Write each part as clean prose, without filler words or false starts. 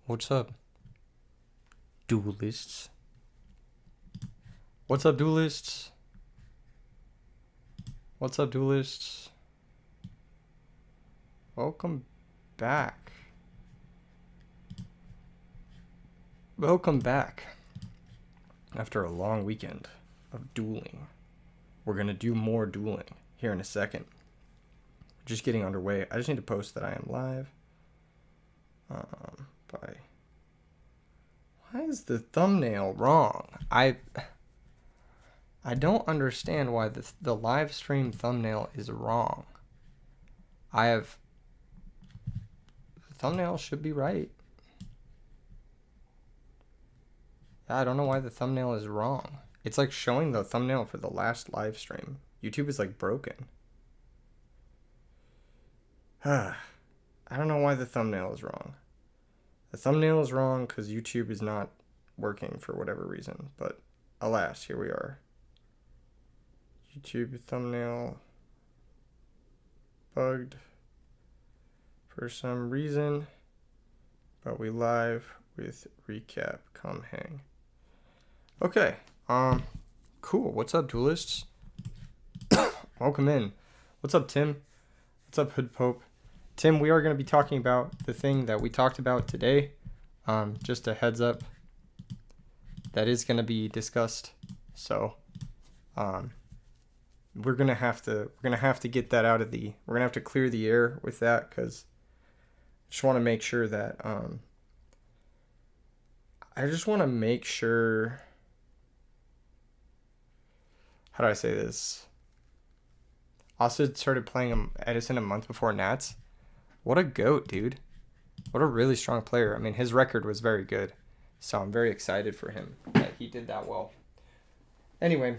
What's up, duelists? What's up, duelists? What's up, duelists? Welcome back. Welcome back. After a long weekend of dueling, we're going to do more dueling here in a second. Just getting underway. I just need to post that I am live. Why is the thumbnail wrong? I don't understand why the live stream thumbnail is wrong. The thumbnail should be right. I don't know why the thumbnail is wrong. It's like showing the thumbnail for the last live stream. YouTube is like broken. I don't know why the thumbnail is wrong. The thumbnail is wrong because YouTube is not working for whatever reason. But alas, here we are. YouTube thumbnail bugged for some reason. But we live with recap. Come hang. Okay. Cool. What's up, duelists? Welcome in. What's up, Tim? What's up, Hood Pope? Tim, we are going to be talking about the thing that we talked about today. Just a heads up. That is going to be discussed. So, we're going to have to get that out of we're going to have to clear the air with that, because I just want to make sure that, how do I say this? Also started playing Edison a month before Nats. What a goat, dude. What a really strong player. I mean, his record was very good. So I'm very excited for him that he did that well. Anyway,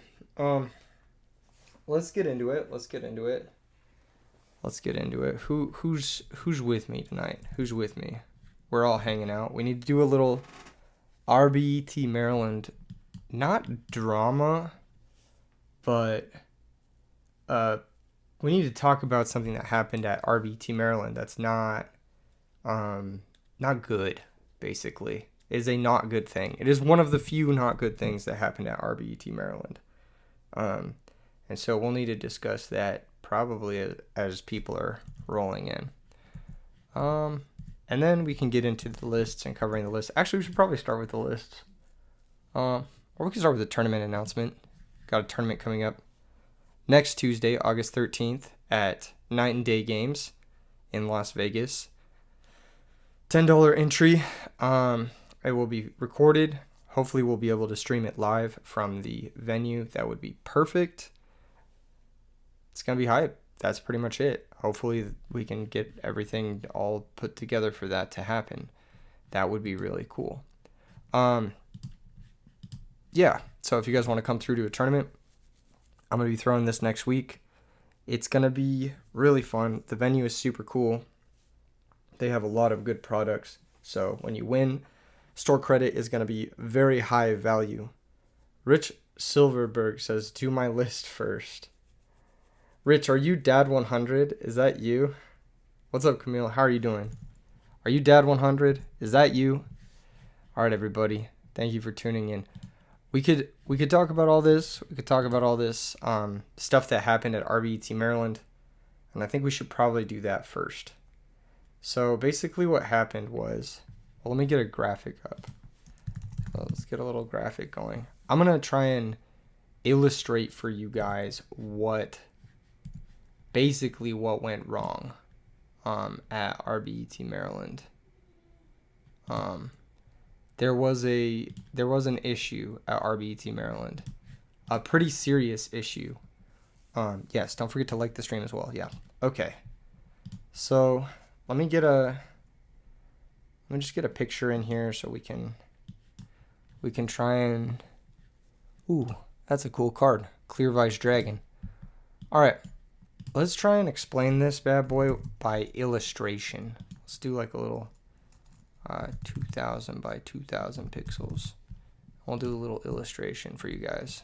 let's get into it. Who's with me tonight? Who's with me? We're all hanging out. We need to do a little RBT Maryland, not drama, but we need to talk about something that happened at RBT Maryland that's not good, basically. It is a not good thing. It is one of the few not good things that happened at RBET Maryland. And so we'll need to discuss that probably as people are rolling in. And then we can get into the lists and covering the list. Actually, we should probably start with the lists. Or we can start with the tournament announcement. Got a tournament coming up next Tuesday, August 13th at Night and Day Games in Las Vegas. $10 entry. It will be recorded. Hopefully we'll be able to stream it live from the venue. That would be perfect. It's going to be hype. That's pretty much it. Hopefully we can get everything all put together for that to happen. That would be really cool. Yeah, so if you guys want to come through to a tournament, I'm going to be throwing this next week. It's going to be really fun. The venue is super cool. They have a lot of good products. So when you win, store credit is going to be very high value. Rich Silverberg says, do my list first. Rich, are you Dad100? Is that you? What's up, Camille? How are you doing? Are you Dad100? Is that you? All right, everybody. Thank you for tuning in. We could talk about all this. We could talk about all this stuff that happened at RBT Maryland. And I think we should probably do that first. So basically what happened was, well, let me get a graphic up. Let's get a little graphic going. I'm going to try and illustrate for you guys what went wrong at RBT Maryland. There was an issue at RBT Maryland, a pretty serious issue. Yes, don't forget to like the stream as well. Yeah. Okay. So let me just get a picture in here so we can try and. Ooh, that's a cool card. Clear Vice Dragon. All right. Let's try and explain this bad boy by illustration. Let's do like a little 2000 by 2000 pixels. I'll do a little illustration for you guys.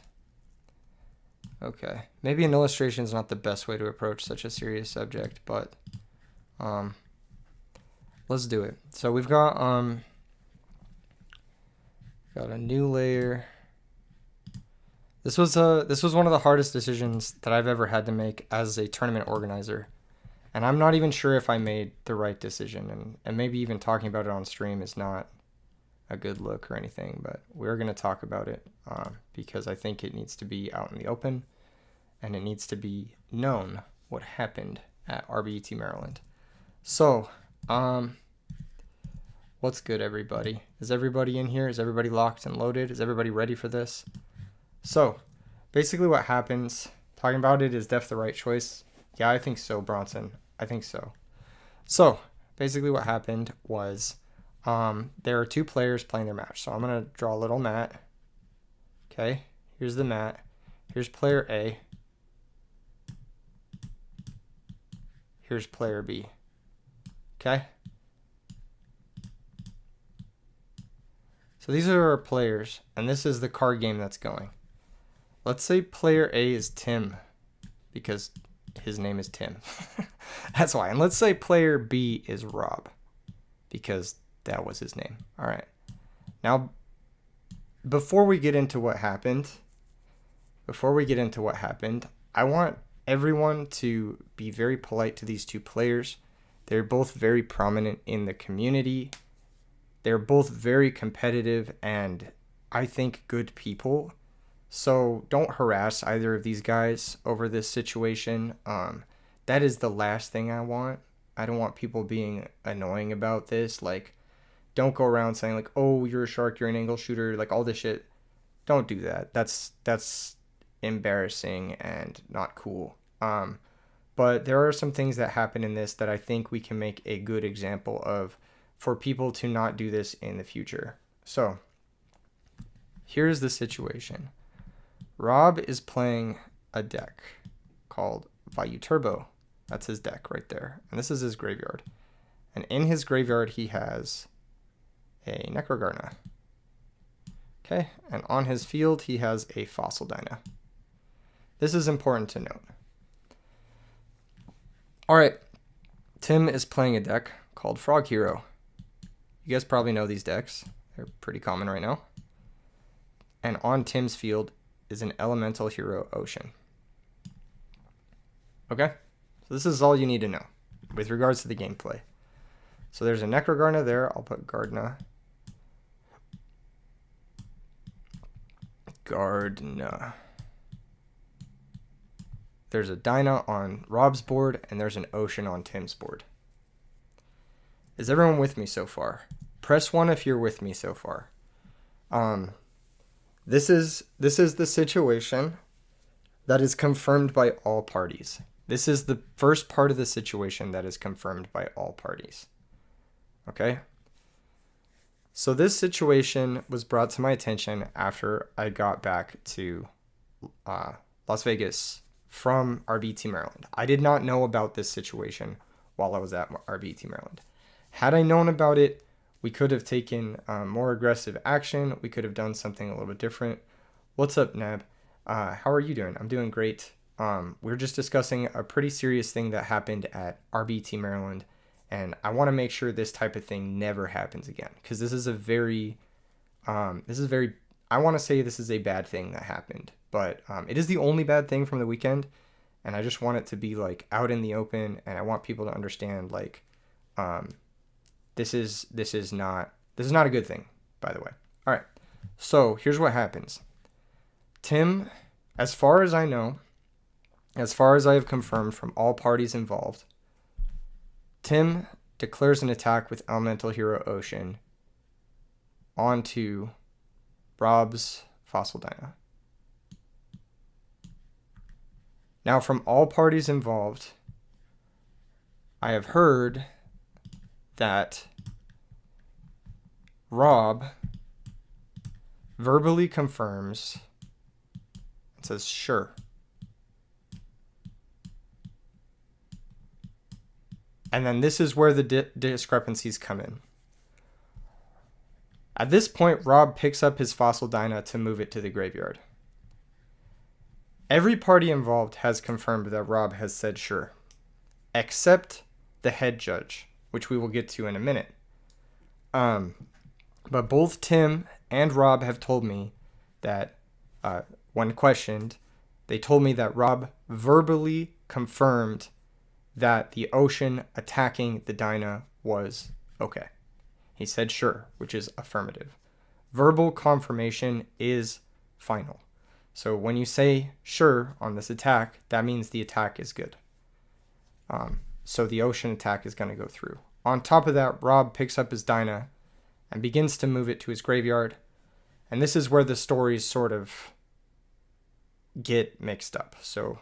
Okay. Maybe an illustration is not the best way to approach such a serious subject, but let's do it. So we've got Got a new layer. This was one of the hardest decisions that I've ever had to make as a tournament organizer. And I'm not even sure if I made the right decision, and maybe even talking about it on stream is not a good look or anything, but we're going to talk about it because I think it needs to be out in the open and it needs to be known what happened at RBT Maryland. So, what's good, everybody? Is everybody in here? Is everybody locked and loaded? Is everybody ready for this? So, basically what happens, talking about it, is Def the right choice? Yeah, I think so, Bronson. I think so. So, basically what happened was there are two players playing their match. So I'm going to draw a little mat. Okay, here's the mat. Here's player A. Here's player B. Okay? So these are our players, and this is the card game that's going. Let's say player A is Tim, because his name is Tim. That's why. And let's say player B is Rob, because that was his name. All right. Now, before we get into what happened, I want everyone to be very polite to these two players. They're both very prominent in the community. They're both very competitive and I think good people. So don't harass either of these guys over this situation. That is the last thing I want. I don't want people being annoying about this. Like, don't go around saying like, oh, you're a shark, you're an angle shooter, like all this shit. Don't do that. That's embarrassing and not cool. But there are some things that happen in this that I think we can make a good example of for people to not do this in the future. So here's the situation. Rob is playing a deck called Vayu Turbo. That's his deck right there. And this is his graveyard. And in his graveyard, he has a Necrogarna. Okay, and on his field, he has a Fossil Dyna. This is important to note. All right, Tim is playing a deck called Frog Hero. You guys probably know these decks. They're pretty common right now. And on Tim's field is an Elemental Hero Ocean. Okay, so this is all you need to know with regards to the gameplay. So there's a Necrogarna there. I'll put Gardna. There's a Dyna on Rob's board, and there's an Ocean on Tim's board. Is everyone with me so far? Press 1 if you're with me so far. This is the situation that is confirmed by all parties. This is the first part of the situation that is confirmed by all parties. Okay? So this situation was brought to my attention after I got back to Las Vegas from RBT Maryland. I did not know about this situation while I was at RBT Maryland. Had I known about it, we could have taken more aggressive action. We could have done something a little bit different. What's up, Neb? How are you doing? I'm doing great. We're just discussing a pretty serious thing that happened at RBT Maryland, and I want to make sure this type of thing never happens again, because this is a very, I want to say this is a bad thing that happened, but it is the only bad thing from the weekend, and I just want it to be like out in the open, and I want people to understand like, this is not a good thing, by the way. All right, so here's what happens. Tim, as far as I know, as far as I have confirmed from all parties involved, Tim declares an attack with Elemental Hero Ocean onto Rob's Fossil Dyna. Now, from all parties involved, I have heard that Rob verbally confirms and says, sure. And then this is where the discrepancies come in. At this point, Rob picks up his Fossil Dyna to move it to the graveyard. Every party involved has confirmed that Rob has said sure, except the head judge, which we will get to in a minute. But both Tim and Rob have told me that when questioned, they told me that Rob verbally confirmed that the ocean attacking the dyna was okay. He said sure, which is affirmative. Verbal confirmation is final. So when you say sure on this attack, that means the attack is good. So the ocean attack is going to go through. On top of that, Rob picks up his dyna and begins to move it to his graveyard. And this is where the stories sort of get mixed up. So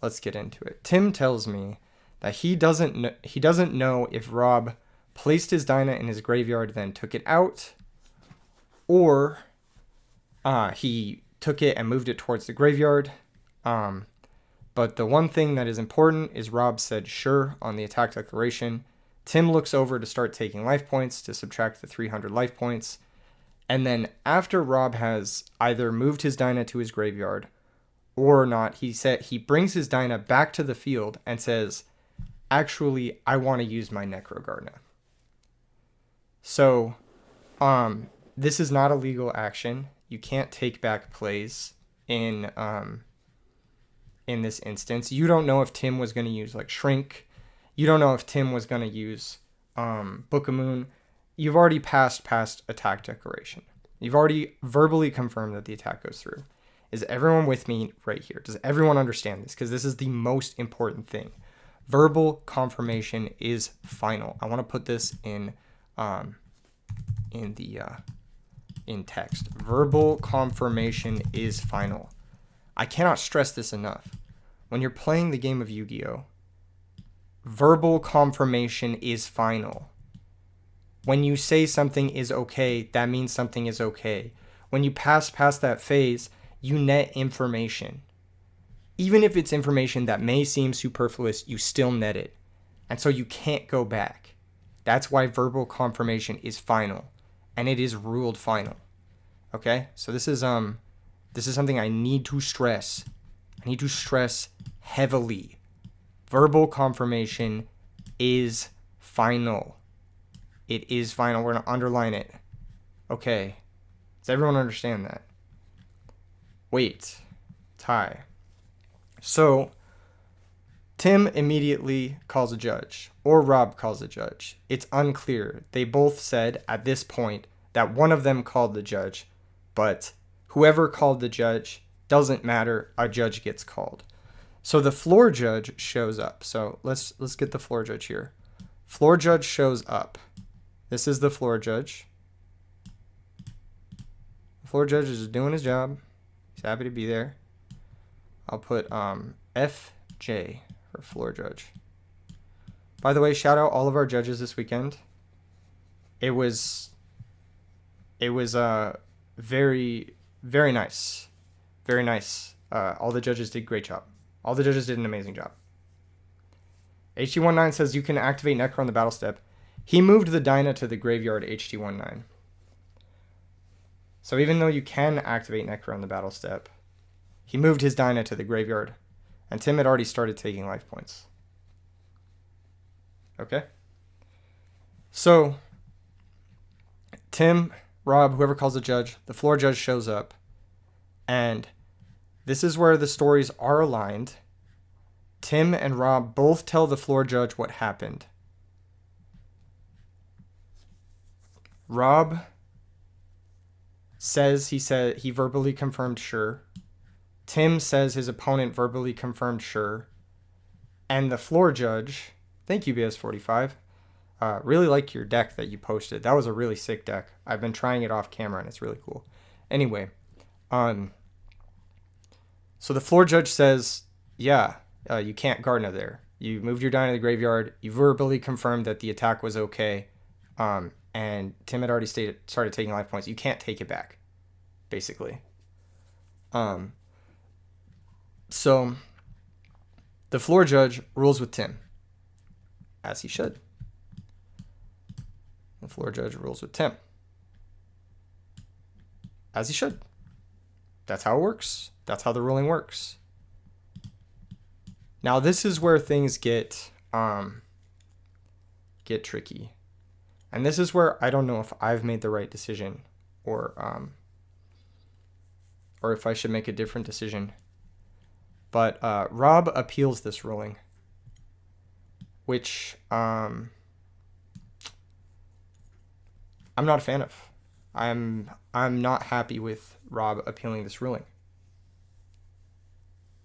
let's get into it. Tim tells me that he doesn't know if Rob placed his dyna in his graveyard, then took it out, or he took it and moved it towards the graveyard. But the one thing that is important is Rob said sure on the attack declaration. Tim looks over to start taking life points to subtract the 300 life points. And then after Rob has either moved his dyna to his graveyard or not, he brings his dyna back to the field and says, actually, I want to use my Necrogardener. So, this is not a legal action. You can't take back plays in this instance. You don't know if Tim was going to use like Shrink. You don't know if Tim was going to use Book of Moon. You've already passed attack declaration. You've already verbally confirmed that the attack goes through. Is everyone with me right here? Does everyone understand this? Because this is the most important thing. Verbal confirmation is final. I want to put this in text. Verbal confirmation is final. I cannot stress this enough. When you're playing the game of Yu-Gi-Oh, verbal confirmation is final. When you say something is okay, that means something is okay. When you pass that phase, you net information. Even if it's information that may seem superfluous, you still net it. And so you can't go back. That's why verbal confirmation is final. And it is ruled final. Okay? So this is something I need to stress. I need to stress heavily. Verbal confirmation is final. It is final. We're going to underline it. Okay. Does everyone understand that? Wait. Tie. So, Tim immediately calls a judge, or Rob calls a judge. It's unclear. They both said at this point that one of them called the judge, but whoever called the judge doesn't matter. A judge gets called. So the floor judge shows up. So let's get the floor judge here. Floor judge shows up. This is the floor judge. The floor judge is just doing his job. He's happy to be there. I'll put FJ for floor judge. By the way, shout out all of our judges this weekend. It was very, very nice. Very nice. All the judges did a great job. All the judges did an amazing job. HD19 says you can activate Necro on the battle step. He moved the Dyna to the graveyard, HD19. So even though you can activate Necro on the battle step, he moved his Dyna to the graveyard. And Tim had already started taking life points. Okay? So, Tim, Rob, whoever calls the judge, the floor judge shows up. And this is where the stories are aligned. Tim and Rob both tell the floor judge what happened. Rob says he verbally confirmed sure. Tim says his opponent verbally confirmed sure. And the floor judge, thank you BS45, really like your deck that you posted. That was a really sick deck. I've been trying it off camera and it's really cool. Anyway, so the floor judge says, yeah, you can't Gardener there. You moved your Dyna to the graveyard. You verbally confirmed that the attack was okay. And Tim had already started taking life points. You can't take it back, basically. So the floor judge rules with Tim, as he should. The floor judge rules with Tim, as he should. That's how it works. That's how the ruling works. Now this is where things get tricky. And this is where I don't know if I've made the right decision or if I should make a different decision. But Rob appeals this ruling, which I'm not a fan of. I'm not happy with Rob appealing this ruling.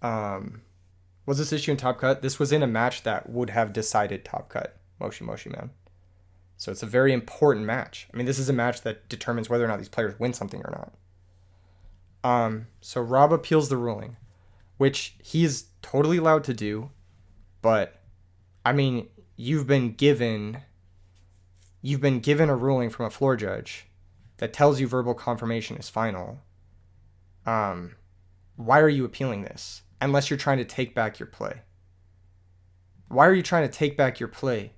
Was this issue in Top Cut? This was in a match that would have decided Top Cut, Moshi Moshi Man. So it's a very important match. I mean, this is a match that determines whether or not these players win something or not. So Rob appeals the ruling, which he is totally allowed to do, but I mean, you've been given a ruling from a floor judge that tells you verbal confirmation is final. Why are you appealing this? Unless you're trying to take back your play. Why are you trying to take back your play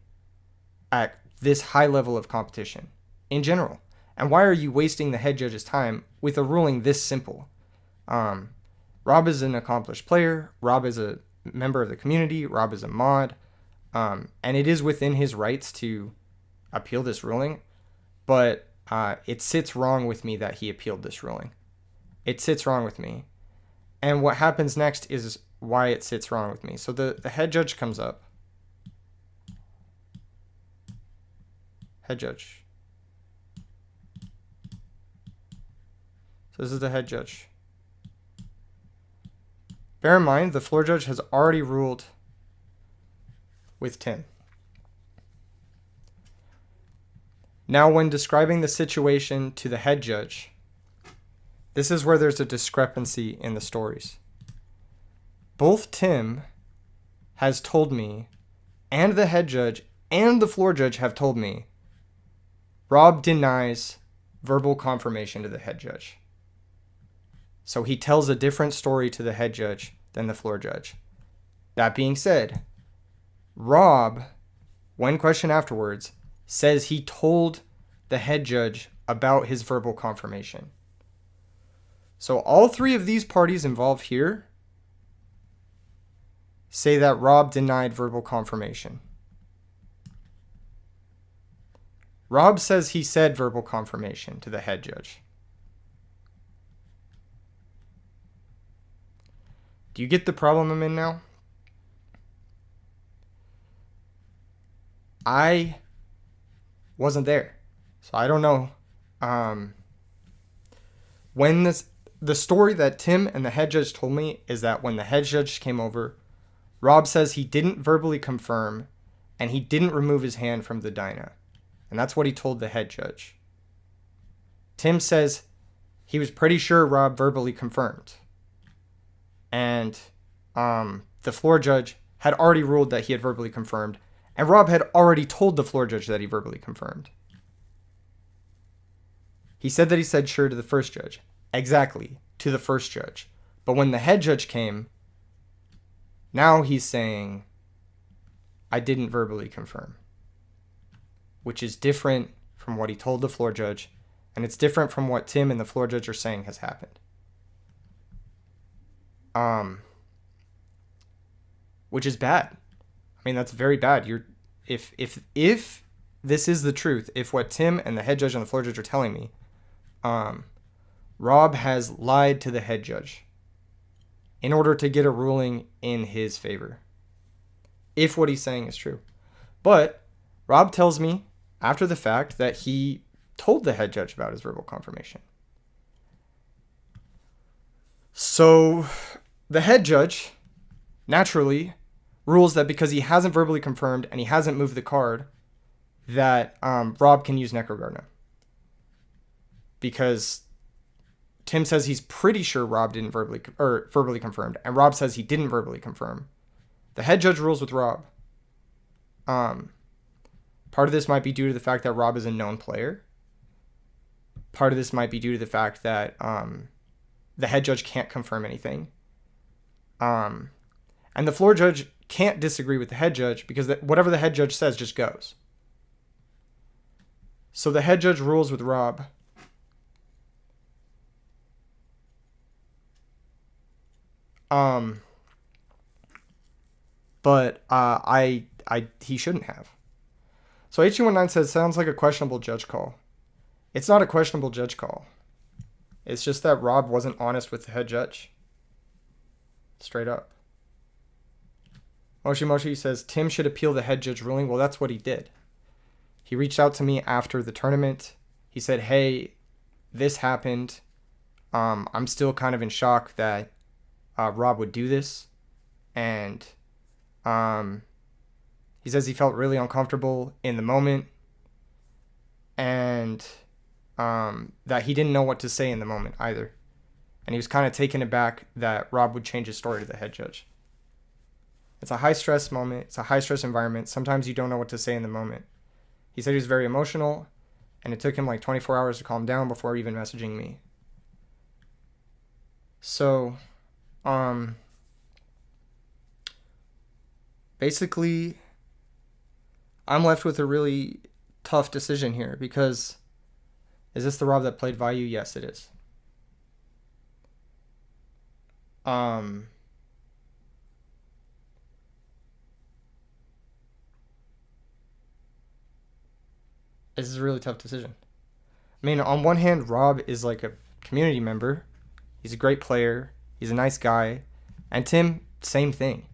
at this high level of competition in general? And why are you wasting the head judge's time with a ruling this simple? Rob is an accomplished player. Rob is a member of the community. Rob is a mod. And it is within his rights to appeal this ruling. But it sits wrong with me that he appealed this ruling. It sits wrong with me. And what happens next is why it sits wrong with me. So the head judge comes up. Head judge. So this is the head judge. Bear in mind, the floor judge has already ruled with Tim. Now, when describing the situation to the head judge, this is where there's a discrepancy in the stories. Both Tim has told me, and the head judge and the floor judge have told me, Rob denies verbal confirmation to the head judge. So he tells a different story to the head judge than the floor judge. That being said, Rob, when questioned afterwards, says he told the head judge about his verbal confirmation. So all three of these parties involved here say that Rob denied verbal confirmation. Rob says he said verbal confirmation to the head judge. Do you get the problem I'm in now? I wasn't there, so I don't know. When the story that Tim and the head judge told me is that when the head judge came over, Rob says he didn't verbally confirm and he didn't remove his hand from the dyna. And that's what he told the head judge. Tim says he was pretty sure Rob verbally confirmed. And the floor judge had already ruled that he had verbally confirmed. And Rob had already told the floor judge that he verbally confirmed. He said that he said sure to the first judge. Exactly, to the first judge. But when the head judge came, now he's saying, I didn't verbally confirm. Which is different from what he told the floor judge, and it's different from what Tim and the floor judge are saying has happened. Which is bad. I mean, that's very bad. If this is the truth, if what Tim and the head judge and the floor judge are telling me, Rob has lied to the head judge in order to get a ruling in his favor. If what he's saying is true. But Rob tells me after the fact that he told the head judge about his verbal confirmation. So the head judge naturally rules that because he hasn't verbally confirmed and he hasn't moved the card, that Rob can use Necrogarna. Because Tim says he's pretty sure Rob didn't verbally confirmed, and Rob says he didn't verbally confirm. The head judge rules with Rob. Part of this might be due to the fact that Rob is a known player. Part of this might be due to the fact that the head judge can't confirm anything. And the floor judge can't disagree with the head judge because whatever the head judge says just goes. So the head judge rules with Rob. But he shouldn't have. So HG19 says, sounds like a questionable judge call. It's not a questionable judge call. It's just that Rob wasn't honest with the head judge. Straight up. Moshi Moshi says, Tim should appeal the head judge ruling. Well, that's what he did. He reached out to me after the tournament. He said, hey, this happened. I'm still kind of in shock that Rob would do this. And he says he felt really uncomfortable in the moment. And that he didn't know what to say in the moment either. And he was kind of taken aback that Rob would change his story to the head judge. It's a high-stress moment. It's a high-stress environment. Sometimes you don't know what to say in the moment. He said he was very emotional, and it took him like 24 hours to calm down before even messaging me. So, basically, I'm left with a really tough decision here because is this the Rob that played Vayu? Yes, it is. This is a really tough decision. I mean, on one hand, Rob is like a community member. He's a great player. He's a nice guy. And Tim, same thing.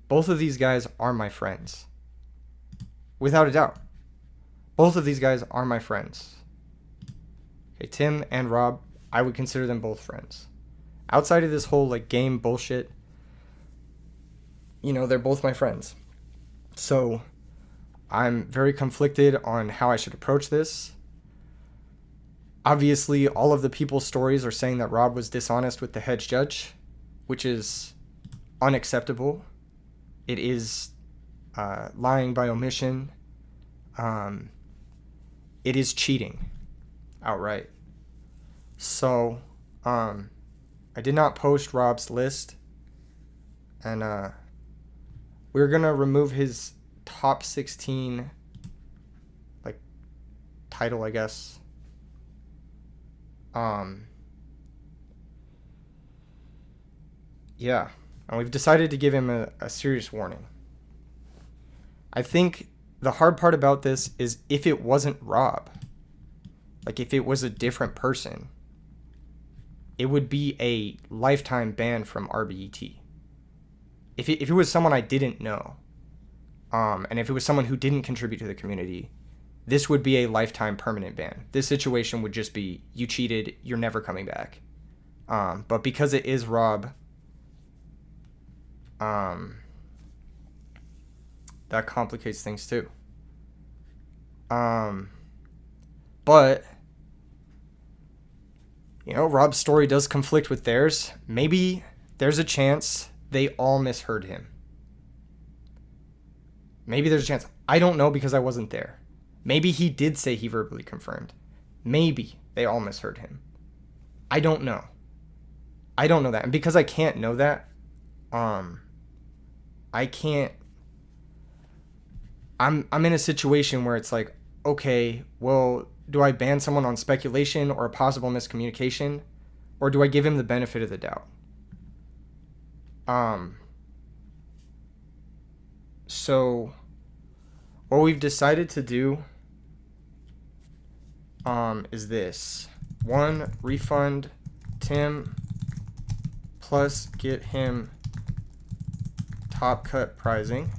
Both of these guys are my friends. Without a doubt. Both of these guys are my friends. Okay, Tim and Rob, I would consider them both friends. Outside of this whole like game bullshit, they're both my friends. So I'm very conflicted on how I should approach this. Obviously, all of the people's stories are saying that Rob was dishonest with the head judge, which is unacceptable. It is lying by omission. It is cheating outright. So, I did not post Rob's list, and we're going to remove his top 16 title, I guess. Yeah, and we've decided to give him a serious warning. I think the hard part about this is if it wasn't Rob, if it was a different person, it would be a lifetime ban from RBET. If it was someone I didn't know, and if it was someone who didn't contribute to the community, this would be a lifetime permanent ban. This situation would just be, you cheated, you're never coming back. But because it is Rob, that complicates things too. But Rob's story does conflict with theirs. Maybe there's a chance they all misheard him. Maybe there's a chance. I don't know because I wasn't there. Maybe he did say he verbally confirmed. Maybe they all misheard him. I don't know. I don't know that. And because I can't know that, I can't. I'm in a situation where it's like, okay, well, do I ban someone on speculation or a possible miscommunication? Or do I give him the benefit of the doubt? So what we've decided to do is this. 1, refund Tim plus get him top cut pricing.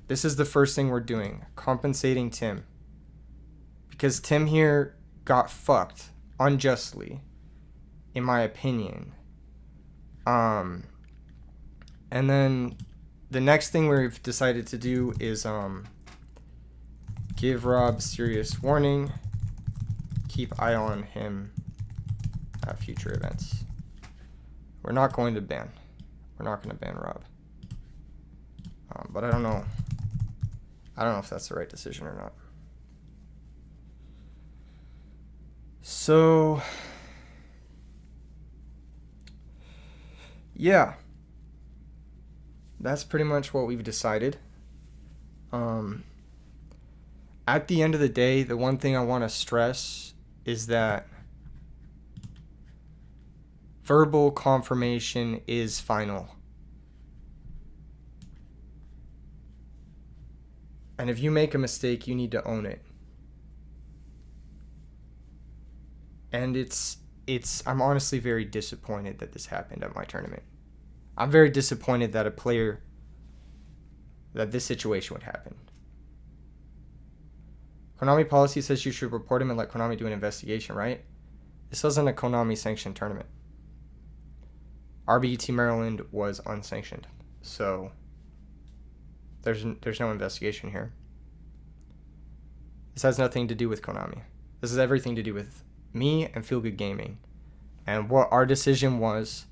This is the first thing we're doing, compensating Tim. Because Tim here got fucked unjustly, in my opinion. And then the next thing we've decided to do is give Rob serious warning. Keep eye on him at future events. We're not going to ban. We're not going to ban Rob. But I don't know. I don't know if that's the right decision or not. So, yeah. That's pretty much what we've decided. At the end of the day, the one thing I want to stress is that verbal confirmation is final. And if you make a mistake, you need to own it. And it's I'm honestly very disappointed that this happened at my tournament. I'm very disappointed that that this situation would happen. Konami policy says you should report him and let Konami do an investigation, right? This wasn't a Konami sanctioned tournament. RBT Maryland was unsanctioned, so there's no investigation here. This has nothing to do with Konami. This has everything to do with me and Feel Good Gaming. And what our decision was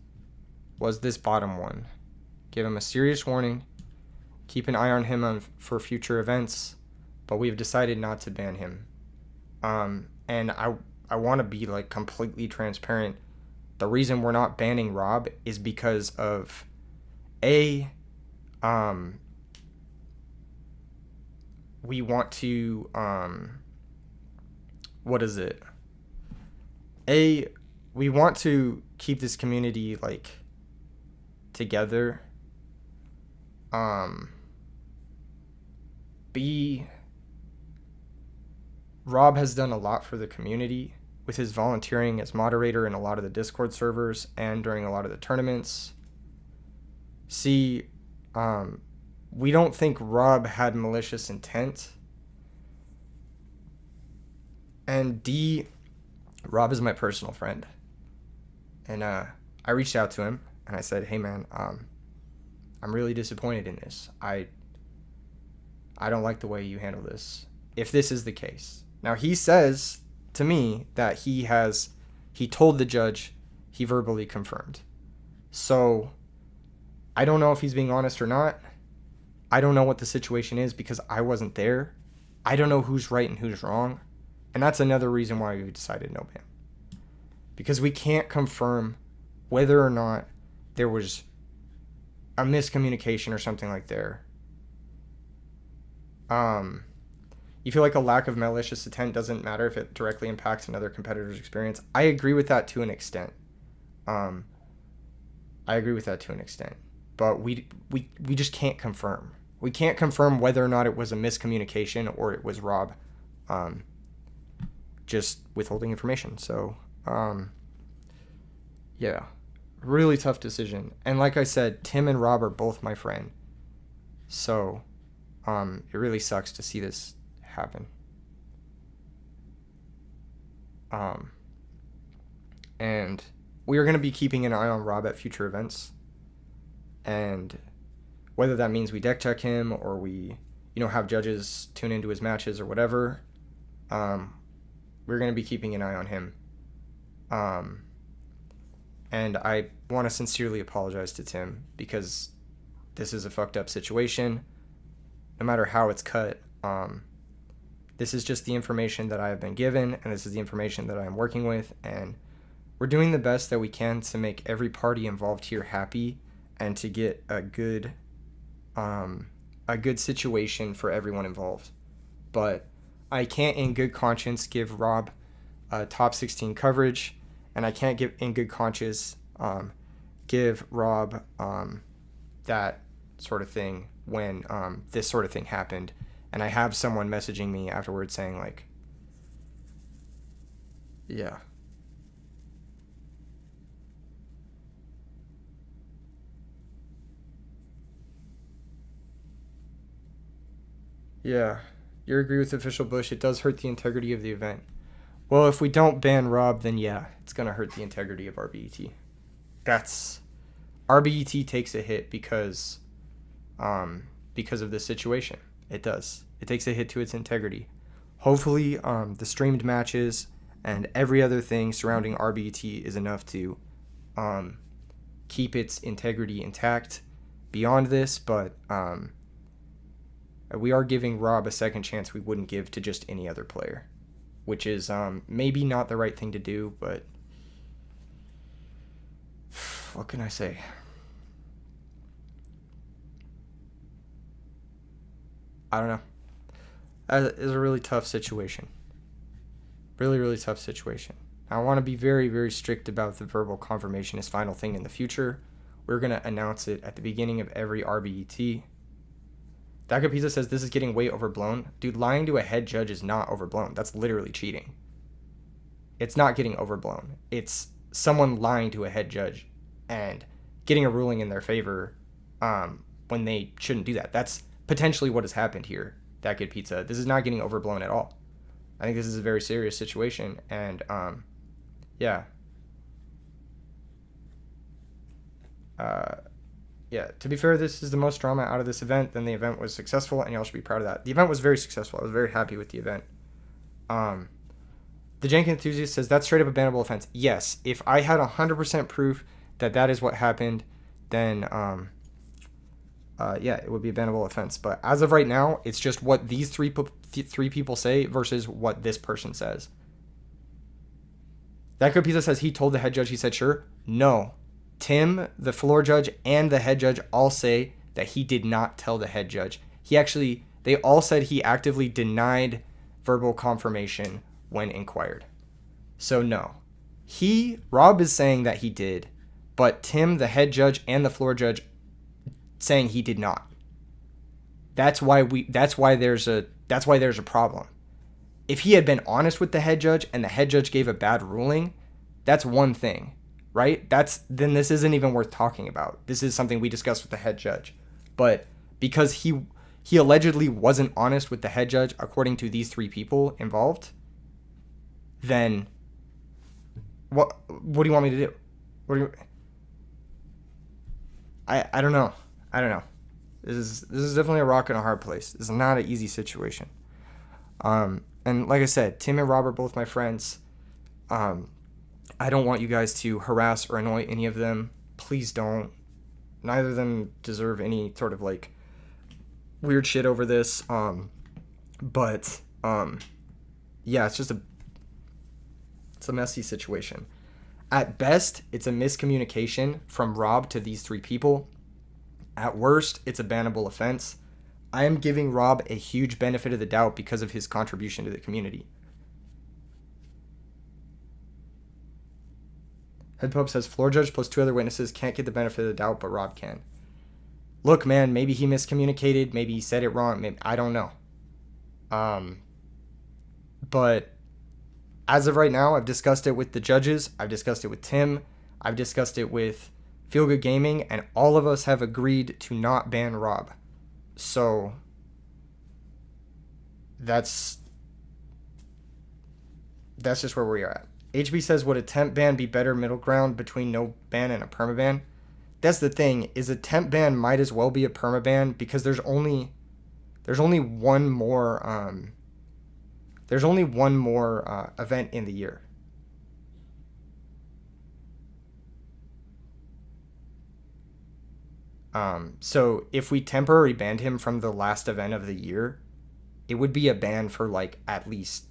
this bottom one. Give him a serious warning. Keep an eye on him for future events. But we've decided not to ban him. And I want to be like completely transparent. The reason we're not banning Rob is because of we want to we want to keep this community like together. Rob has done a lot for the community with his volunteering as moderator in a lot of the Discord servers and during a lot of the tournaments. C, we don't think Rob had malicious intent. And D, Rob is my personal friend. And I reached out to him and I said, hey man, I'm really disappointed in this. I don't like the way you handle this, if this is the case. Now, he says to me that he told the judge, he verbally confirmed. So, I don't know if he's being honest or not. I don't know what the situation is because I wasn't there. I don't know who's right and who's wrong. And that's another reason why we decided no ban. Because we can't confirm whether or not there was a miscommunication or something like there. You feel like a lack of malicious intent doesn't matter if it directly impacts another competitor's experience. I agree with that to an extent. But we just can't confirm. We can't confirm whether or not it was a miscommunication or it was Rob just withholding information. So, yeah, really tough decision. And like I said, Tim and Rob are both my friend. So, it really sucks to see this happen. And we are going to be keeping an eye on Rob at future events. And whether that means we deck check him or we, have judges tune into his matches or whatever, we're going to be keeping an eye on him. And I want to sincerely apologize to Tim because this is a fucked up situation. No matter how it's cut, this is just the information that I have been given, and this is the information that I am working with, and we're doing the best that we can to make every party involved here happy and to get a good situation for everyone involved. But I can't in good conscience give Rob top 16 coverage, and I can't in good conscience give Rob that sort of thing when this sort of thing happened. And I have someone messaging me afterwards saying like, yeah. Yeah, you agree with official Bush. It does hurt the integrity of the event. Well, if we don't ban Rob, then yeah, it's going to hurt the integrity of RBET. RBET takes a hit because of this situation. It does. It takes a hit to its integrity. Hopefully, the streamed matches and every other thing surrounding RBET is enough to keep its integrity intact beyond this, but we are giving Rob a second chance we wouldn't give to just any other player, which is maybe not the right thing to do, but what can I say? I don't know. It is a really tough situation. Really, really tough situation. I want to be very, very strict about the verbal confirmation as final thing in the future. We're going to announce it at the beginning of every RBET. Daga Pizza says this is getting way overblown. Dude, lying to a head judge is not overblown. That's literally cheating. It's not getting overblown. It's someone lying to a head judge and getting a ruling in their favor when they shouldn't do that. That's potentially what has happened here, That Good Pizza. This is not getting overblown at all. I think this is a very serious situation, and yeah. Yeah, to be fair, this is the most drama out of this event. Then the event was successful, and y'all should be proud of that. The event was very successful. I was very happy with the event. The Jank Enthusiast says, that's straight up a bannable offense. Yes, if I had 100% proof that that is what happened, then, yeah, it would be a bannable offense. But as of right now, it's just what these three people say versus what this person says. That Good Pizza says he told the head judge. He said, sure. No. Tim, the floor judge, and the head judge all say that he did not tell the head judge. They all said he actively denied verbal confirmation when inquired. So no. Rob is saying that he did, but Tim, the head judge, and the floor judge saying he did not. That's why there's a problem. If he had been honest with the head judge and the head judge gave a bad ruling, that's one thing, right? Then this isn't even worth talking about. This is something we discussed with the head judge. But because he allegedly wasn't honest with the head judge according to these three people involved, then what do you want me to do? I don't know. This is definitely a rock and a hard place. This is not an easy situation. And like I said, Tim and Rob are both my friends. I don't want you guys to harass or annoy any of them. Please don't. Neither of them deserve any sort of like weird shit over this. But yeah, it's a messy situation. At best, it's a miscommunication from Rob to these three people. At worst, it's a bannable offense. I am giving Rob a huge benefit of the doubt because of his contribution to the community. Head Pope says, floor judge plus 2 other witnesses can't get the benefit of the doubt, but Rob can. Look, man, maybe he miscommunicated. Maybe he said it wrong. Maybe, I don't know. But as of right now, I've discussed it with the judges. I've discussed it with Tim. I've discussed it with Feel Good Gaming, and all of us have agreed to not ban Rob. So that's just where we are at. HB says, would a temp ban be better middle ground between no ban and a permaban? That's the thing, is a temp ban might as well be a permaban because there's only one more event in the year. So if we temporarily banned him from the last event of the year, it would be a ban for like at least,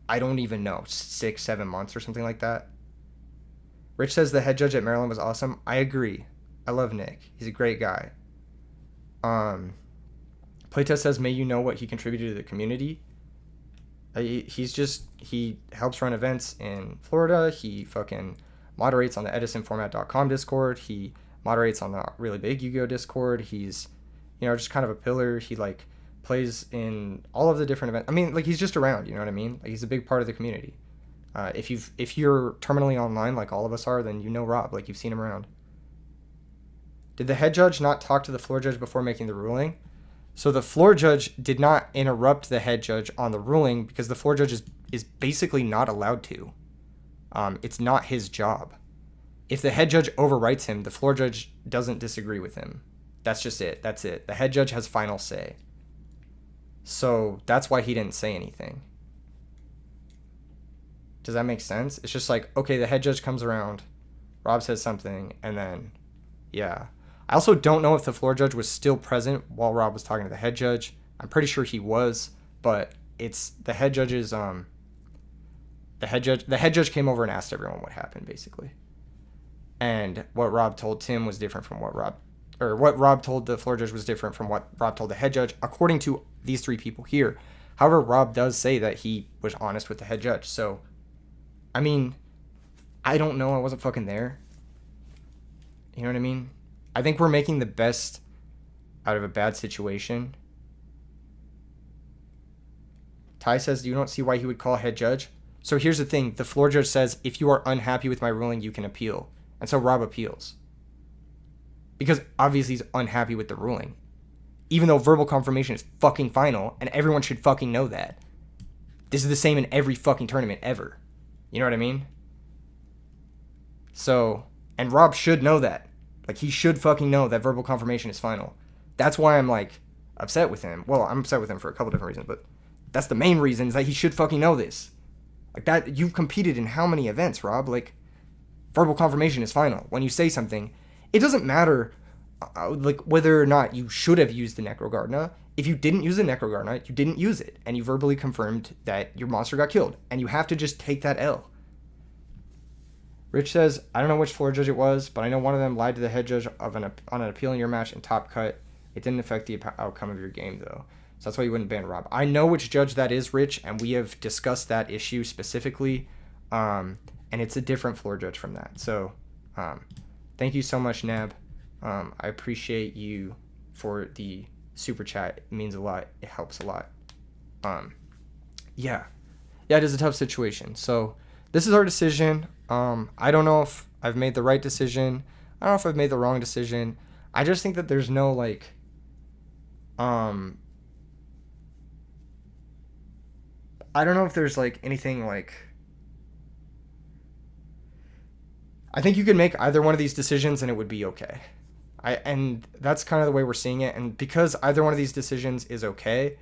I don't even know, 6-7 months or something like that. Rich says the head judge at Maryland was awesome. I agree. I love Nick. He's a great guy. Playtest says, may you know what he contributed to the community. He helps run events in Florida. He fucking moderates on the EdisonFormat.com Discord. He moderates on the really big Yu-Gi-Oh Discord. He's, just kind of a pillar. He like plays in all of the different events. I mean, like he's just around, you know what I mean? Like he's a big part of the community. If you're terminally online like all of us are, then you know Rob, like you've seen him around. Did the head judge not talk to the floor judge before making the ruling? So the floor judge did not interrupt the head judge on the ruling because the floor judge is basically not allowed to. It's not his job. If the head judge overwrites him, the floor judge doesn't disagree with him. That's just it. That's it. The head judge has final say. So that's why he didn't say anything. Does that make sense? It's just like, okay, the head judge comes around, Rob says something, and then, yeah. I also don't know if the floor judge was still present while Rob was talking to the head judge. I'm pretty sure he was, but it's the head judge's, the head judge came over and asked everyone what happened, basically. And what Rob told Tim was different from what Rob told the floor judge was different from what Rob told the head judge, according to these three people here. However, Rob does say that he was honest with the head judge. So, I mean, I don't know. I wasn't fucking there. You know what I mean? I think we're making the best out of a bad situation. Ty says, you don't see why he would call head judge? So here's the thing. The floor judge says, if you are unhappy with my ruling, you can appeal. And so Rob appeals. Because obviously he's unhappy with the ruling. Even though verbal confirmation is fucking final, and everyone should fucking know that. This is the same in every fucking tournament ever. You know what I mean? So, and Rob should know that. Like, he should fucking know that verbal confirmation is final. That's why I'm, like, upset with him. Well, I'm upset with him for a couple different reasons, but that's the main reason, is that he should fucking know this. Like, that, you've competed in how many events, Rob? Like, verbal confirmation is final. When you say something, it doesn't matter, like, whether or not you should have used the Necrogardna. If you didn't use the Necrogardna, you didn't use it, and you verbally confirmed that your monster got killed, and you have to just take that L. Rich says, I don't know which floor judge it was, but I know one of them lied to the head judge on an appeal in your match and top cut. It didn't affect the outcome of your game, though. So that's why you wouldn't ban Rob. I know which judge that is, Rich, and we have discussed that issue specifically, and it's a different floor judge from that. So thank you so much, Nab. I appreciate you for the super chat. It means a lot. It helps a lot. Yeah, it is a tough situation. So this is our decision. I don't know if I've made the right decision. I don't know if I've made the wrong decision. I just think that there's no, like, I don't know if there's, like, anything, like, I think you could make either one of these decisions and it would be okay. And that's kind of the way we're seeing it. And because either one of these decisions is okay,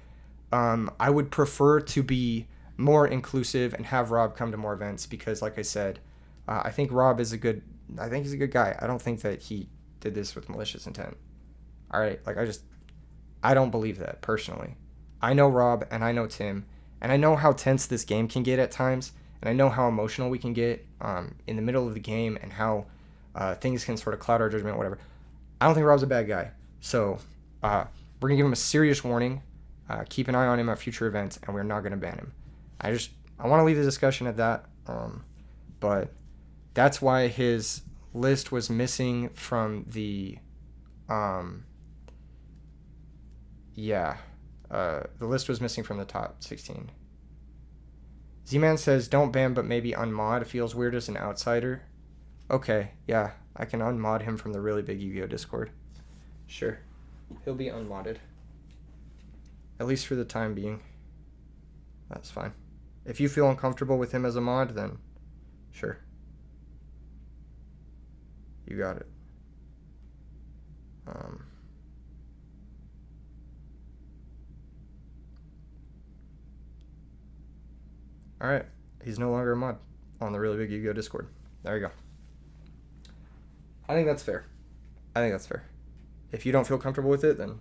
I would prefer to be more inclusive and have Rob come to more events because, like I said, I think Rob is I think he's a good guy. I don't think that he did this with malicious intent. All right, like, I don't believe that, personally. I know Rob, and I know Tim, and I know how tense this game can get at times, and I know how emotional we can get in the middle of the game, and how things can sort of cloud our judgment, whatever. I don't think Rob's a bad guy. So we're going to give him a serious warning. Keep an eye on him at future events, and we're not going to ban him. I want to leave the discussion at that, but that's why his list was missing from the, the list was missing from the top 16. Z-Man says, don't ban, but maybe unmod. Feels weird as an outsider. Okay, yeah, I can unmod him from the really big Yu-Gi-Oh! Discord. Sure, he'll be unmodded. At least for the time being. That's fine. If you feel uncomfortable with him as a mod, then sure. You got it. Alright. He's no longer a mod on the really big Yu-Gi-Oh! Discord. There you go. I think that's fair. If you don't feel comfortable with it, then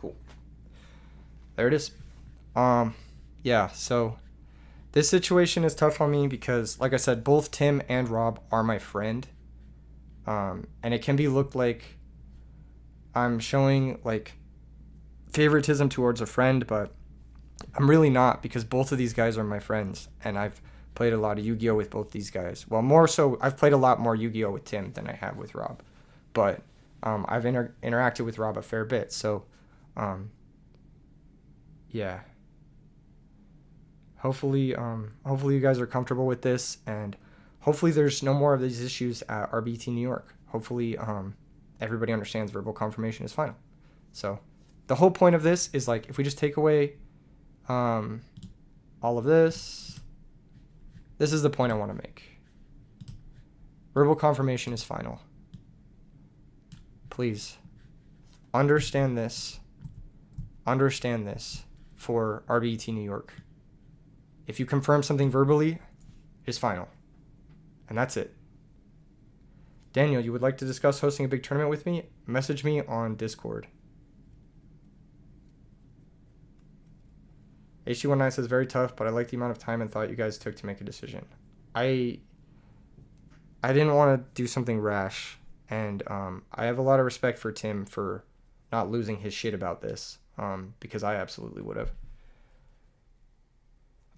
cool. There it is. Yeah, so this situation is tough on me because, like I said, both Tim and Rob are my friend. And it can be looked like I'm showing, like, favoritism towards a friend, but I'm really not, because both of these guys are my friends, and I've played a lot of Yu-Gi-Oh! With both these guys. Well, more so, I've played a lot more Yu-Gi-Oh! With Tim than I have with Rob, but I've interacted with Rob a fair bit, so yeah. Hopefully you guys are comfortable with this, and hopefully there's no more of these issues at RBT New York. Hopefully everybody understands verbal confirmation is final. So the whole point of this is, like, if we just take away all of this is the point I want to make. Verbal confirmation is final. Please understand this for RBET New York. If you confirm something verbally, it is final. And that's it. Daniel, you would like to discuss hosting a big tournament with me? Message me on Discord. HG19 says, very tough, but I like the amount of time and thought you guys took to make a decision. I didn't want to do something rash, and I have a lot of respect for Tim for not losing his shit about this, because I absolutely would have.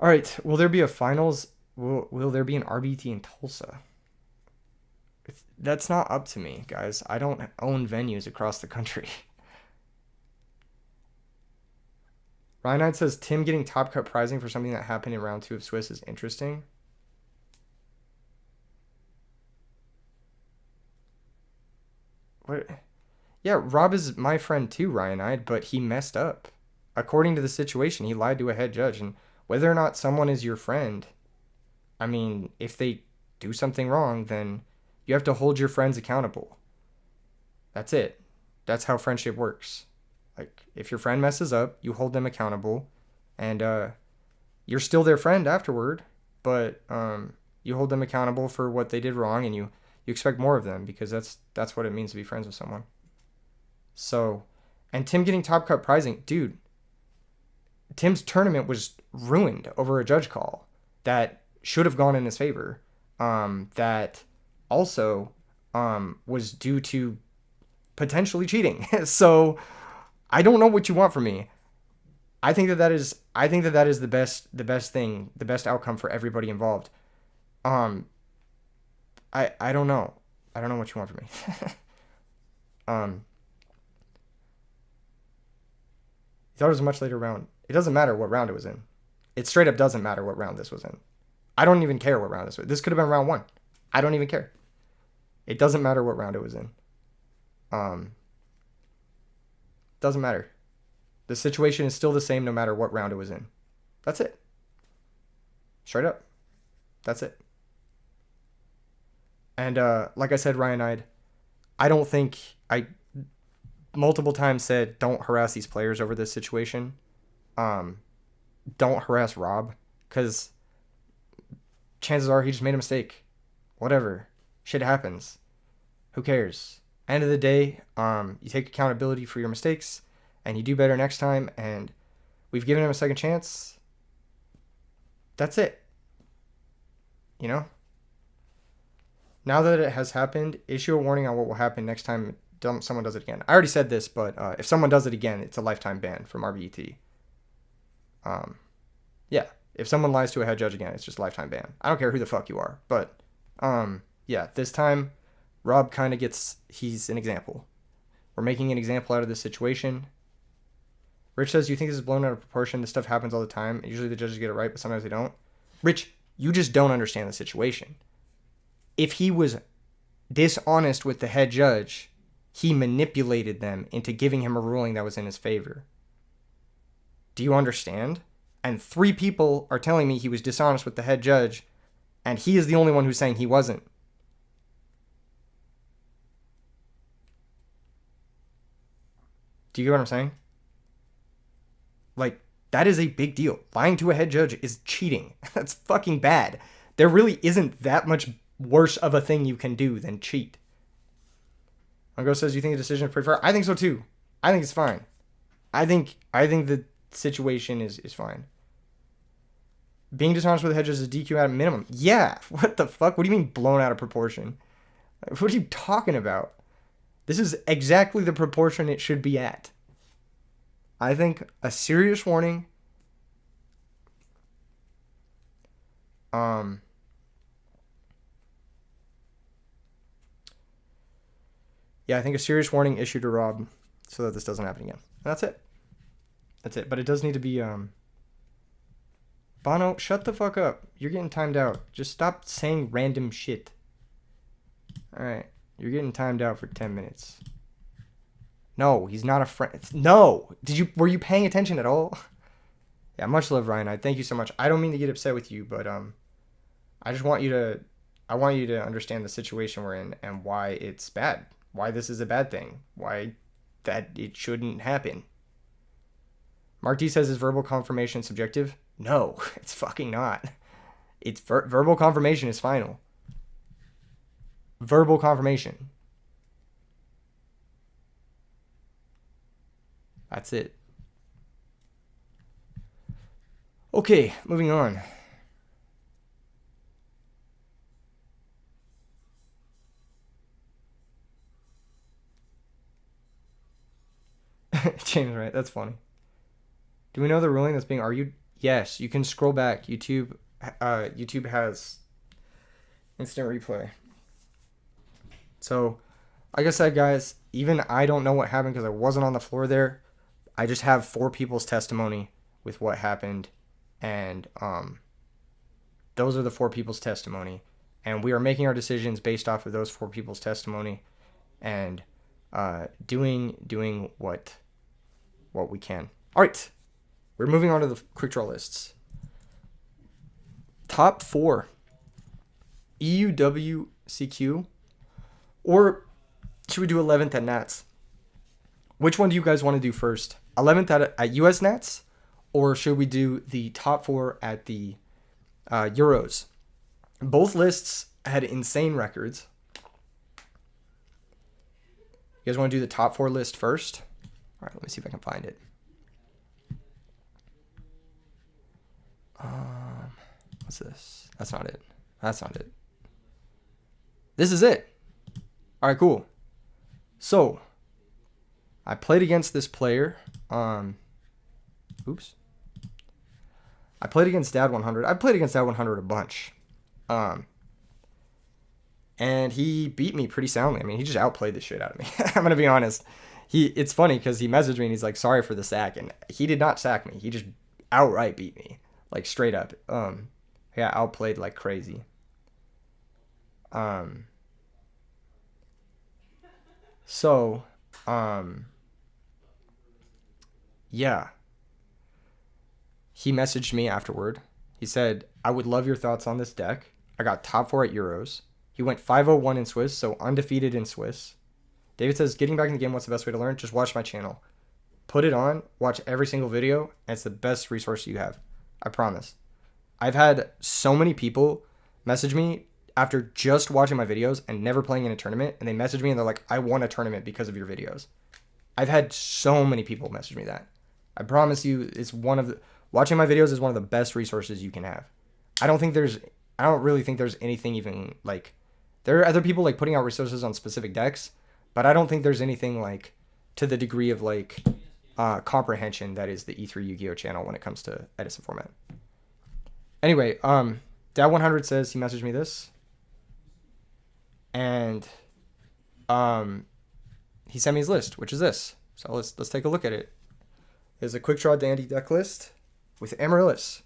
All right, will there be a finals? Will there be an RBT in Tulsa? That's not up to me, guys. I don't own venues across the country. Ryan Knight says Tim getting top cut pricing for something that happened in round 2 of Swiss is interesting. What? Yeah, Rob is my friend too, Ryan Knight, but he messed up. According to the situation, he lied to a head judge. And whether or not someone is your friend, I mean, if they do something wrong, then you have to hold your friends accountable. That's it. That's how friendship works. Like, if your friend messes up, you hold them accountable, and you're still their friend afterward, but you hold them accountable for what they did wrong, and you expect more of them, because that's what it means to be friends with someone. So, and Tim getting top cut pricing, dude, Tim's tournament was ruined over a judge call that should have gone in his favor, that also was due to potentially cheating. So I don't know what you want from me. I think that is the best thing, the best outcome for everybody involved. I don't know. I don't know what you want from me. You thought it was a much later round. It doesn't matter what round it was in. It straight up doesn't matter what round this was in. I don't even care what round this was. This could have been round 1. I don't even care. It doesn't matter what round it was in. Doesn't matter. The situation is still the same no matter what round it was in. That's it. Straight up. That's it. And like I said, Ryan Knight, I don't think I multiple times said don't harass these players over this situation. Don't harass Rob, because chances are he just made a mistake. Whatever. Shit happens. Who cares? End of the day, you take accountability for your mistakes, and you do better next time, and we've given him a second chance. That's it. You know? Now that it has happened, issue a warning on what will happen next time someone does it again. I already said this, but if someone does it again, it's a lifetime ban from RBET. Yeah, if someone lies to a head judge again, it's just a lifetime ban. I don't care who the fuck you are, but yeah, this time Rob kind of he's an example. We're making an example out of this situation. Rich says, you think this is blown out of proportion? This stuff happens all the time. Usually the judges get it right, but sometimes they don't. Rich, you just don't understand the situation. If he was dishonest with the head judge, he manipulated them into giving him a ruling that was in his favor. Do you understand? And 3 people are telling me he was dishonest with the head judge, and he is the only one who's saying he wasn't. Do you get what I'm saying? Like, that is a big deal. Lying to a head judge is cheating. That's fucking bad. There really isn't that much worse of a thing you can do than cheat. Ungo says, you think the decision is pretty fair? I think so too. I think it's fine. I think the situation is fine. Being dishonest with the hedges is DQ at a minimum. Yeah. What the fuck? What do you mean blown out of proportion? What are you talking about? This is exactly the proportion it should be at. I think a serious warning. Yeah, I think a serious warning issued to Rob so that this doesn't happen again. And that's it. That's it. But it does need to be Bono, shut the fuck up. You're getting timed out. Just stop saying random shit. Alright. You're getting timed out for 10 minutes. No, he's not a friend. No! Were you paying attention at all? Yeah, much love, Ryan. Thank you so much. I don't mean to get upset with you, but I just want you to understand the situation we're in and why it's bad. Why this is a bad thing. Why that it shouldn't happen. Mark D says, is verbal confirmation subjective? No, it's fucking not. It's verbal confirmation is final. Verbal confirmation. That's it. Okay, moving on. James, right? That's funny. Do we know the ruling that's being argued? Yes, you can scroll back. YouTube has instant replay. So, like I said, guys, even I don't know what happened because I wasn't on the floor there. I just have 4 people's testimony with what happened, and those are the 4 people's testimony, and we are making our decisions based off of those 4 people's testimony, and doing what we can. All right, we're moving on to the quick draw lists. Top 4 EUWCQ, or should we do 11th at Nats? Which one do you guys want to do first? 11th at US Nats, or should we do the top 4 at the Euros? Both lists had insane records. You guys want to do the top 4 list first? All right, let me see if I can find it. What's this? That's not it. That's not it. This is it. All right, cool. So, I played against this player. Oops. I played against Dad100. I played against Dad100 a bunch. And he beat me pretty soundly. I mean, he just outplayed the shit out of me. I'm going to be honest. It's funny because he messaged me and he's like, sorry for the sack. And he did not sack me. He just outright beat me. Like, straight up. Yeah, outplayed like crazy. So, yeah. He messaged me afterward. He said, I would love your thoughts on this deck. I got top 4 at Euros. He went 5-0-1 in Swiss, so undefeated in Swiss. David says, getting back in the game, what's the best way to learn? Just watch my channel. Put it on, watch every single video, and it's the best resource you have. I promise. I've had so many people message me after just watching my videos and never playing in a tournament, and they message me and they're like, I won a tournament because of your videos. I've had so many people message me that. I promise you, it's watching my videos is one of the best resources you can have. I don't really think there's anything even like, there are other people like putting out resources on specific decks, but I don't think there's anything like to the degree of like comprehension that is the E3 Yu-Gi-Oh channel when it comes to Edison format. Anyway, Dad100 says he messaged me this, and he sent me his list, which is this. So let's take a look at it. It's a Quickdraw Dandy deck list with Amaryllis.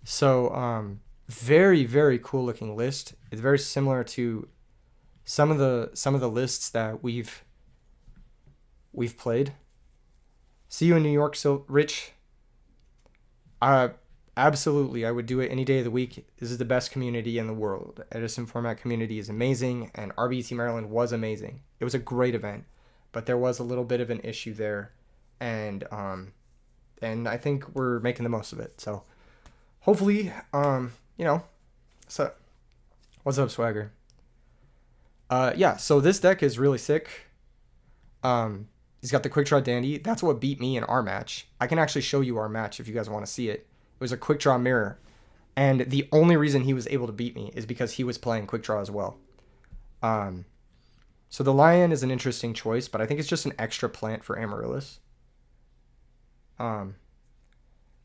So very, very cool looking list. It's very similar to some of the lists that we've played. See you in New York, so Rich. Absolutely, I would do it any day of the week. This is the best community in the world. Edison format community is amazing, and RBT Maryland was amazing. It was a great event, but there was a little bit of an issue there, and I think we're making the most of it. So hopefully, so what's up, Swagger? Yeah, so this deck is really sick. He's got the Quickdraw Dandy. That's what beat me in our match. I can actually show you our match if you guys want to see it. It was a Quickdraw mirror. And the only reason he was able to beat me is because he was playing Quickdraw as well. So the Lion is an interesting choice, but I think it's just an extra plant for Amaryllis.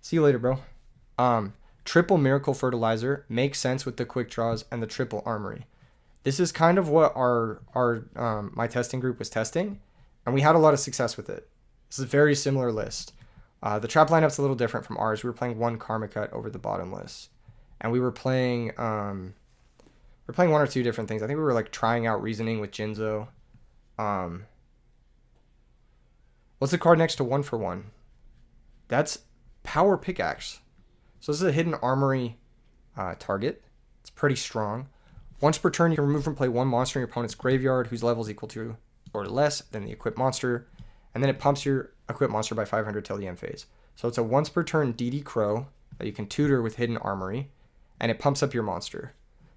See you later, bro. Triple Miracle Fertilizer makes sense with the Quickdraws and the Triple Armory. This is kind of what my testing group was testing, and we had a lot of success with it. This is a very similar list. The trap lineup's a little different from ours. We were playing one Karma Cut over the bottom list, and we were playing one or two different things. I think we were like trying out Reasoning with Jinzo. What's the card next to 1-for-1? That's Power Pickaxe. So this is a hidden armory target. It's pretty strong. Once per turn, you can remove from play one monster in your opponent's graveyard whose level is equal to or less than the equipped monster, and then it pumps your equipped monster by 500 till the end phase. So it's a once per turn DD Crow that you can tutor with Hidden Armory, and it pumps up your monster.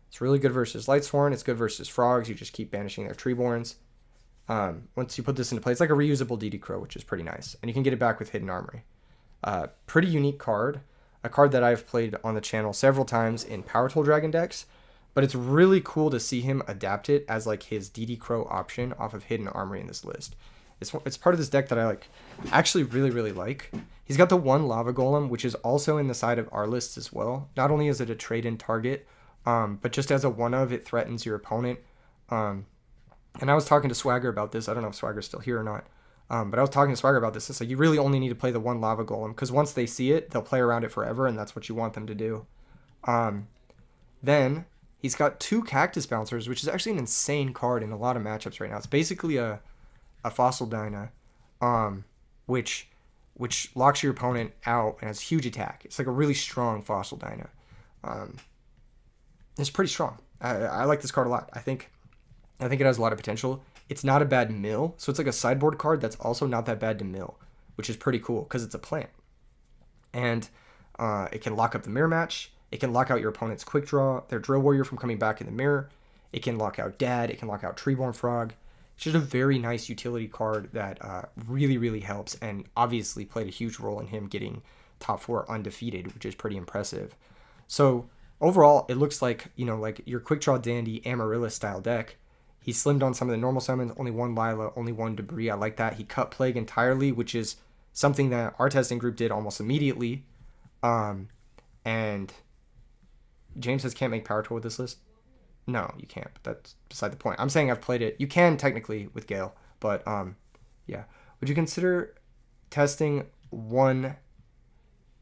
It's really good versus Lightsworn. It's good versus Frogs. You just keep banishing their Treeborns. Once you put this into play, it's like a reusable DD Crow, which is pretty nice, and you can get it back with Hidden Armory. Pretty unique card. A card that I've played on the channel several times in Power Tool Dragon decks, but it's really cool to see him adapt it as like his DD Crow option off of Hidden Armory in this list. It's part of this deck that I actually really like. He's got the one Lava Golem, which is also in the side of our lists as well. Not only is it a trade-in target, but just as a one-of, it threatens your opponent. And I was talking to Swagger about this. I don't know if Swagger's still here or not. But I was talking to Swagger about this. It's like you really only need to play the one lava golem because once they see it, they'll play around it forever, and that's what you want them to do. Then he's got 2 cactus bouncers, which is actually an insane card in a lot of matchups right now. It's basically a fossil dyna, which locks your opponent out and has huge attack. It's like a really strong fossil dyna. It's pretty strong. I like this card a lot. I think it has a lot of potential. It's not a bad mill, so it's like a sideboard card that's also not that bad to mill, which is pretty cool because it's a plant. And it can lock up the mirror match. It can lock out your opponent's Quickdraw, their Drill Warrior from coming back in the mirror. It can lock out Dad. It can lock out Treeborn Frog. It's just a very nice utility card that really, really helps, and obviously played a huge role in him getting top 4 undefeated, which is pretty impressive. So overall, it looks like, like your Quickdraw Dandy Amaryllis style deck. He slimmed on some of the normal summons, only 1 Lila, only 1 Debris. I like that. He cut Plague entirely, which is something that our testing group did almost immediately. And James says can't make Power Tool with this list. No, you can't. But that's beside the point. I'm saying I've played it. You can technically with Gale, but yeah. Would you consider testing 1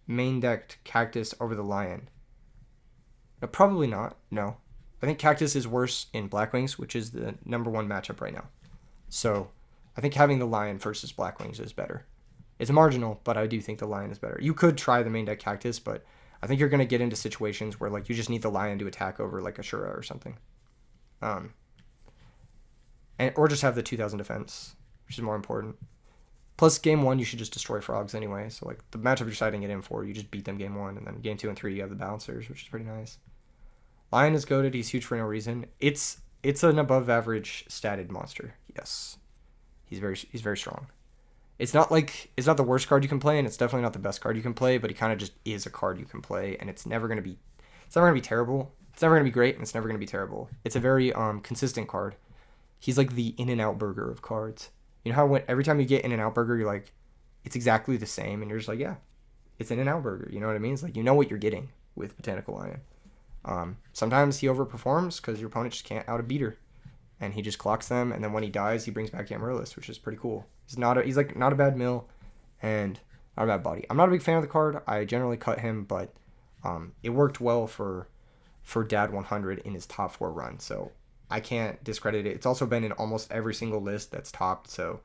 main decked Cactus over the Lion? No, probably not. No. I think Cactus is worse in Blackwings, which is the number 1 matchup right now. So I think having the Lion versus Blackwings is better. It's marginal, but I do think the Lion is better. You could try the main deck Cactus, but I think you're going to get into situations where like you just need the Lion to attack over like Ashura or something. Or just have the 2000 defense, which is more important. Plus, game 1, you should just destroy frogs anyway. So like the matchup you're siding it in for, you just beat them game 1, and then game 2 and 3 you have the bouncers, which is pretty nice. Lion is goated. He's huge for no reason. It's an above average statted monster. Yes, he's very strong. It's not the worst card you can play, and it's definitely not the best card you can play, but he kind of just is a card you can play, and it's never gonna be terrible. It's never gonna be great, and it's never gonna be terrible. It's a very consistent card. He's like the in and out burger of cards. You know how every time you get in and out burger, you're like, it's exactly the same, and you're just like, yeah, it's in and out burger. You know what I mean? It's like you know what you're getting with Botanical Lion. Sometimes he overperforms because your opponent just can't out a beater, and he just clocks them, and then when he dies, he brings back Amaryllis, which is pretty cool. He's not a bad mill, and not a bad body. I'm not a big fan of the card. I generally cut him, but it worked well for Dad100 in his top 4 run, so I can't discredit it. It's also been in almost every single list that's topped, so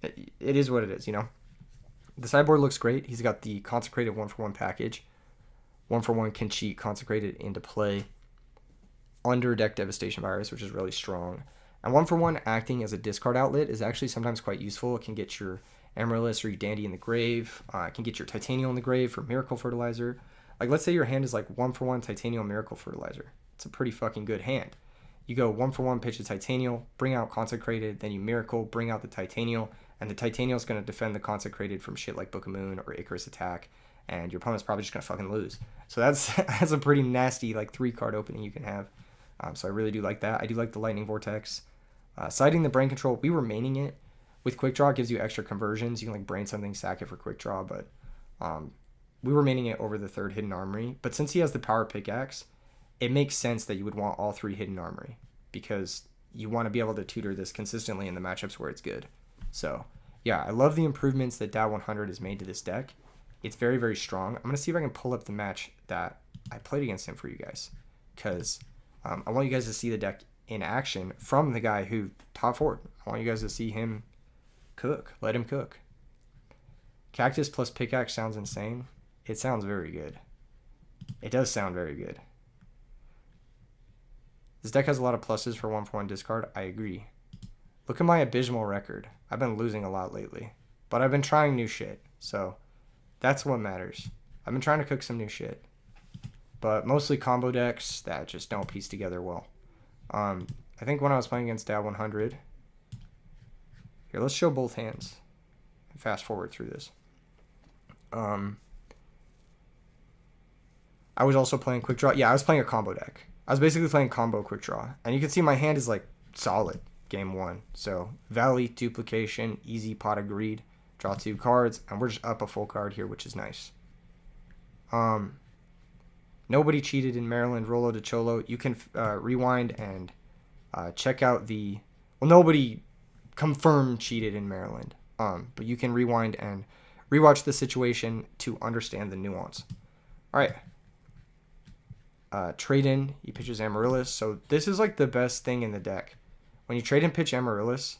it is what it is, The sideboard looks great. He's got the Consecrated 1-for-1 package. 1-for-1 can cheat Consecrated into play. Under deck Devastation Virus, which is really strong. And 1-for-1 acting as a discard outlet is actually sometimes quite useful. It can get your Amaryllis or your Dandy in the grave. It can get your Titanial in the grave for Miracle Fertilizer. Like, let's say your hand is like 1-for-1 Titanial Miracle Fertilizer. It's a pretty fucking good hand. You go 1-for-1, pitch the Titanial, bring out Consecrated, then you Miracle, bring out the Titanial, and the Titanial is going to defend the Consecrated from shit like Book of Moon or Icarus Attack, and your opponent's probably just going to fucking lose. So that's a pretty nasty, like, 3-card opening you can have. So I really do like that. I do like the Lightning Vortex. Siding the Brain Control, we were maining it. With Quickdraw, it gives you extra conversions. You can like brain something, sack it for Quickdraw, but we were maining it over the 3rd Hidden Armory. But since he has the Power Pickaxe, it makes sense that you would want all 3 Hidden Armory because you want to be able to tutor this consistently in the matchups where it's good. So yeah, I love the improvements that Dad100 has made to this deck. It's very, very strong. I'm going to see if I can pull up the match that I played against him for you guys because I want you guys to see the deck in action from the guy who top 4'd. I want you guys to see him cook. Let him cook. Cactus plus Pickaxe sounds insane. It sounds very good. It does sound very good. This deck has a lot of pluses for 1-for-1 discard. I agree. Look at my abysmal record. I've been losing a lot lately. But I've been trying new shit. So that's what matters. I've been trying to cook some new shit. But mostly combo decks that just don't piece together well. I think when I was playing against Dad100... Here, let's show both hands. Fast forward through this. I was also playing Quickdraw. Yeah, I was playing a combo deck. I was basically playing combo Quickdraw. And you can see my hand is like solid game 1. So Valley, Duplication, easy Pot of Greed, draw 2 cards, and we're just up a full card here, which is nice. Nobody cheated in Maryland, Rolo de Cholo. You can rewind and check out the... Well, nobody confirmed cheated in Maryland. But you can rewind and rewatch the situation to understand the nuance. All right. Trade in, he pitches Amaryllis. So this is like the best thing in the deck. When you trade in pitch Amaryllis,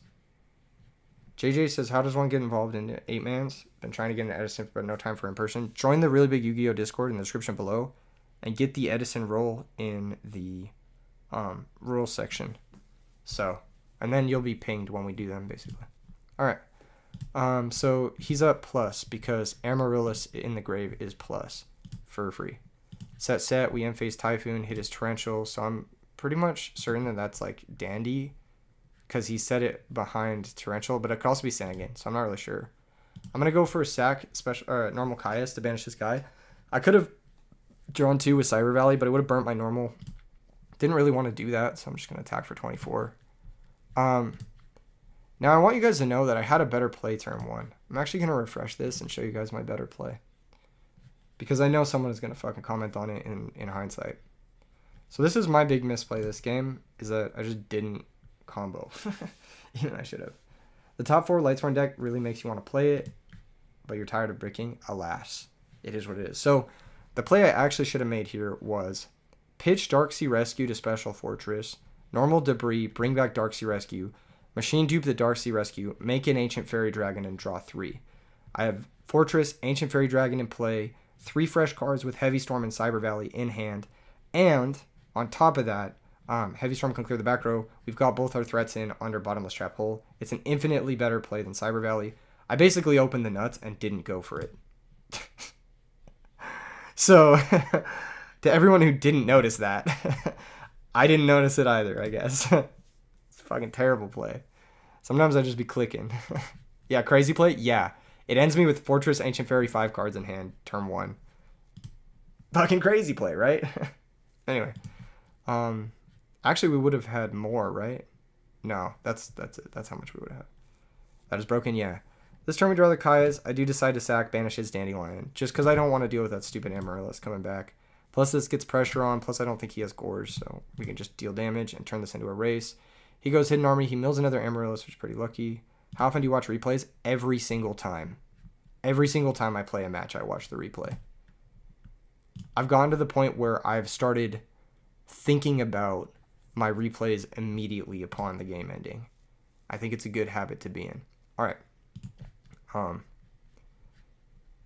JJ says, how does one get involved in 8-mans? Been trying to get an Edison, but no time for in-person. Join the really big Yu-Gi-Oh! Discord in the description below and get the Edison roll in the rules section. So, and then you'll be pinged when we do them, basically. All right. So he's up plus because Amaryllis in the grave is plus for free. Set, we end phase Typhoon, hit his Torrential, so I'm pretty much certain that that's like Dandy, because he set it behind Torrential, but it could also be Sanagan, so I'm not really sure. I'm going to go for a sack, normal Caius to banish this guy. I could have drawn 2 with Cyber Valley, but it would have burnt my normal. Didn't really want to do that, so I'm just going to attack for 24. Now I want you guys to know that I had a better play turn 1. I'm actually going to refresh this and show you guys my better play, because I know someone is going to fucking comment on it in hindsight. So this is my big misplay this game, is that I just didn't combo. Even I should have. The top 4 Lightsworn deck really makes you want to play it, but you're tired of bricking. Alas, it is what it is. So the play I actually should have made here was pitch Darksea Rescue to Special Fortress, normal Debris, bring back Darksea Rescue, machine dupe the Darksea Rescue, make an Ancient Fairy Dragon, and draw 3. I have Fortress, Ancient Fairy Dragon in play, 3 fresh cards with Heavy Storm and Cyber Valley in hand, and on top of that, Heavy Storm can clear the back row. We've got both our threats in under Bottomless Trap Hole. It's an infinitely better play than Cyber Valley. I basically opened the nuts and didn't go for it. So, to everyone who didn't notice that, I didn't notice it either, I guess. It's a fucking terrible play. Sometimes I just be clicking. Yeah, crazy play? Yeah. It ends me with Fortress, Ancient Fairy, 5 cards in hand, turn 1. Fucking crazy play, right? Anyway. Actually, we would have had more, right? No, that's it. That's how much we would have had. That is broken, yeah. This turn we draw the Kaias. I do decide to sack, banish his Dandelion, just because I don't want to deal with that stupid Amaryllis coming back. Plus, this gets pressure on. Plus, I don't think he has Gorge, so we can just deal damage and turn this into a race. He goes Hidden Army. He mills another Amaryllis, which is pretty lucky. How often do you watch replays? Every single time. Every single time I play a match, I watch the replay. I've gotten to the point where I've started thinking about my replays immediately upon the game ending. I think it's a good habit to be in. All right. All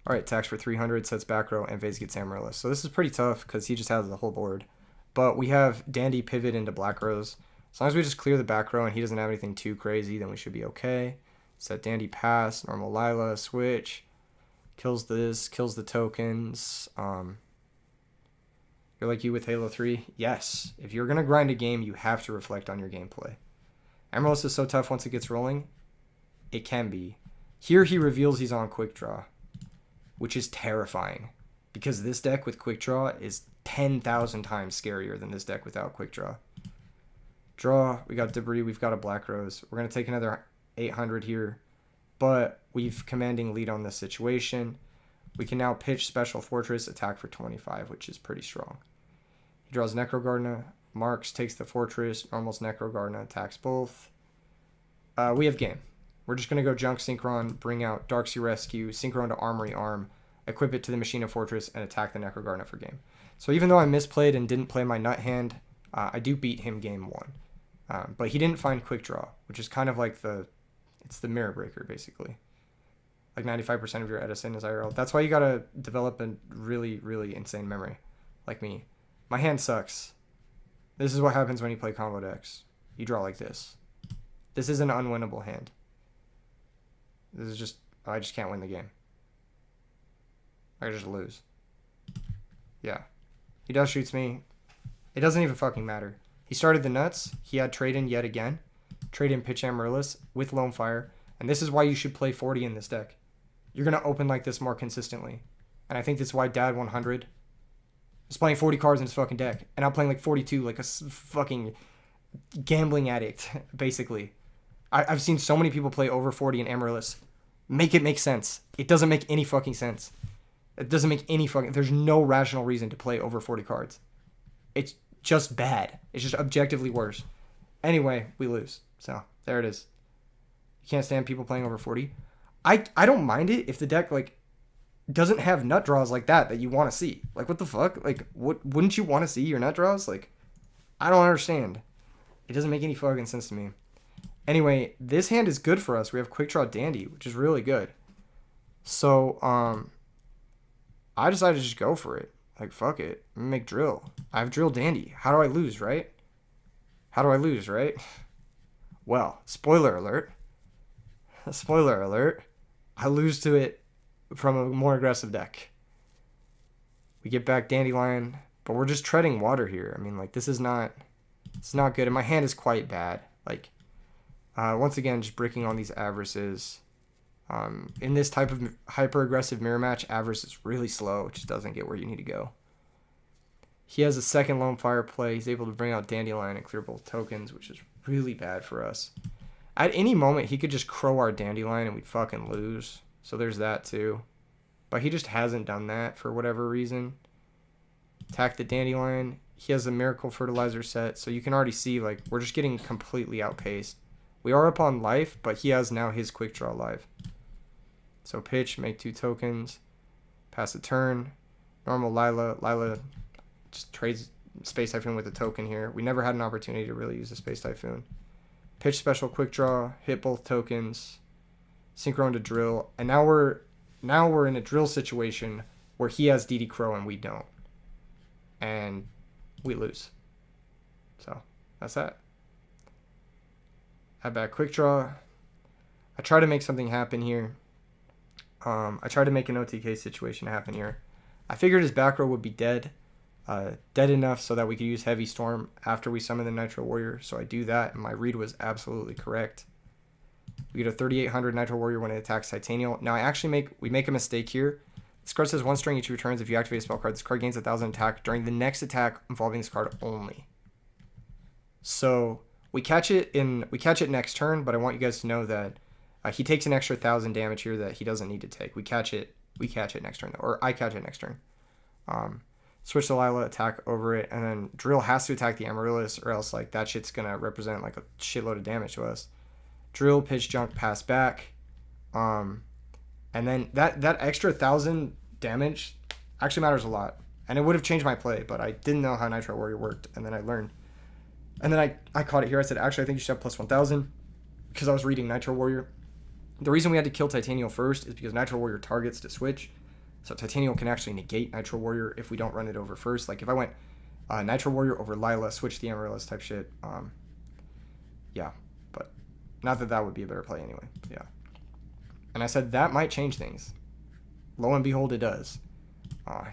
right, attacks for 300, sets back row, and phase gets Amaryllis. So this is pretty tough because he just has the whole board. But we have Dandy pivot into black rows. As long as we just clear the back row and he doesn't have anything too crazy, then we should be okay. Set Dandy pass, normal Lila, switch. Kills this, kills the tokens. You're like you with Halo 3? Yes. If you're going to grind a game, you have to reflect on your gameplay. Amaryllis is so tough once it gets rolling. It can be. Here he reveals he's on Quickdraw, which is terrifying, because this deck with Quickdraw is 10,000 times scarier than this deck without Quickdraw. Draw, we got Debris, we've got a Black Rose. We're going to take another 800 here, but we've commanding lead on this situation. We can now pitch Special Fortress, attack for 25, which is pretty strong. He draws Necrogardener, marks, takes the Fortress, normals Necrogardener, attacks both. We have game. We're just going to go Junk Synchron, bring out Darksea Rescue, Synchron to Armory Arm, equip it to the Machine of Fortress, and attack the Necrogardener for game. So even though I misplayed and didn't play my nut hand, I do beat him game 1. But he didn't find Quickdraw, which is kind of like it's the mirror breaker, basically. Like 95% of your Edison is IRL. That's why you got to develop a really, really insane memory, like me. My hand sucks. This is what happens when you play combo decks. You draw like this. This is an unwinnable hand. This is just, I just can't win the game. I just lose. Yeah. He does shoots me. It doesn't even fucking matter. He started the nuts. He had trade in yet again. Trade in pitch Amaryllis with Lone Fire. And this is why you should play 40 in this deck. You're going to open like this more consistently. And I think that's why Dad100 is playing 40 cards in his fucking deck. And I'm playing like 42 like a fucking gambling addict, basically. I've seen so many people play over 40 in Amaryllis. Make it make sense. It doesn't make any fucking sense. It doesn't make any fucking... There's no rational reason to play over 40 cards. It's just bad. It's just objectively worse. Anyway, we lose. So, there it is. You can't stand people playing over 40. I don't mind it if the deck, like, doesn't have nut draws like that you want to see. Like, what the fuck? Like, what wouldn't you want to see your nut draws? Like, I don't understand. It doesn't make any fucking sense to me. Anyway, this hand is good for us. We have Quickdraw Dandy, which is really good. So, I decided to just go for it. Like, fuck it. I'm gonna make drill. I have drill Dandy. How do I lose, right? How do I lose, right? Well, spoiler alert. Spoiler alert. I lose to it from a more aggressive deck. We get back Dandelion, but we're just treading water here. I mean, like, this is not... It's not good, and my hand is quite bad. Like, once again, just breaking on these Avarices. In this type of hyper-aggressive mirror match, Avarice is really slow. It just doesn't get where you need to go. He has a second Lone Fire play. He's able to bring out Dandelion and clear both tokens, which is really bad for us. At any moment, he could just crow our Dandelion and we'd fucking lose. So there's that too. But he just hasn't done that for whatever reason. Attack the Dandelion. He has a Miracle Fertilizer set, so you can already see, like, we're just getting completely outpaced. We are up on life, but he has now his Quickdraw live. So pitch, make 2 tokens, pass a turn. Normal Lila. Lila just trades Space Typhoon with a token here. We never had an opportunity to really use a Space Typhoon. Pitch special Quickdraw, hit both tokens, synchro into drill, and now we're in a drill situation where he has DD Crow and we don't. And we lose. So that's that. Add back Quickdraw. I try to make something happen here. I tried to make an OTK situation happen here. I figured his back row would be dead. Dead enough so that we could use Heavy Storm after we summon the Nitro Warrior. So I do that, and my read was absolutely correct. We get a 3800 Nitro Warrior when it attacks Titanial. Now we make a mistake here. This card says 1 string each of your turns. If you activate a spell card, this card gains 1000 attack during the next attack involving this card only. So we catch it next turn, but I want you guys to know that he takes an extra 1000 damage here that he doesn't need to take. We catch it next turn, though, or I catch it next turn. Switch to Lila, attack over it, and then Drill has to attack the Amaryllis, or else, like, that shit's gonna represent like a shitload of damage to us. Drill, pitch, junk, pass back, and then that extra 1000 damage actually matters a lot, and it would have changed my play, but I didn't know how Nitro Warrior worked, and then I learned, and then I caught it here. I said, actually, I think you should have plus 1000 because I was reading Nitro Warrior. The reason we had to kill Titanial first is because Nitro Warrior targets to switch. So Titanial can actually negate Nitro Warrior if we don't run it over first. Like, if I went Nitro Warrior over Lila, switch the Amaryllis type shit. Yeah, but not that would be a better play anyway. Yeah. And I said that might change things. Lo and behold, it does.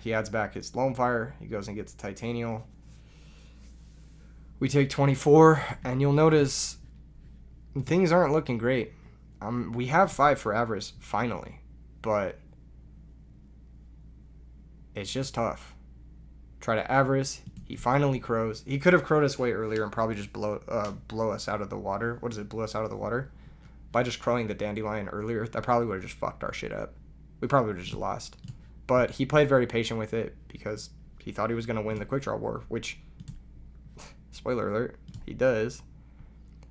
He adds back his Lone Fire. He goes and gets Titanial. We take 24, and you'll notice things aren't looking great. We have 5 for Avarice, finally, but it's just tough. Try to Avarice. He finally crows. He could have crowed us way earlier and probably just blow us out of the water. What is it? Blow us out of the water? By just crowing the Dandelion earlier, that probably would have just fucked our shit up. We probably would have just lost. But he played very patient with it because he thought he was going to win the Quickdraw War, which, spoiler alert, he does.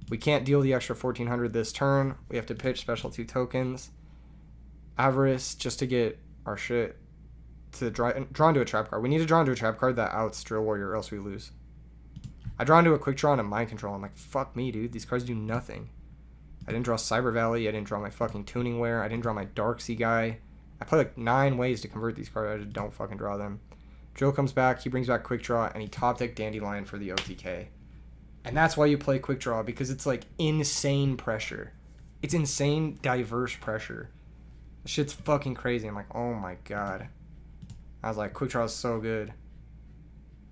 We can't deal the extra 1400 this turn. We have to pitch special 2 tokens. Avarice, just to get our shit to draw into a trap card. We need to draw into a trap card that outs Drill Warrior or else we lose. I draw into a Quickdraw and a Mind Control. I'm like, fuck me, dude. These cards do nothing. I didn't draw Cyber Valley. I didn't draw my fucking Tuning Wear. I didn't draw my Darksea guy. I play like 9 ways to convert these cards. I just don't fucking draw them. Drill comes back. He brings back Quickdraw, and he top deck Dandelion for the OTK. And that's why you play Quickdraw, because it's like insane pressure. It's insane diverse pressure. The shit's fucking crazy. I'm like, oh my god. I was like, Quickdraw is so good.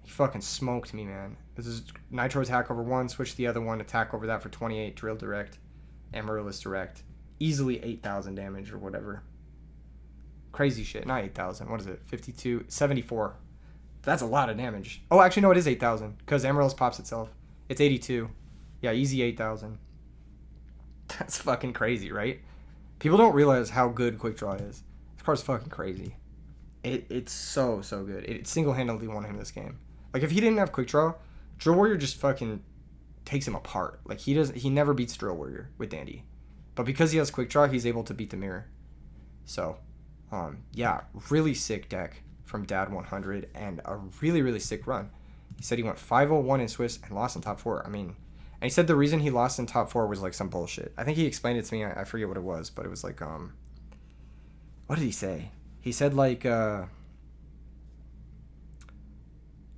He fucking smoked me, man. This is Nitro attack over 1, switch the other one, attack over that for 28, drill direct, Amaryllis direct. Easily 8,000 damage or whatever. Crazy shit. Not 8,000. What is it? 52, 74. That's a lot of damage. Oh, actually, no, it is 8,000 because Amaryllis pops itself. It's 82. Yeah, easy 8,000. That's fucking crazy, right? People don't realize how good Quickdraw is. This card's fucking crazy. It's so good. It single-handedly won him this game. Like, if he didn't have Quickdraw, Drill Warrior just fucking takes him apart. Like, he never beats Drill Warrior with Dandy. But because he has Quickdraw, he's able to beat the mirror. So, yeah, really sick deck from Dad100 and a really, really sick run. He said he went 501 in Swiss and lost in top 4. I mean, and he said the reason he lost in top 4 was like some bullshit. I think he explained it to me. I forget what it was, but it was like, what did he say? He said like, I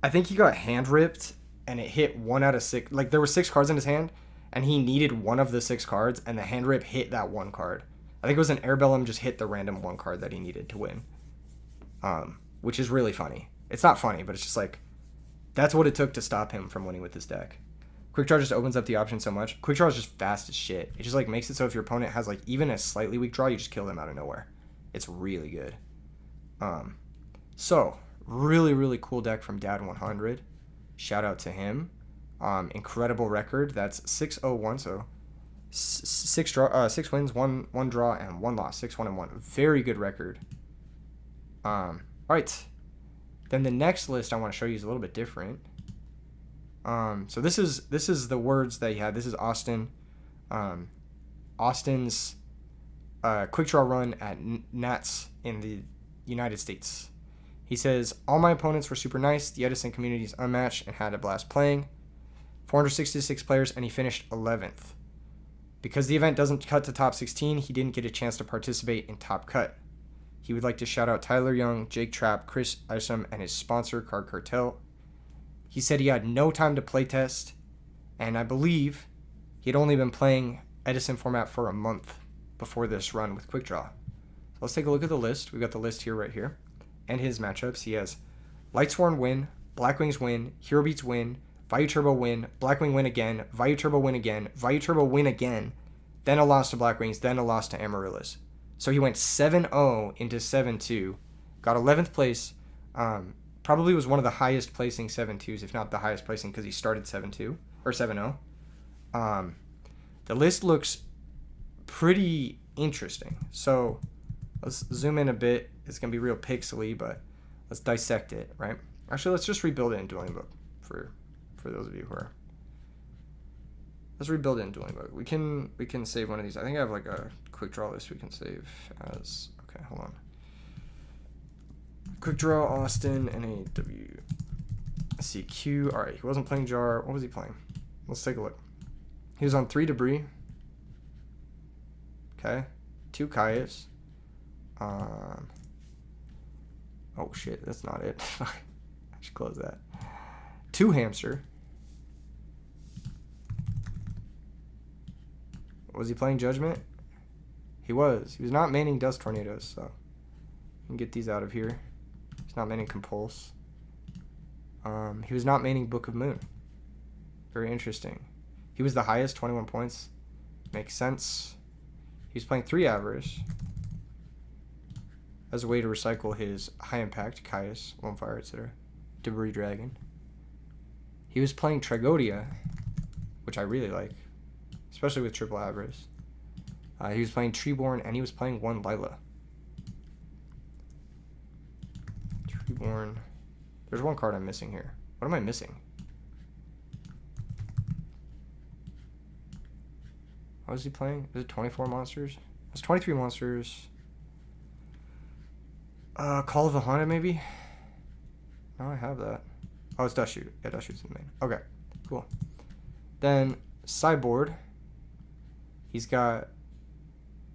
think he got hand ripped and it hit 1 out of 6. Like there were 6 cards in his hand and he needed one of the 6 cards and the hand rip hit that one card. I think it was an Airbellum just hit the random 1 card that he needed to win. Which is really funny. It's not funny, but it's just like, that's what it took to stop him from winning with this deck. Quickdraw just opens up the option so much. Quickdraw is just fast as shit. It just like makes it so if your opponent has like even a slightly weak draw, you just kill them out of nowhere. It's really good. So really, really cool deck from Dad100. Shout out to him. Incredible record. That's 6-0-1. So 6 wins, one draw, and 1 loss. 6-1-1. Very good record. All right. Then the next list I want to show you is a little bit different. So this is the words that he had. This is Austin. Austin's Quickdraw run at Nats in the United States. He says, all my opponents were super nice. The Edison community is unmatched and had a blast playing. 466 players, and he finished 11th. Because the event doesn't cut to top 16, he didn't get a chance to participate in Top Cut. He would like to shout out Tyler Young, Jake Trapp, Chris Isom, and his sponsor, Card Cartel. He said he had no time to playtest, and I believe he had only been playing Edison format for a month before this run with Quickdraw. So let's take a look at the list. We've got the list here right here. And his matchups. He has Lightsworn win, Blackwings win, Hero Beats win, Vayu Turbo win, Blackwing win again, Vayu Turbo win again, Vayu Turbo win again, then a loss to Blackwings, then a loss to Amaryllis. So he went 7-0 into 7-2, got 11th place, probably was one of the highest placing 7-2s, if not the highest placing, because he started 7-2, or 7-0. The list looks pretty interesting. So let's zoom in a bit. It's going to be real pixely, but let's dissect it, right? Actually, let's just rebuild it in Dueling Book for those of you who are. Let's rebuild it in Dueling Book. We can save one of these. I think I have like a Quickdraw list we can save as. Okay, hold on. Quickdraw Austin NAWCQ. All right, he wasn't playing Jar. What was he playing? Let's take a look. He was on 3 Debris. Okay, 2 Caius. Oh shit, that's not it. I should close that. 2 Hamster. Was he playing Judgment? He was. He was not maining Dust Tornadoes, so you can get these out of here. He's not maining Compulse. He was not maining Book of Moon. Very interesting. He was the highest, 21 points. Makes sense. He was playing 3 Avarice as a way to recycle his high impact Caius, Lone Fire, etc. Debris Dragon. He was playing Tragodia, which I really like, especially with triple Avarice. He was playing Treeborn, and he was playing 1 Lila. Treeborn. There's 1 card I'm missing here. What am I missing? What was he playing? Is it 24 monsters? It's 23 monsters. Call of the Haunted, maybe? No, I have that. Oh, it's Dust Shoot. Yeah, Dust Shoot's in the main. Okay, cool. Then, Sideboard. He's got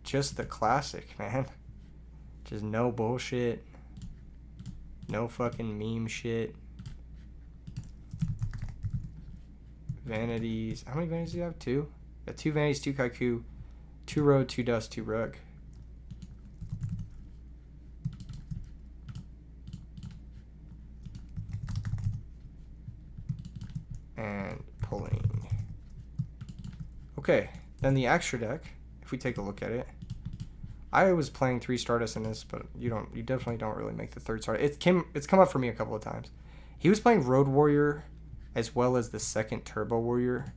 just the classic, man. Just no bullshit. No fucking meme shit. Vanities. How many vanities do you have? 2? Got 2 vanities, 2 Kaiku, 2 Road, 2 Dust, 2 Rug. And pulling. Okay, then the extra deck, if we take a look at it. I was playing 3 Stardust in this, but you definitely don't really make the 3rd Stardust. It's come up for me a couple of times. He was playing Road Warrior as well as the 2nd Turbo Warrior,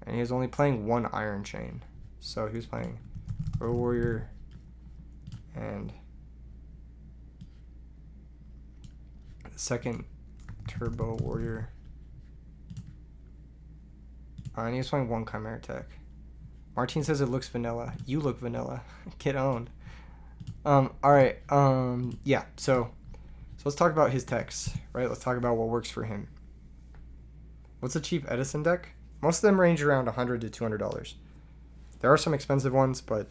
and he was only playing 1 Iron Chain. So he was playing Road Warrior and the 2nd Turbo Warrior. And he was playing 1 Chimera Tech. Martine says it looks vanilla. You look vanilla. Get owned. All right. Yeah. So let's talk about his techs, right? Let's talk about what works for him. What's a cheap Edison deck? Most of them range around $100 to $200. There are some expensive ones, but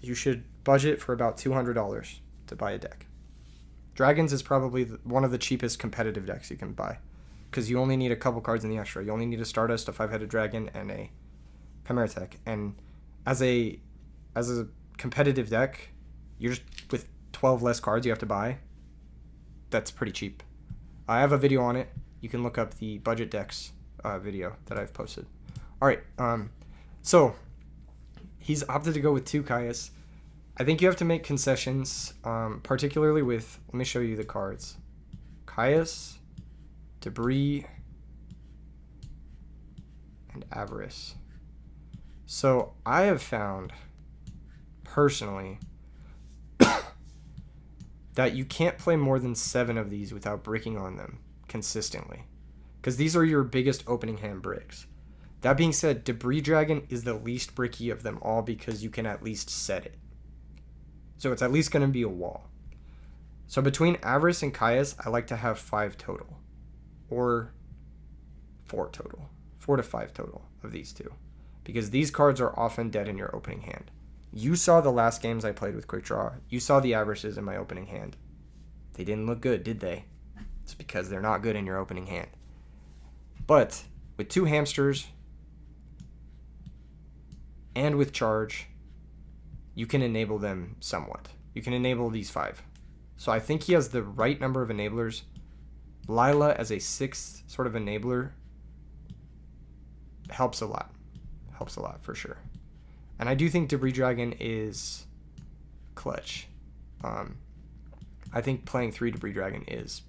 you should budget for about $200 to buy a deck. Dragons is probably one of the cheapest competitive decks you can buy, because you only need a couple cards in the extra. You only need a Stardust, a 5-headed dragon, and a Chimeratech. And as a competitive deck, you're just with 12 less cards you have to buy. That's pretty cheap. I have a video on it. You can look up the budget decks video that I've posted. All right. So he's opted to go with 2 Caius. I think you have to make concessions, particularly with, let me show you the cards. Caius, Debris, and Avarice. So I have found, personally, that you can't play more than 7 of these without bricking on them consistently, because these are your biggest opening hand bricks. That being said, Debris Dragon is the least bricky of them all because you can at least set it. So it's at least going to be a wall. So between Avarice and Caius, I like to have 5 total. Or 4 total. 4 to 5 total of these two. Because these cards are often dead in your opening hand. You saw the last games I played with Quickdraw. You saw the Avarices in my opening hand. They didn't look good, did they? It's because they're not good in your opening hand. But with 2 Hamsters and with Charge, you can enable them somewhat. You can enable these 5. So I think he has the right number of enablers. Lila as a 6th sort of enabler helps a lot. Helps a lot for sure. And I do think Debris Dragon is clutch. I think playing 3 Debris Dragon is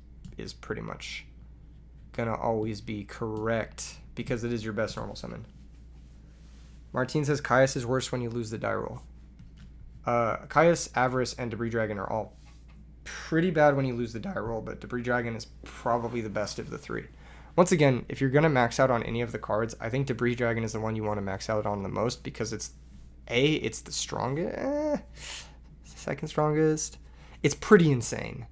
pretty much gonna always be correct because it is your best normal summon. Martine says Caius is worse when you lose the die roll. Caius, Avarice, and Debris Dragon are all pretty bad when you lose the die roll, but Debris Dragon is probably the best of the 3. Once again, if you're going to max out on any of the cards, I think Debris Dragon is the one you want to max out on the most because it's the strongest, second strongest. It's pretty insane.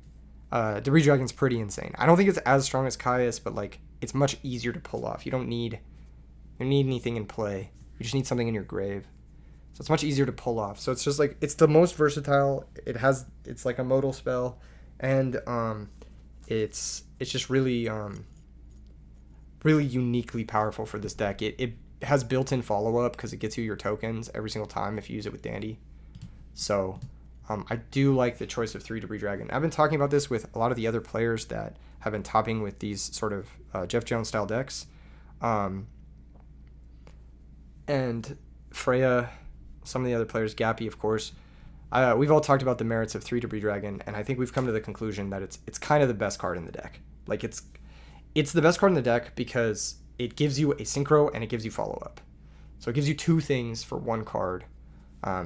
Debris Dragon's pretty insane. I don't think it's as strong as Caius, but like it's much easier to pull off. You don't need anything in play. You just need something in your grave. So it's much easier to pull off. So it's just like, it's the most versatile. It's like a modal spell, and it's just really really uniquely powerful for this deck. It has built-in follow-up because it gets you your tokens every single time if you use it with Dandy. So I do like the choice of 3 Debris Dragon. I've been talking about this with a lot of the other players that have been topping with these sort of Jeff Jones style decks. And Freya, some of the other players, Gappy, of course. We've all talked about the merits of 3 Debris Dragon, and I think we've come to the conclusion that it's kind of the best card in the deck. Like it's the best card in the deck because it gives you a synchro and it gives you follow-up. So it gives you 2 things for 1 card.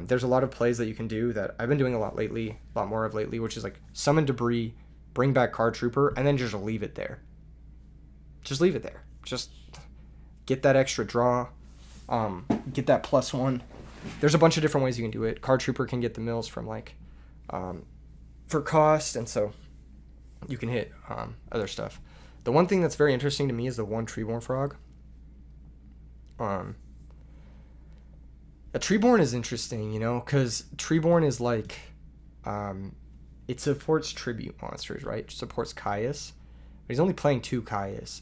There's a lot of plays that you can do that I've been doing a lot more of lately, which is like summon Debris, bring back Card Trooper, and then just leave it there. Just leave it there. Just get that extra draw, get that +1. There's a bunch of different ways you can do it. Card Trooper can get the mills from like for cost, and so you can hit other stuff. The one thing that's very interesting to me is the 1 Treeborn Frog. A Treeborn is interesting, you know, because Treeborn is like, it supports tribute monsters, right? It supports Caius, but he's only playing 2 Caius.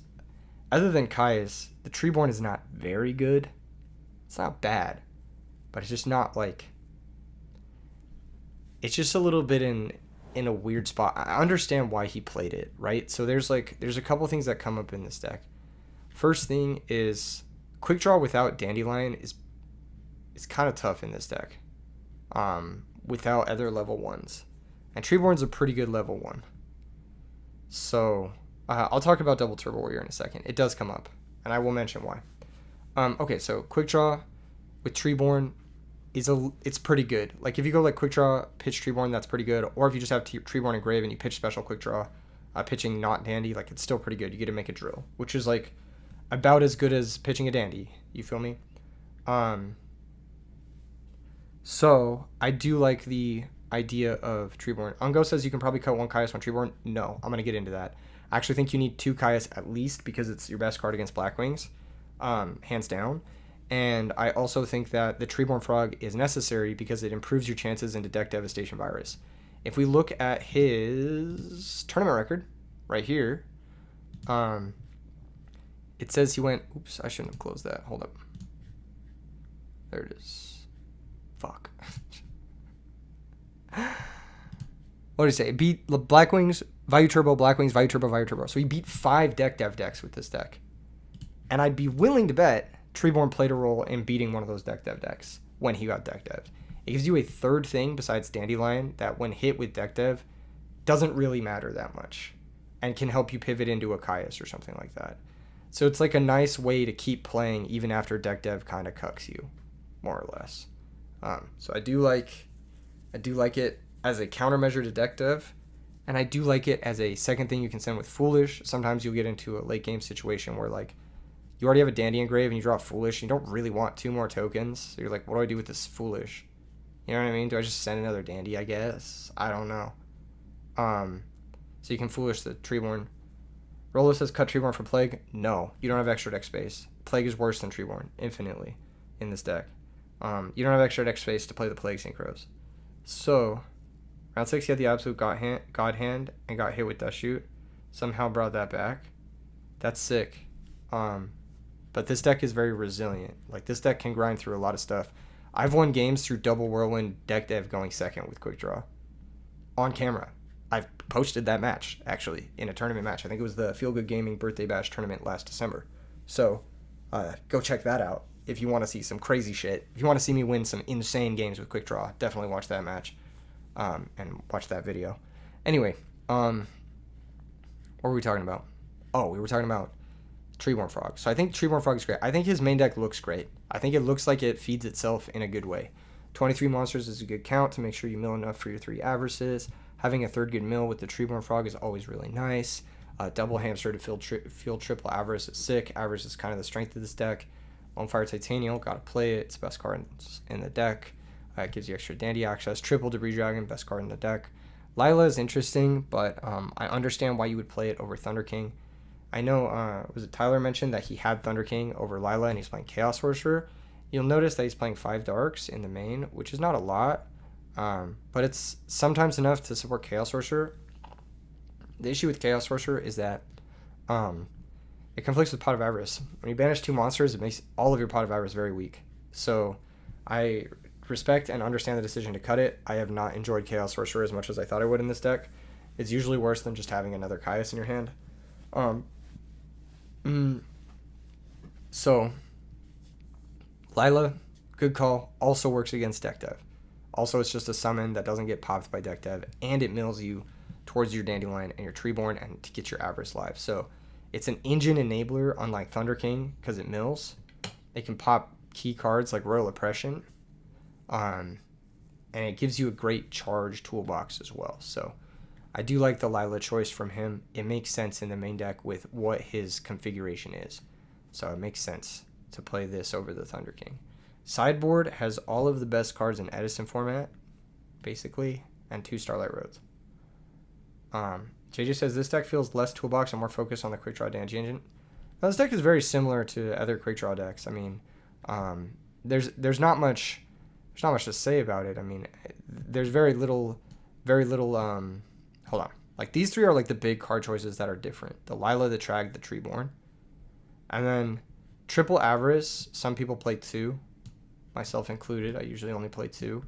Other than Caius, the Treeborn is not very good. It's not bad, but it's just not like, it's just a little bit in a weird spot. I understand why he played it, right? So there's a couple things that come up in this deck. First thing is Quickdraw without Dandelion is kind of tough in this deck. Without other level 1s. And Treeborn's a pretty good level 1. So I'll talk about Double Turbo Warrior in a second. It does come up, and I will mention why. Okay, so Quickdraw with Treeborn it's pretty good. Like if you go like Quickdraw, pitch Treeborn, that's pretty good. Or if you just have Treeborn and Grave and you pitch special Quickdraw, pitching not Dandy, like it's still pretty good. You get to make a drill, which is like about as good as pitching a Dandy. You feel me? So I do like the idea of Treeborn. Ungo says you can probably cut one Caius on Treeborn. No, I'm gonna get into that. I actually think you need 2 Caius at least because it's your best card against Blackwings, hands down. And I also think that the Treeborn Frog is necessary because it improves your chances into Deck Devastation Virus. If we look at his tournament record right here, it says he went. Oops, I shouldn't have closed that. Hold up. There it is. Fuck. What did he say? It beat Blackwings, Value Turbo, Blackwings, Value Turbo, Value Turbo. So he beat 5 Deck Dev decks with this deck. And I'd be willing to bet Treeborn played a role in beating one of those Deck Dev decks when he got Deck Dev. It gives you a third thing besides Dandelion that when hit with Deck Dev doesn't really matter that much and can help you pivot into a Caius or something like that. So it's like a nice way to keep playing even after Deck Dev kind of cucks you, more or less. So I do like it as a countermeasure to Deck Dev, and I do like it as a second thing you can send with Foolish. Sometimes you'll get into a late game situation where like you already have a Dandy Engrave and you draw Foolish and you don't really want 2 more tokens. So you're like, what do I do with this Foolish? You know what I mean? Do I just send another Dandy, I guess? I don't know. So you can Foolish the Treeborn. Rolo says cut Treeborn for Plague. No, you don't have extra deck space. Plague is worse than Treeborn, infinitely, in this deck. You don't have extra deck space to play the Plague Synchros. So, round 6 he had the absolute God Hand and got hit with Dust Shoot. Somehow brought that back. That's sick. But this deck is very resilient. Like, this deck can grind through a lot of stuff. I've won games through double Whirlwind Deck Dev going second with Quickdraw. On camera. I've posted that match, actually, in a tournament match. I think it was the Feel Good Gaming Birthday Bash tournament last December. So, go check that out if you want to see some crazy shit. If you want to see me win some insane games with Quickdraw, definitely watch that match and watch that video. Anyway, what were we talking about? Oh, we were talking about Treeborn Frog. So I think Treeborn Frog is great. I think his main deck looks great. I think it looks like it feeds itself in a good way. 23 monsters is a good count to make sure you mill enough for your 3 Avarices. Having a third good mill with the Treeborn Frog is always really nice. Double Hamster to field triple Avarice is sick. Avarice is kind of the strength of this deck. Longfire Titanium, gotta play it. It's the best card in the deck. It gives you extra Dandy access. Triple Debris Dragon, best card in the deck. Lila is interesting, but I understand why you would play it over Thunder King. I know, was it Tyler mentioned that he had Thunder King over Lila and he's playing Chaos Sorcerer. You'll notice that he's playing 5 Darks in the main, which is not a lot, but it's sometimes enough to support Chaos Sorcerer. The issue with Chaos Sorcerer is that it conflicts with Pot of Avarice. When you banish 2 monsters, it makes all of your Pot of Avarice very weak. So I respect and understand the decision to cut it. I have not enjoyed Chaos Sorcerer as much as I thought I would in this deck. It's usually worse than just having another Caius in your hand. So Lila, good call, also works against Deck Dev. Also, it's just a summon that doesn't get popped by Deck Dev, and it mills you towards your Dandelion and your Treeborn and to get your Avarice live. So it's an engine enabler, unlike Thunder King, because it mills. It can pop key cards like Royal Oppression, and it gives you a great charge toolbox as well. So I do like the Lila choice from him. It makes sense in the main deck with what his configuration is. So it makes sense to play this over the Thunder King. Sideboard has all of the best cards in Edison format, basically, and 2 Starlight Roads. JJ says this deck feels less toolbox and more focused on the Quickdraw Dandy Engine. Now, this deck is very similar to other Quickdraw decks. I mean, there's not much to say about it. I mean, there's very little. Hold on. Like, these 3 are like the big card choices that are different. The Lila, the Trag, the Treeborn. And then triple Avarice, some people play 2, myself included. I usually only play 2.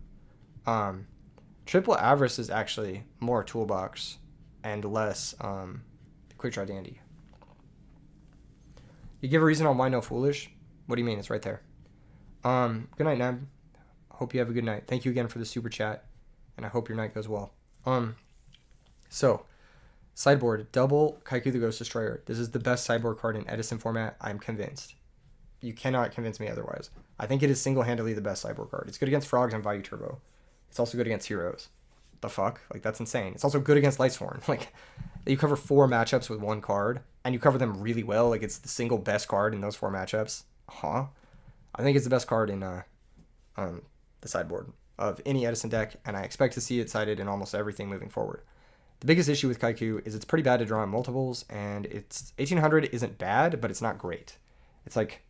Triple Avarice is actually more toolbox and less Quickdraw Dandy. You give a reason on why no Foolish? What do you mean? It's right there. Good night, Nab. Hope you have a good night. Thank you again for the super chat, and I hope your night goes well. So, sideboard, double Kaiku the Ghost Destroyer. This is the best sideboard card in Edison format. I'm convinced. You cannot convince me otherwise. I think it is single-handedly the best sideboard card. It's good against Frogs and Value Turbo. It's also good against Heroes. The fuck? Like, that's insane. It's also good against Lightsworn. Like, you cover 4 matchups with 1 card, and you cover them really well. Like, it's the single best card in those 4 matchups. Huh? I think it's the best card in the sideboard of any Edison deck, and I expect to see it sided in almost everything moving forward. The biggest issue with Kaiku is it's pretty bad to draw in multiples, and it's 1800 isn't bad, but it's not great. It's like,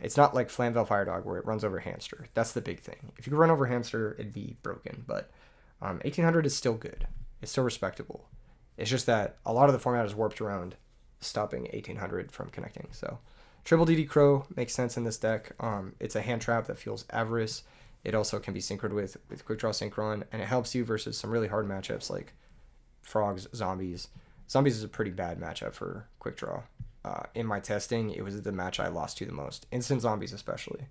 it's not like Flamvell Fire Dog where it runs over Hamster. That's the big thing. If you could run over Hamster, it'd be broken, but 1800 is still good. It's still respectable. It's just that a lot of the format is warped around stopping 1800 from connecting. So Triple DD Crow makes sense in this deck. It's a hand trap that fuels Avarice. It also can be synchroned with Quickdraw Synchron, and it helps you versus some really hard matchups like Frogs, Zombies. Zombies is a pretty bad matchup for Quickdraw. In my testing, it was the match I lost to the most. Instant Zombies especially.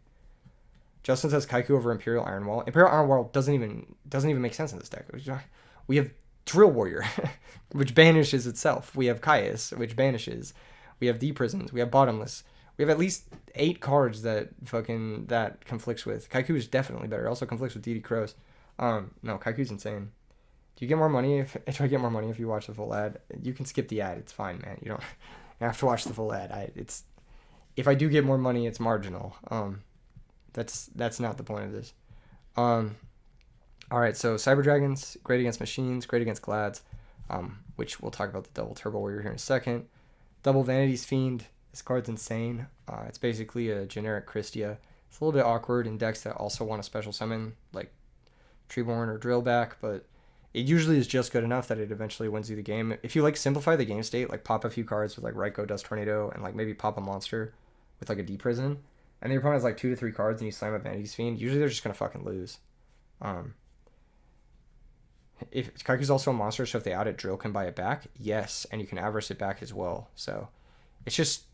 Justin says Kaiku over Imperial Iron Wall. Imperial Iron Wall doesn't even make sense in this deck. We have Drill Warrior, which banishes itself. We have Caius, which banishes. We have D-Prisons. We have Bottomless. We have at least 8 cards that conflicts with. Kaiku is definitely better. It also conflicts with DD Crows. No, Kaiku's insane. Do you get more money if I get more money if you watch the full ad? You can skip the ad. It's fine, man. You don't have to watch the full ad. If I do get more money, it's marginal. That's not the point of this. All right, so Cyber Dragons, great against machines, great against Glads, which we'll talk about the double Turbo Warrior here in a second. Double Vanity's Fiend. This card's insane. It's basically a generic Christia. It's a little bit awkward in decks that also want a special summon, like Treeborn or Drillback, but it usually is just good enough that it eventually wins you the game. If you like simplify the game state, like pop a few cards with like Raikou, Dust Tornado, and like maybe pop a monster with like a D-Prison, and your opponent has like 2 to 3 cards and you slam a Vanity's Fiend, usually they're just going to fucking lose. If Kaiku's also a monster, so if they out it, Drill can buy it back. Yes, and you can Avarice it back as well. So it's just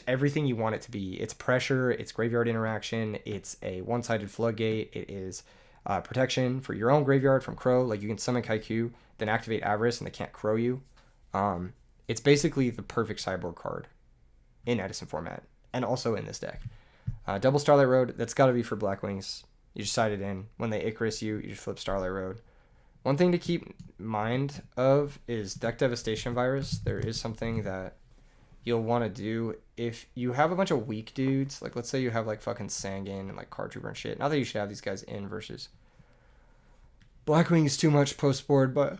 everything you want it to be. It's pressure, it's graveyard interaction, it's a one-sided floodgate, it is protection for your own graveyard from Crow. Like you can summon Kaiku, then activate Avarice, and they can't Crow you. It's basically the perfect sideboard card in Edison format, and also in this deck. Double Starlight Road, that's got to be for Blackwings. You just side it in. When they Icarus you just flip Starlight Road. One thing to keep mind of is Deck Devastation Virus. There is something that you'll want to do if you have a bunch of weak dudes. Like, let's say you have, like, fucking Sangan and, like, Card Trooper and shit. Not that you should have these guys in versus Blackwings too much post-board, but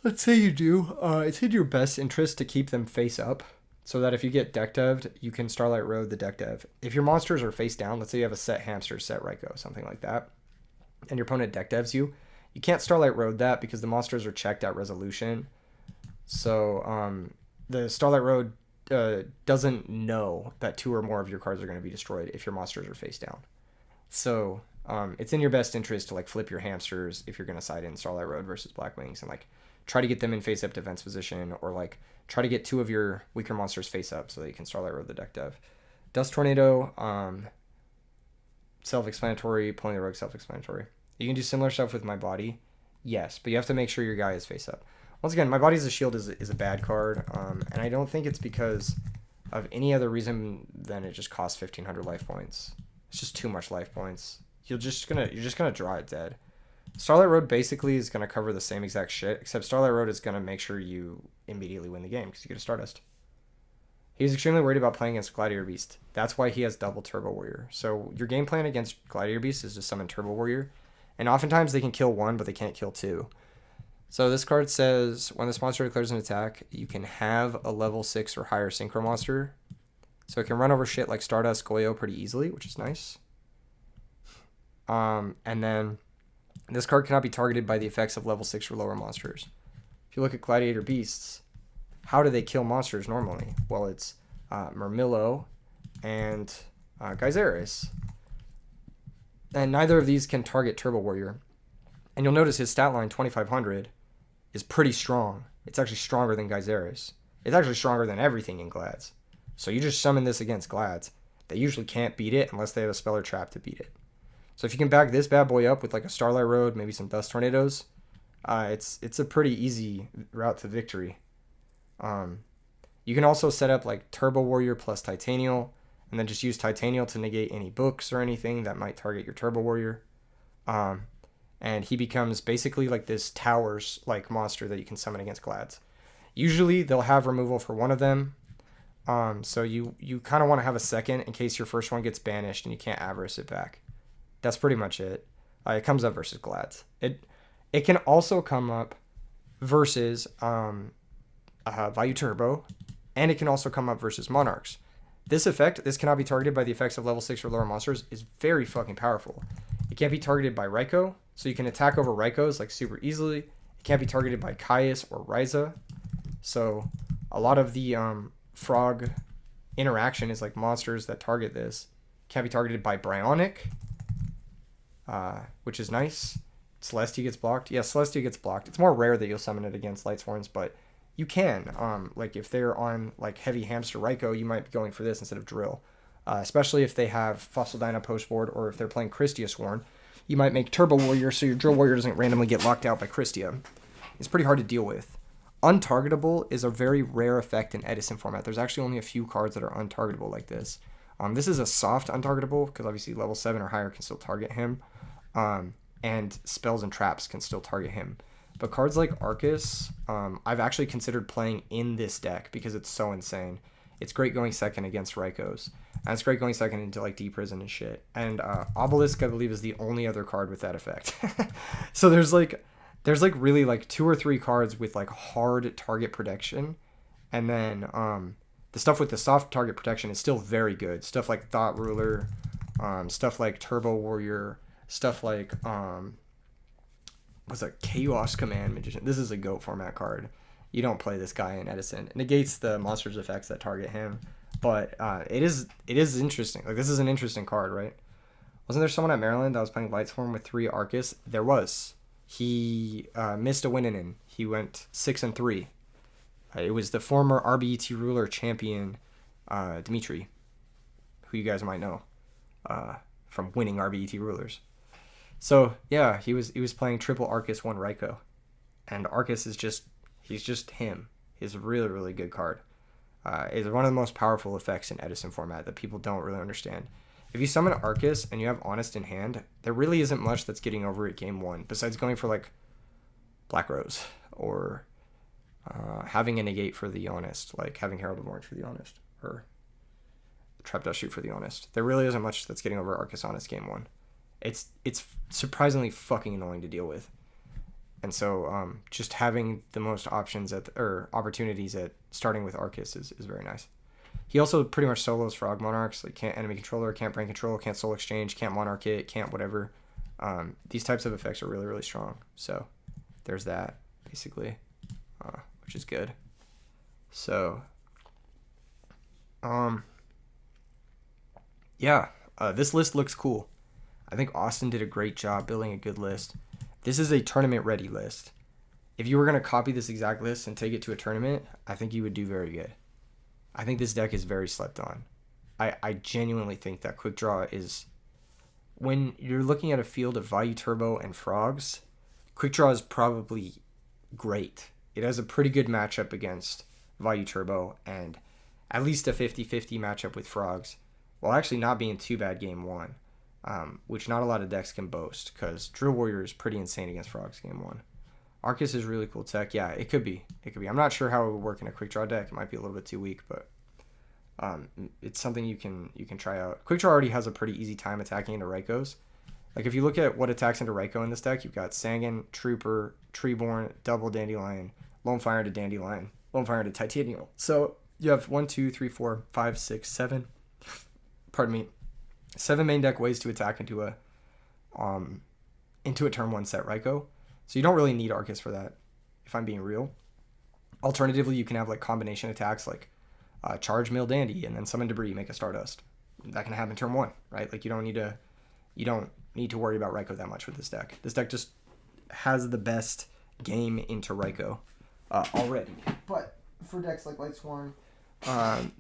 let's say you do. It's in your best interest to keep them face up so that if you get deck dev'd, you can Starlight Road the deck dev. If your monsters are face down, let's say you have a set Hamster, set Raikou, something like that, and your opponent deck devs you can't Starlight Road that because the monsters are checked at resolution. So the Starlight Road doesn't know that 2 or more of your cards are going to be destroyed if your monsters are face down. So it's in your best interest to like flip your Hamsters if you're going to side in Starlight Road versus Blackwings and like try to get them in face up defense position, or like try to get 2 of your weaker monsters face up so that you can Starlight Road the deck dev. Dust Tornado, self-explanatory. Pulling the Rogue, self-explanatory. You can do similar stuff with My Body, yes, but you have to make sure your guy is face up. Once again, My Body as a Shield is a bad card, and I don't think it's because of any other reason than it just costs 1,500 life points. It's just too much life points. You're just gonna draw it dead. Starlight Road basically is gonna cover the same exact shit, except Starlight Road is gonna make sure you immediately win the game because you get a Stardust. He's extremely worried about playing against Gladiator Beast. That's why he has double Turbo Warrior. So your game plan against Gladiator Beast is to summon Turbo Warrior. And oftentimes they can kill 1, but they can't kill 2. So this card says, when this monster declares an attack, you can have a level 6 or higher Synchro monster. So it can run over shit like Stardust, Goyo pretty easily, which is nice. And then this card cannot be targeted by the effects of level 6 or lower monsters. If you look at Gladiator Beasts, how do they kill monsters normally? Well, it's Murmillo and Geyseris. And neither of these can target Turbo Warrior. And you'll notice his stat line, 2,500, is pretty strong. It's actually stronger than Geyseris. It's actually stronger than everything in Glads. So you just summon this against Glads. They usually can't beat it unless they have a spell or trap to beat it. So if you can back this bad boy up with like a Starlight Road, maybe some Dust Tornadoes, it's a pretty easy route to victory. You can also set up like Turbo Warrior plus Titanial, and then just use Titanial to negate any books or anything that might target your Turbo Warrior. And he becomes basically like this Towers-like monster that you can summon against Glads. Usually they'll have removal for one of them. So you kind of want to have a second in case your first one gets banished and you can't avarice it back. That's pretty much it. It comes up versus Glads. It can also come up versus Value Turbo, and it can also come up versus Monarchs. This effect, this cannot be targeted by the effects of level 6 or lower monsters, is very fucking powerful. It can't be targeted by Raikou, so you can attack over Raikous like super easily. It can't be targeted by Caius or Ryza. So a lot of the frog interaction is like monsters that target this. Can't be targeted by Bryonik, which is nice. Celestia gets blocked. Yeah, Celestia gets blocked. It's more rare that you'll summon it against Lightsworns, but you can. Like if they're on like heavy hamster Raikou, you might be going for this instead of Drill. Especially if they have Fossil Dyna post board, or if they're playing Christia Sworn, you might make Turbo Warrior so your Drill Warrior doesn't randomly get locked out by Christia. It's pretty hard to deal with. Untargetable is a very rare effect in Edison format. There's actually only a few cards that are untargetable like this. This is a soft untargetable because obviously level 7 or higher can still target him. And spells and traps can still target him. But cards like Arceus, I've actually considered playing in this deck because it's so insane. It's great going second against Raikous. And it's great going second into like Deep Prison and shit. And Obelisk, I believe, is the only other card with that effect. So there's really like 2 or 3 cards with like hard target protection. And then the stuff with the soft target protection is still very good. Stuff like Thought Ruler, stuff like Turbo Warrior, stuff like what's that? Chaos Command Magician. This is a GOAT format card. You don't play this guy in Edison. It negates the monster's effects that target him. But it is interesting. Like, this is an interesting card, right? Wasn't there someone at Maryland that was playing Lightsworn with 3 Arceus? There was. He missed a win-in. He went 6-3. It was the former RBET ruler champion, Dimitri, who you guys might know from winning RBET rulers. So yeah, he was playing triple Arceus 1 Raikou, and Arceus is he's just him. He's a really, really good card. It's one of the most powerful effects in Edison format that people don't really understand. If you summon Arceus and you have Honest in hand, there really isn't much that's getting over at game 1 besides going for like Black Rose or having a negate for the Honest, like having Herald of Orange for the Honest or Trap Dust Shoot for the Honest. There really isn't much that's getting over Arceus Honest game 1. It's surprisingly fucking annoying to deal with. And so just having the most options or opportunities at starting with Arceus is very nice. He also pretty much solos Frog Monarchs. Like, can't enemy controller, can't brain control, can't soul exchange, can't monarch it, can't whatever. These types of effects are really, really strong. So there's that, basically, which is good. So, yeah, this list looks cool. I think Austin did a great job building a good list. This is a tournament-ready list. If you were going to copy this exact list and take it to a tournament, I think you would do very good. I think this deck is very slept on. I genuinely think that Quickdraw is... When you're looking at a field of Value Turbo and Frogs, Quickdraw is probably great. It has a pretty good matchup against Value Turbo and at least a 50-50 matchup with Frogs, while actually not being too bad game 1. Which not a lot of decks can boast, because Drill Warrior is pretty insane against Frogs game 1. Arceus is really cool tech. Yeah, it could be. I'm not sure how it would work in a Quickdraw deck. It might be a little bit too weak, but it's something you can try out. Quickdraw already has a pretty easy time attacking into Raikous. Like, if you look at what attacks into Raikou in this deck, you've got Sangan, Trooper, Treeborn, Double Dandelion, Lone Fire into Dandelion, Lone Fire into Titanium. So you have 1, 2, 3, 4, 5, 6, 7. Pardon me. 7 main deck ways to attack into a turn 1 set Raikou. So you don't really need Arceus for that, if I'm being real. Alternatively, you can have like combination attacks like charge Mill Dandy and then summon Debris, make a Stardust. That can happen turn 1, right? Like, you don't need to worry about Raikou that much with this deck. This deck just has the best game into Raikou already. But for decks like Lightsworn,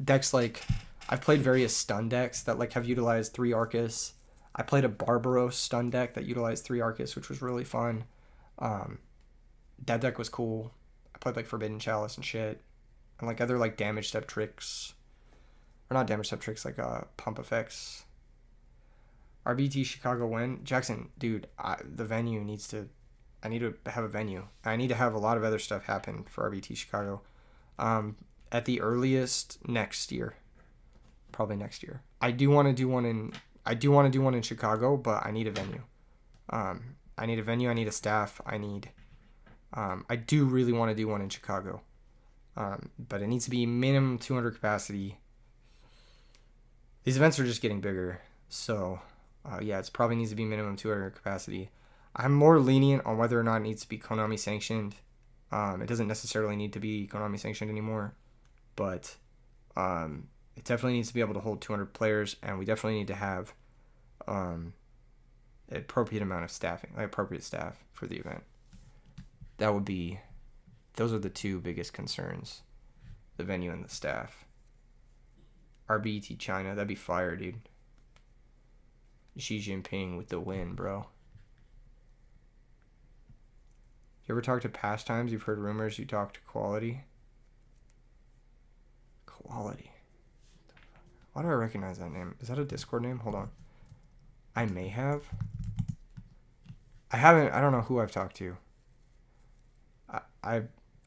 decks like... I've played various stun decks that like have utilized 3 Arceus. I played a Barbaros stun deck that utilized 3 Arceus, which was really fun. That deck was cool. I played like Forbidden Chalice and shit. And like other like damage step tricks. Or not damage step tricks, like pump effects. RBT Chicago win. Jackson, dude, the venue needs to... I need to have a venue. I need to have a lot of other stuff happen for RBT Chicago. at the earliest next year. Probably next year. I do want to do one in Chicago, but I need a venue. I need a venue, I need a staff, I do really want to do one in Chicago. But it needs to be minimum 200 capacity. These events are just getting bigger. So, yeah, it probably needs to be minimum 200 capacity. I'm more lenient on whether or not it needs to be Konami sanctioned. It doesn't necessarily need to be Konami sanctioned anymore. But it definitely needs to be able to hold 200 players. And we definitely need to have appropriate amount of staffing, like appropriate staff for the event. Those are the two biggest concerns, the venue and the staff. RBET China, that'd be fire, dude. Xi Jinping with the win, bro. You ever talk to Pastimes? You've heard rumors you talk to Quality? Quality. Why do I recognize that name? Is that a Discord name? Hold on. I may have. I haven't. I don't know who I've talked to.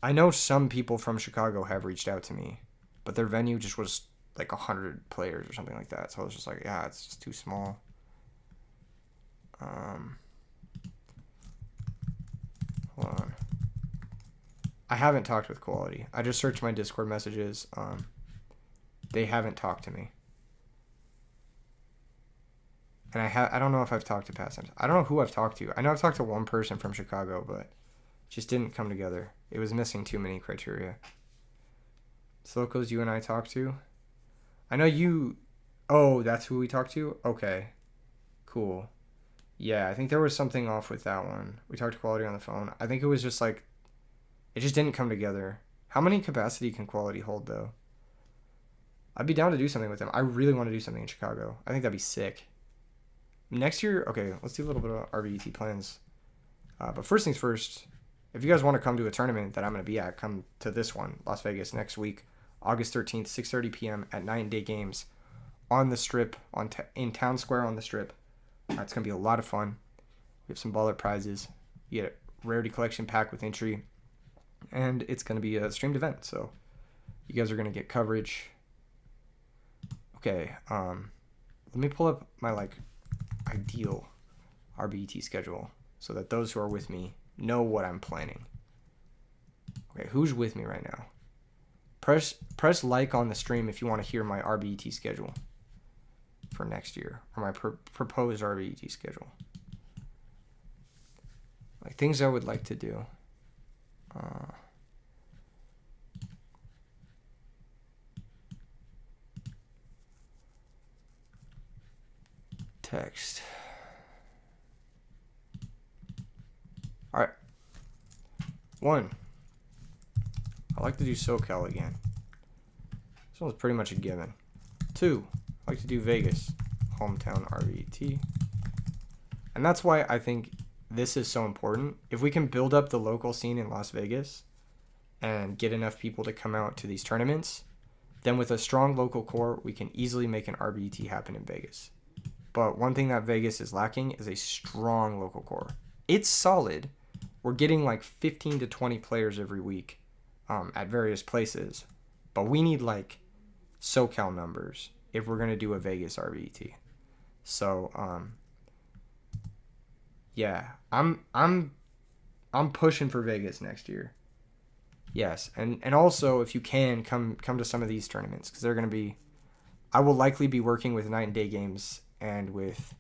I know some people from Chicago have reached out to me, but their venue just was like 100 players or something like that. So I was just like, yeah, it's just too small. Hold on. I haven't talked with Quality. I just searched my Discord messages. They haven't talked to me. And I don't know if I've talked to Pastimes. I don't know who I've talked to. I know I've talked to one person from Chicago, but it just didn't come together. It was missing too many criteria. Slocos, you and I talked to? I know you... Oh, that's who we talked to? Okay. Cool. Yeah, I think there was something off with that one. We talked to Quality on the phone. I think it was just like... It just didn't come together. How many capacity can Quality hold, though? I'd be down to do something with them. I really want to do something in Chicago. I think that'd be sick. Next year... Okay, let's do a little bit of RBET plans. But first things first... If you guys want to come to a tournament that I'm going to be at, come to this one, Las Vegas, next week, August 13th, 6:30 p.m. at Night & Day Games on the Strip, in Town Square on the Strip. It's going to be a lot of fun. We have some baller prizes. You get a rarity collection pack with entry. And it's going to be a streamed event, so you guys are going to get coverage. Okay, let me pull up my, ideal RBET schedule so that those who are with me know what I'm planning. Okay, who's with me right now? Press like on the stream if you want to hear my RBET schedule for next year, or my proposed RBET schedule. Like things I would like to do. Text. All right. 1. I like to do SoCal again. This one's pretty much a given. 2. I like to do Vegas, hometown RBET. And that's why I think this is so important. If we can build up the local scene in Las Vegas and get enough people to come out to these tournaments, then with a strong local core, we can easily make an RBET happen in Vegas. But one thing that Vegas is lacking is a strong local core. It's solid. We're getting 15 to 20 players every week at various places. But we need SoCal numbers if we're going to do a Vegas RBET. So, yeah, I'm pushing for Vegas next year. Yes, and also if you can come to some of these tournaments, because they're going to be... I will likely be working with Night & Day Games and with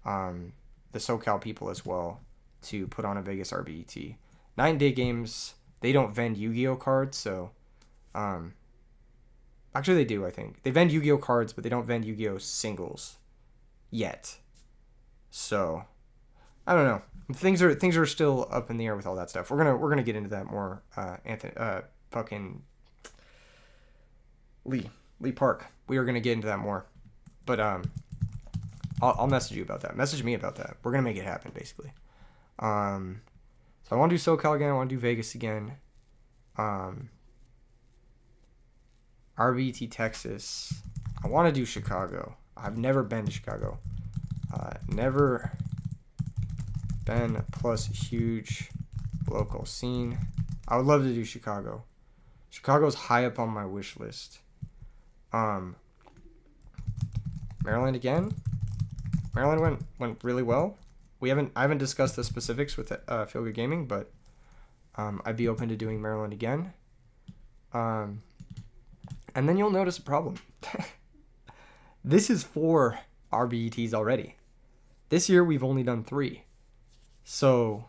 the SoCal people as well to put on a Vegas RBET. Night & Day Games, they don't vend Yu-Gi-Oh cards, so... actually, they do, I think. They vend Yu-Gi-Oh cards, but they don't vend Yu-Gi-Oh singles yet. So, I don't know. Things are still up in the air with all that stuff. We're gonna get into that more. Fucking Lee Park. We are gonna get into that more. But I'll message you about that. Message me about that. We're gonna make it happen, basically. So I want to do SoCal again. I want to do Vegas again. RBT Texas. I want to do Chicago. I've never been to Chicago. Never been, plus huge local scene. I would love to do Chicago. Chicago's high up on my wish list. Maryland again. Maryland went really well. I haven't discussed the specifics with Feel Good Gaming, but I'd be open to doing Maryland again. And then you'll notice a problem. This is 4 RBETs already. This year we've only done 3. So,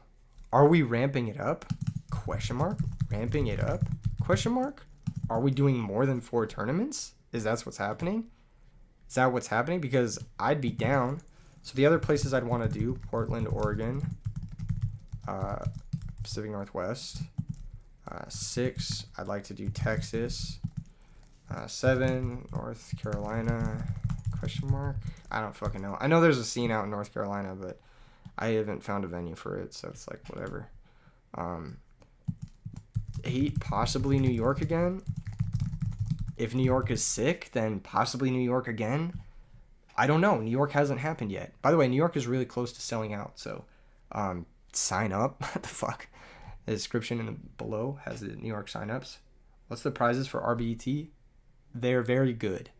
are we ramping it up? Question mark. Ramping it up? Question mark. Are we doing more than 4 tournaments? Is that what's happening? Is that what's happening? Because I'd be down. So the other places I'd want to do: Portland, Oregon, Pacific Northwest. 6, I'd like to do Texas. 7, North Carolina. Question mark. I don't fucking know. I know there's a scene out in North Carolina, but I haven't found a venue for it, so it's like whatever. 8, possibly New York again. If New York is sick, then possibly New York again. I don't know. New York hasn't happened yet. By the way, New York is really close to selling out, so sign up. What the fuck? The description below has the New York signups. What's the prizes for RBET? They're very good.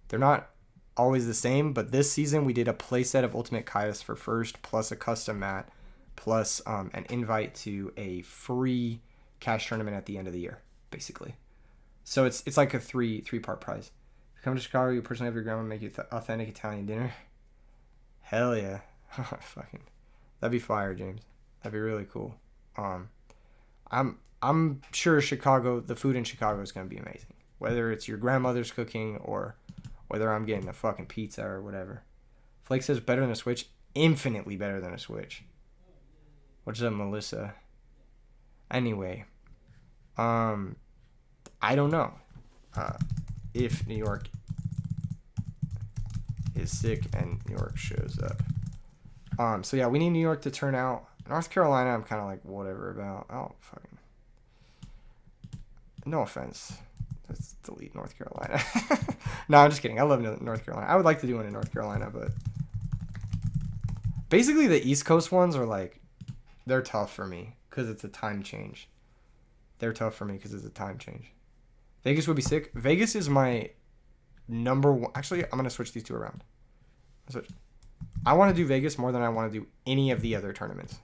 They're not always the same, but this season we did a playset of Ultimate Kaius for first, plus a custom mat, plus an invite to a free cash tournament at the end of the year, basically. So it's like a three-part prize. If you come to Chicago, you personally have your grandma make you authentic Italian dinner. Hell yeah. Fucking, that'd be fire, James. That'd be really cool. I'm sure Chicago, the food in Chicago is gonna be amazing. Whether it's your grandmother's cooking or whether I'm getting a fucking pizza or whatever. Flake says better than a Switch. Infinitely better than a Switch. What's up, Melissa? Anyway, I don't know if New York is sick and New York shows up. So yeah, we need New York to turn out. North Carolina, I'm kind of like whatever about. Oh, fucking. No offense. Let's delete North Carolina. No, I'm just kidding. I love North Carolina. I would like to do one in North Carolina, but basically the East Coast ones are like, they're tough for me because it's a time change. Vegas would be sick. Vegas is my number one. Actually, I'm going to switch these two around. I want to do Vegas more than I want to do any of the other tournaments.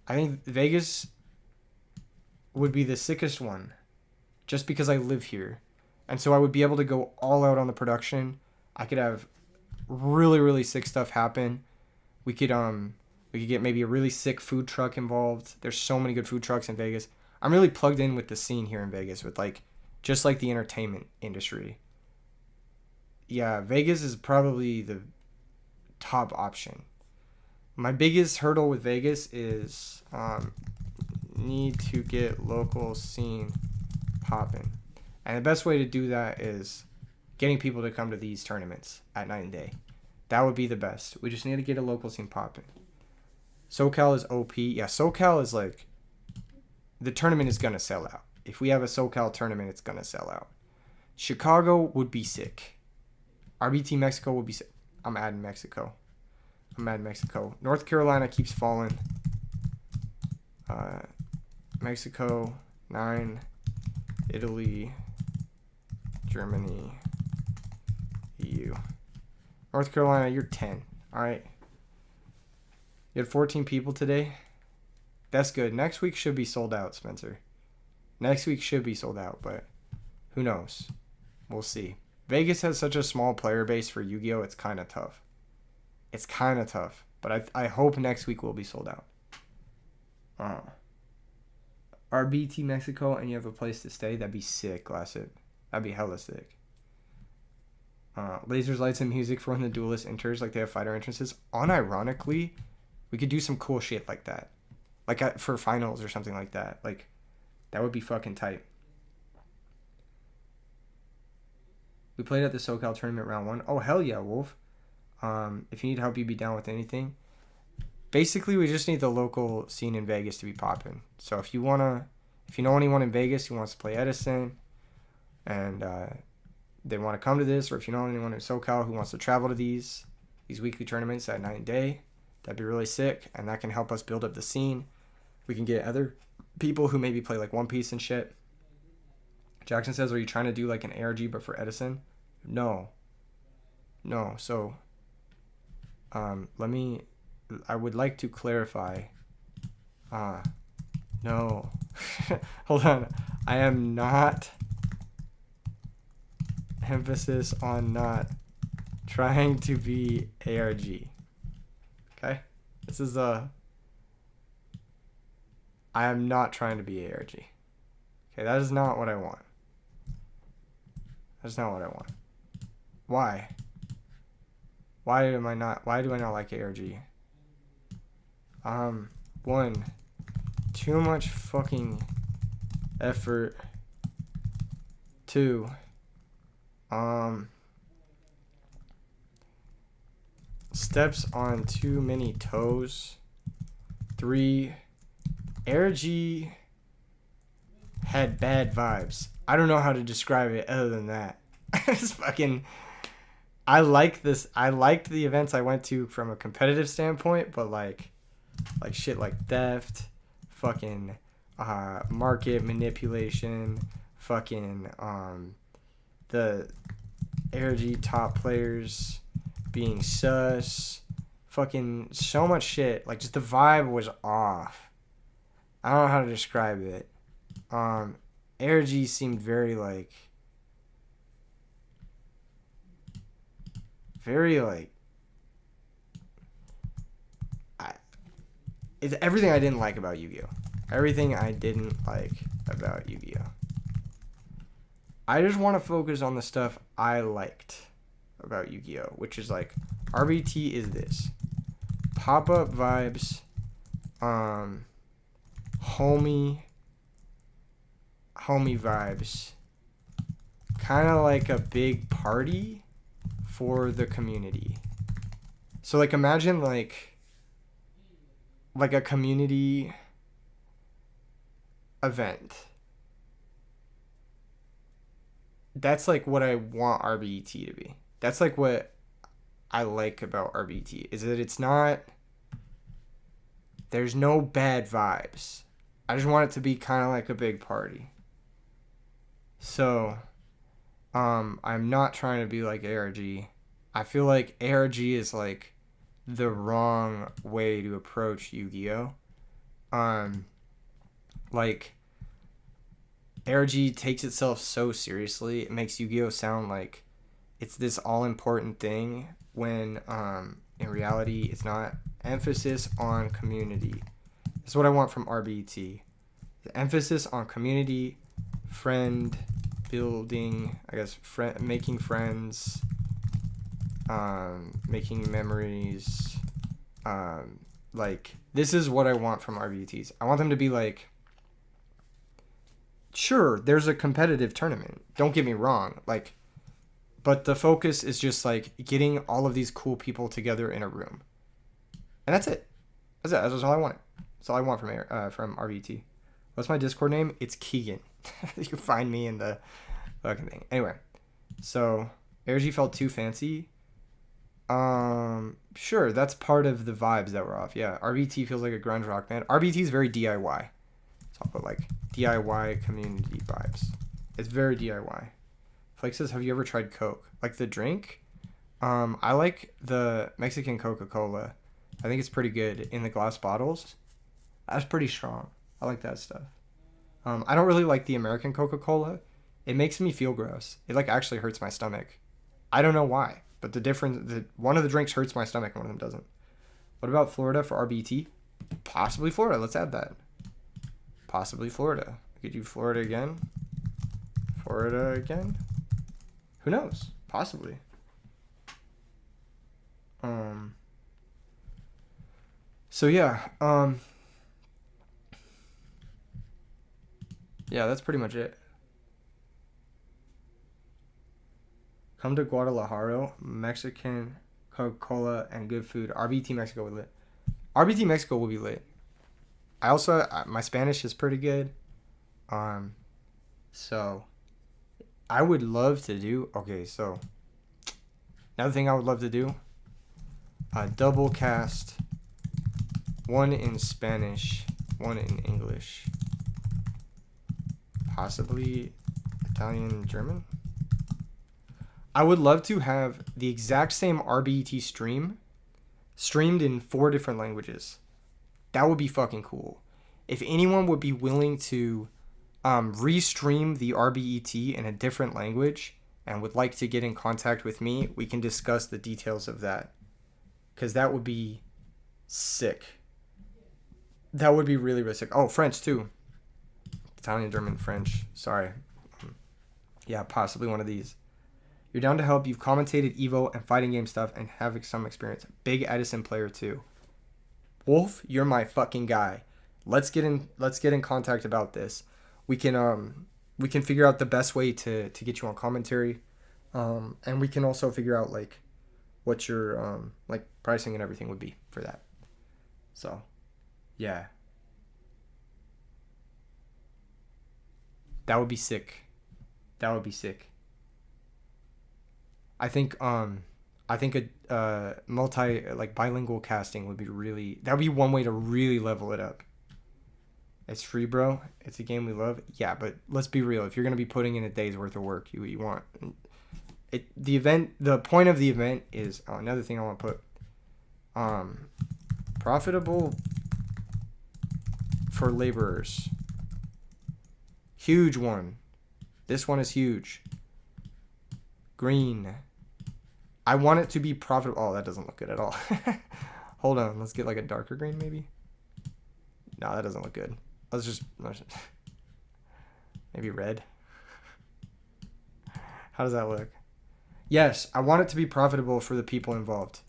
I think Vegas would be the sickest one just because I live here. And so I would be able to go all out on the production. I could have really, really sick stuff happen. We could get maybe a really sick food truck involved. There's so many good food trucks in Vegas. I'm really plugged in with the scene here in Vegas with just like the entertainment industry. Yeah, Vegas is probably the top option. My biggest hurdle with Vegas is need to get local scene popping. And the best way to do that is getting people to come to these tournaments at night and day. That would be the best. We just need to get a local scene popping. SoCal is OP. Yeah, SoCal is like, the tournament is going to sell out. If we have a SoCal tournament, it's going to sell out. Chicago would be sick. RBT Mexico would be sick. I'm adding Mexico. North Carolina keeps falling. Mexico, 9. Italy, Germany, EU. North Carolina, you're 10. All right. You had 14 people today. That's good. Next week should be sold out, Spencer. Next week should be sold out, but who knows? We'll see. Vegas has such a small player base for Yu-Gi-Oh! It's kind of tough. But I hope next week will be sold out. RBT Mexico and you have a place to stay, that'd be sick, Glassett. That'd be hella sick. Lasers, lights, and music for when the duelist enters, like they have fighter entrances. Unironically, we could do some cool shit like that. Like for finals or something like that. Like, that would be fucking tight. We played at the SoCal tournament round 1. Oh, hell yeah, Wolf. If you need help, you'd be down with anything. Basically, we just need the local scene in Vegas to be popping. So if you know anyone in Vegas who wants to play Edison, and they want to come to this, or if you know anyone in SoCal who wants to travel to these weekly tournaments at night and day, that'd be really sick, and that can help us build up the scene. We can get other people who maybe play like One Piece and shit. Jackson says, are you trying to do like an ARG but for Edison? No. So I would like to clarify. No. Hold on. I am not, emphasis on not trying to be ARG. Okay? This is I am not trying to be ARG. Okay, that is not what I want. That's not what I want. Why? Why do I not like ARG? One, too much fucking effort. Two, steps on too many toes. Three, ARG had bad vibes. I don't know how to describe it other than that. It's fucking, I liked the events I went to from a competitive standpoint, but like shit like theft, fucking market manipulation, fucking the ARG top players being sus, fucking so much shit. Like, just the vibe was off. I don't know how to describe it. ARG seemed very it's everything I didn't like about Yu-Gi-Oh. Everything I didn't like about Yu-Gi-Oh. I just want to focus on the stuff I liked about Yu-Gi-Oh, which is like, RBT is this. Pop-up vibes, homie vibes. Kind of like a big party for the community. So like, imagine like a community event. That's like what I want RBET to be. That's like what I like about RBT, is that it's not, there's no bad vibes. I just want it to be kind of like a big party. So I'm not trying to be like ARG. I feel like ARG is like the wrong way to approach Yu-Gi-Oh. Like, ARG takes itself so seriously. It makes Yu-Gi-Oh sound like it's this all-important thing when in reality it's not. Emphasis on community. That's what I want from RBT. The emphasis on community, friend building, I guess, making friends, making memories. Like, this is what I want from RBTs. I want them to be like, sure, there's a competitive tournament. Don't get me wrong. Like, but the focus is just like getting all of these cool people together in a room. And that's it. That's it. That's all I want. That's all I want from RBT. What's my Discord name? It's Keegan. You can find me in the fucking thing. Anyway, so ARG felt too fancy. Sure, that's part of the vibes that were off. Yeah, RBT feels like a grunge rock band. RBT is very DIY. So I'll put like DIY community vibes. It's very DIY. Flake says, have you ever tried Coke? Like the drink? I like the Mexican Coca-Cola. I think it's pretty good in the glass bottles. That's pretty strong. I like that stuff. I don't really like the American Coca-Cola. It makes me feel gross. It like actually hurts my stomach. I don't know why, but one of the drinks hurts my stomach and one of them doesn't. What about Florida for RBT? Possibly Florida. Let's add that. Possibly Florida. We could do Florida again. Florida again. Who knows? Possibly. So yeah. Yeah, that's pretty much it. Come to Guadalajara, Mexican Coca-Cola and good food. RBT Mexico will be lit. RBT Mexico will be lit. I also, my Spanish is pretty good. So I would love to do, okay, so another thing I would love to do, double cast, one in Spanish, one in English. possibly Italian, German. I would love to have the exact same RBET stream streamed in 4 different languages. That would be fucking cool. If anyone would be willing to restream the RBET in a different language and would like to get in contact with me, we can discuss the details of that. Because that would be sick. That would be really, really sick. Oh, French too. Italian, German, French. Sorry. Yeah, possibly one of these. You're down to help. You've commentated Evo and fighting game stuff and have some experience. Big Edison player too. Wolf, you're my fucking guy. Let's get in contact about this. We can figure out the best way to get you on commentary. And we can also figure out like what your like pricing and everything would be for that. So, yeah. That would be sick. That would be sick. I think a multi like bilingual casting would be really, that would be one way to really level it up. It's free, bro. It's a game we love. Yeah, but let's be real. If you're gonna be putting in a day's worth of work, you want it. The point of the event is another thing I want to put. Profitable for laborers. Huge one. This one is huge. Green. I want it to be profitable. Oh, that doesn't look good at all. Hold on. Let's get like a darker green maybe. No, that doesn't look good. Let's just maybe red. How does that look? Yes, I want it to be profitable for the people involved.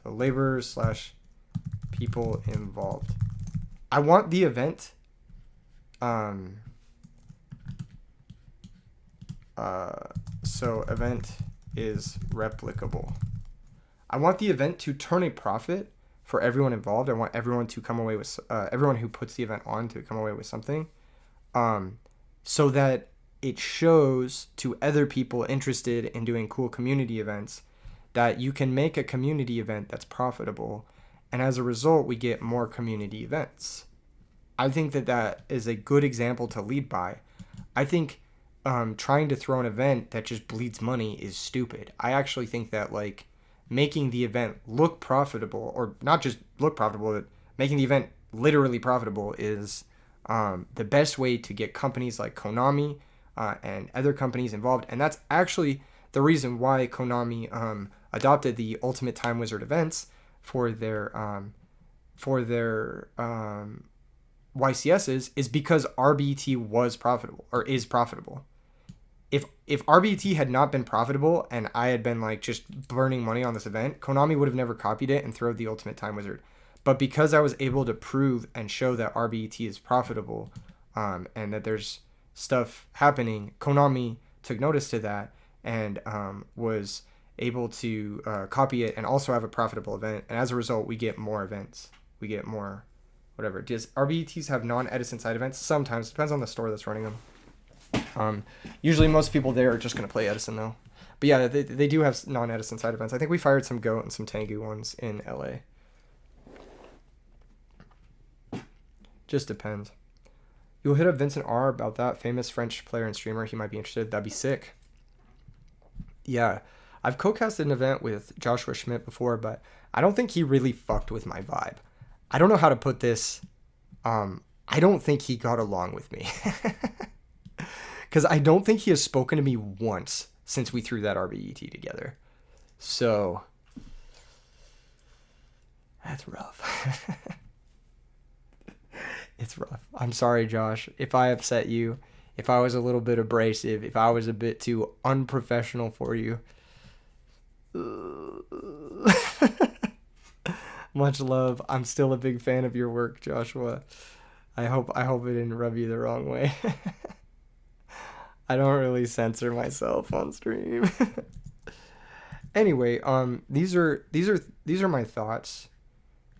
So laborers / people involved. I want the event so event is replicable. I want the event to turn a profit for everyone involved. I want everyone to come away with everyone who puts the event on to come away with something, so that it shows to other people interested in doing cool community events that you can make a community event that's profitable, and as a result we get more community events. I think that is a good example to lead by. I think trying to throw an event that just bleeds money is stupid. I actually think that like making the event look profitable, or not just look profitable, but making the event literally profitable is the best way to get companies like Konami and other companies involved. And that's actually the reason why Konami adopted the Ultimate Time Wizard events for their YCSs, is because RBT was profitable, or is profitable. If RBT had not been profitable and I had been like just burning money on this event, Konami would have never copied it and thrown the Ultimate Time Wizard. But because I was able to prove and show that RBT is profitable, and that there's stuff happening, Konami took notice to that and was able to copy it and also have a profitable event. And as a result, we get more events. We get more whatever. Does RBETs have non-Edison side events? Sometimes. Depends on the store that's running them. Usually most people there are just going to play Edison though. But yeah, they do have non-Edison side events. I think we fired some Goat and some Tangu ones in LA. Just depends. You'll hit up Vincent R about that famous French player and streamer. He might be interested. That'd be sick. Yeah. I've co-casted an event with Joshua Schmidt before, but I don't think he really fucked with my vibe. I don't know how to put this. I don't think he got along with me. Because I don't think he has spoken to me once since we threw that RBET together. So, that's rough. It's rough. I'm sorry, Josh, if I upset you, if I was a little bit abrasive, if I was a bit too unprofessional for you. Much love. I'm still a big fan of your work, Joshua. I hope it didn't rub you the wrong way. I don't really censor myself on stream. Anyway, these are my thoughts.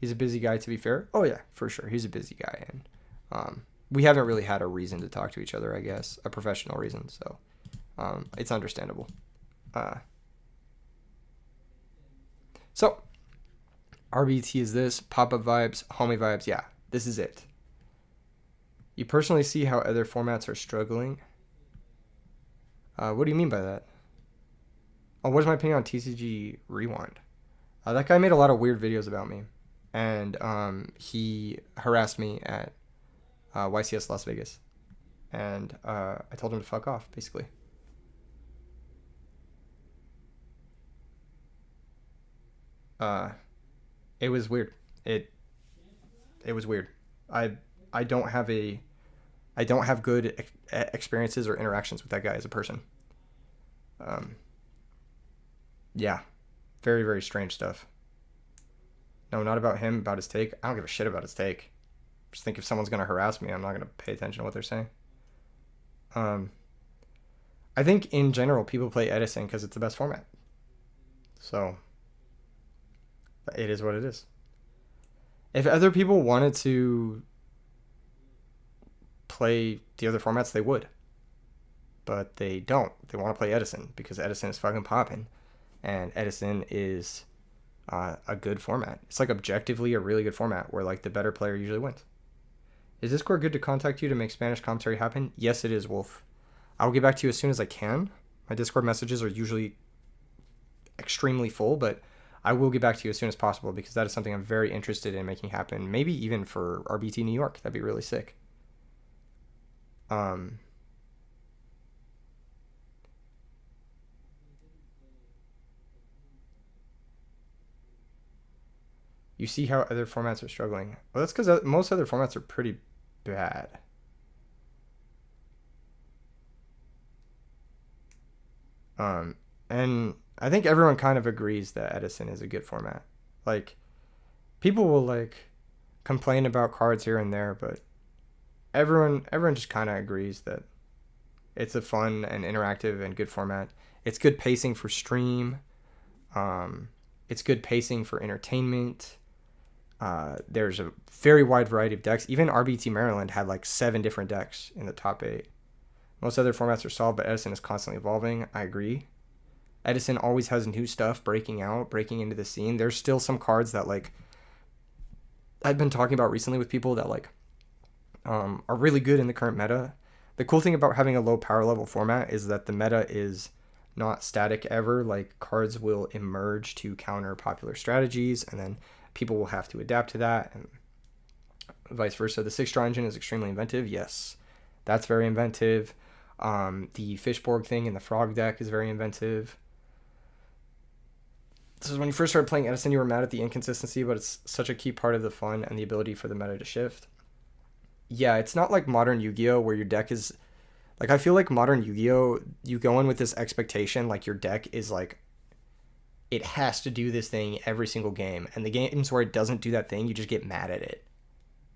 He's a busy guy, to be fair. Oh yeah, for sure. He's a busy guy, and we haven't really had a reason to talk to each other, I guess, a professional reason, so it's understandable. So RBT is this, pop-up vibes, homie vibes. Yeah, this is it. You personally see how other formats are struggling. What do you mean by that? Oh, what is my opinion on TCG Rewind? That guy made a lot of weird videos about me, and he harassed me at YCS Las Vegas, and I told him to fuck off, basically. It was weird. It was weird. I I don't have a I don't have good experiences or interactions with that guy as a person. Um, yeah, very very strange stuff. No, not about him. About his take. I don't give a shit about his take. Just think if someone's gonna harass me, I'm not gonna pay attention to what they're saying. Um, I think in general people play Edison because it's the best format. So it is what it is. If other people wanted to play the other formats, they would, but they don't. They want to play Edison because Edison is fucking popping, and Edison is a good format. It's like objectively a really good format where like the better player usually wins. Is Discord good to contact you to make Spanish commentary happen? Yes, it is, Wolf. I'll get back to you as soon as I can. My Discord messages are usually extremely full, but I will get back to you as soon as possible because that is something I'm very interested in making happen. Maybe even for RBT New York. That'd be really sick. Um, you see how other formats are struggling. Well, that's because most other formats are pretty bad. And I think everyone kind of agrees that Edison is a good format. Like, people will like complain about cards here and there, but everyone just kind of agrees that it's a fun and interactive and good format. It's good pacing for stream. It's good pacing for entertainment. There's a very wide variety of decks. Even RBT Maryland had like 7 different decks in the top 8. Most other formats are solved, but Edison is constantly evolving. I agree. Edison always has new stuff breaking into the scene. There's still some cards that like I've been talking about recently with people that like are really good in the current meta. The cool thing about having a low power level format is that the meta is not static ever. Like cards will emerge to counter popular strategies, and then people will have to adapt to that, and vice versa. The 6-draw engine is extremely inventive. Yes, that's very inventive. The Fishborg thing in the Frog deck is very inventive. So when you first started playing Edison, you were mad at the inconsistency, but it's such a key part of the fun and the ability for the meta to shift. Yeah, it's not like modern Yu-Gi-Oh! Where your deck is... Like, I feel like modern Yu-Gi-Oh! You go in with this expectation, like, your deck is, like... It has to do this thing every single game. And the games where it doesn't do that thing, you just get mad at it.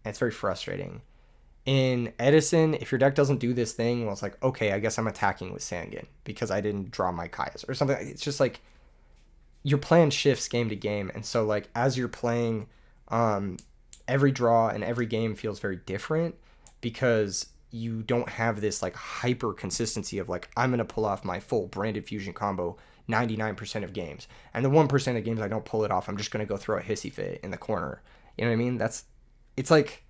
And it's very frustrating. In Edison, if your deck doesn't do this thing, well, it's like, okay, I guess I'm attacking with Sangan because I didn't draw my Kaias or something. It's just like... Your plan shifts game to game, and so like as you're playing, every draw and every game feels very different because you don't have this like hyper consistency of like I'm gonna pull off my full branded fusion combo 99% of games, and the 1% of games I don't pull it off, I'm just gonna go throw a hissy fit in the corner. You know what I mean? It's like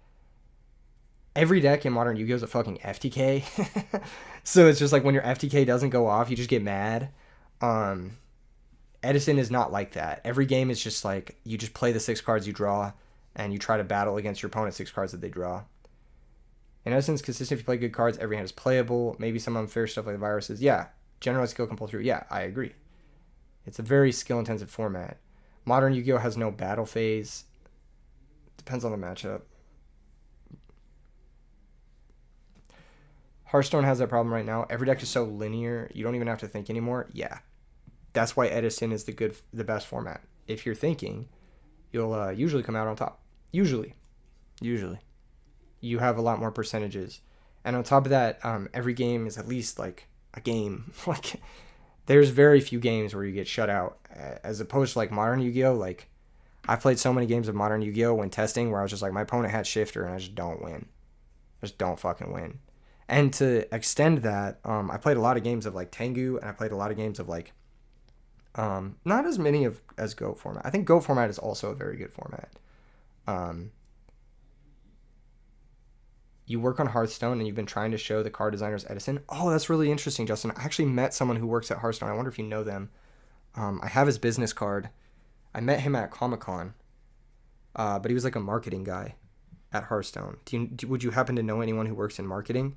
every deck in modern Yu-Gi-Oh is a fucking FTK, so it's just like when your FTK doesn't go off, you just get mad. Edison is not like that. Every game is just like, you just play the 6 cards you draw, and you try to battle against your opponent's 6 cards that they draw. In Edison's consistent, if you play good cards, every hand is playable. Maybe some unfair stuff like viruses. Yeah. General skill compulsory. Yeah, I agree. It's a very skill-intensive format. Modern Yu-Gi-Oh! Has no battle phase. Depends on the matchup. Hearthstone has that problem right now. Every deck is so linear, you don't even have to think anymore. Yeah. That's why Edison is the best format. If you're thinking, you'll usually come out on top. Usually. You have a lot more percentages. And on top of that, every game is at least like a game. Like, there's very few games where you get shut out. As opposed to like modern Yu-Gi-Oh! Like, I've played so many games of modern Yu-Gi-Oh! When testing where I was just like, my opponent had Shifter and I just don't win. I just don't fucking win. And to extend that, I played a lot of games of like Tangu, and I played a lot of games of like not as many as Go format. I think Go format is also a very good format. you work on Hearthstone and you've been trying to show the card designers Edison. Oh, that's really interesting, Justin. I actually met someone who works at Hearthstone. I wonder if you know them. I have his business card. I met him at Comic-Con, but he was like a marketing guy at Hearthstone. Would you happen to know anyone who works in marketing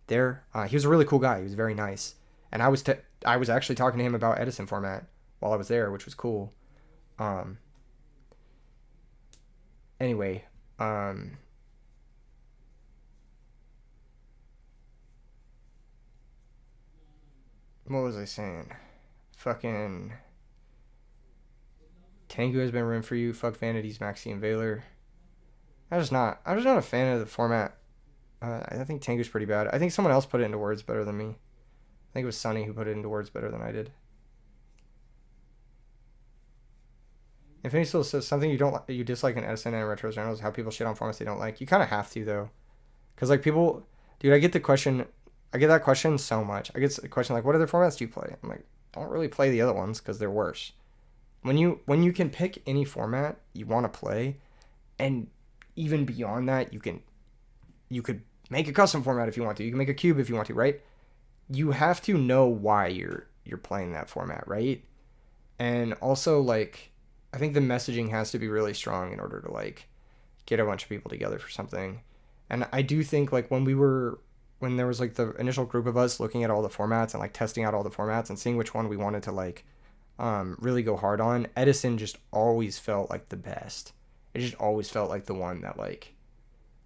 there? He was a really cool guy. He was very nice. And I was actually talking to him about Edison format while I was there, which was cool. Anyway, what was I saying? Fucking Tangu has been ruined for you. Fuck Vanities, Maxi, and Valor. I'm just not a fan of the format. I think Tangu's pretty bad. I think someone else put it into words better than me. I think it was Sunny who put it into words better than I did. Infinity Soul says something you dislike in Edison and retro journals, how people shit on formats they don't like. You kind of have to though, because like people, dude, I get that question so much. I get the question like, what other formats do you play? I'm like, don't really play the other ones because they're worse. When you can pick any format you want to play, and even beyond that, you could make a custom format if you want to. You can make a cube if you want to, right? You have to know why you're playing that format, right? And also like, I think the messaging has to be really strong in order to like get a bunch of people together for something. And I do think like when there was like the initial group of us looking at all the formats and like testing out all the formats and seeing which one we wanted to like really go hard on, Edison just always felt like the best. It just always felt like the one that like,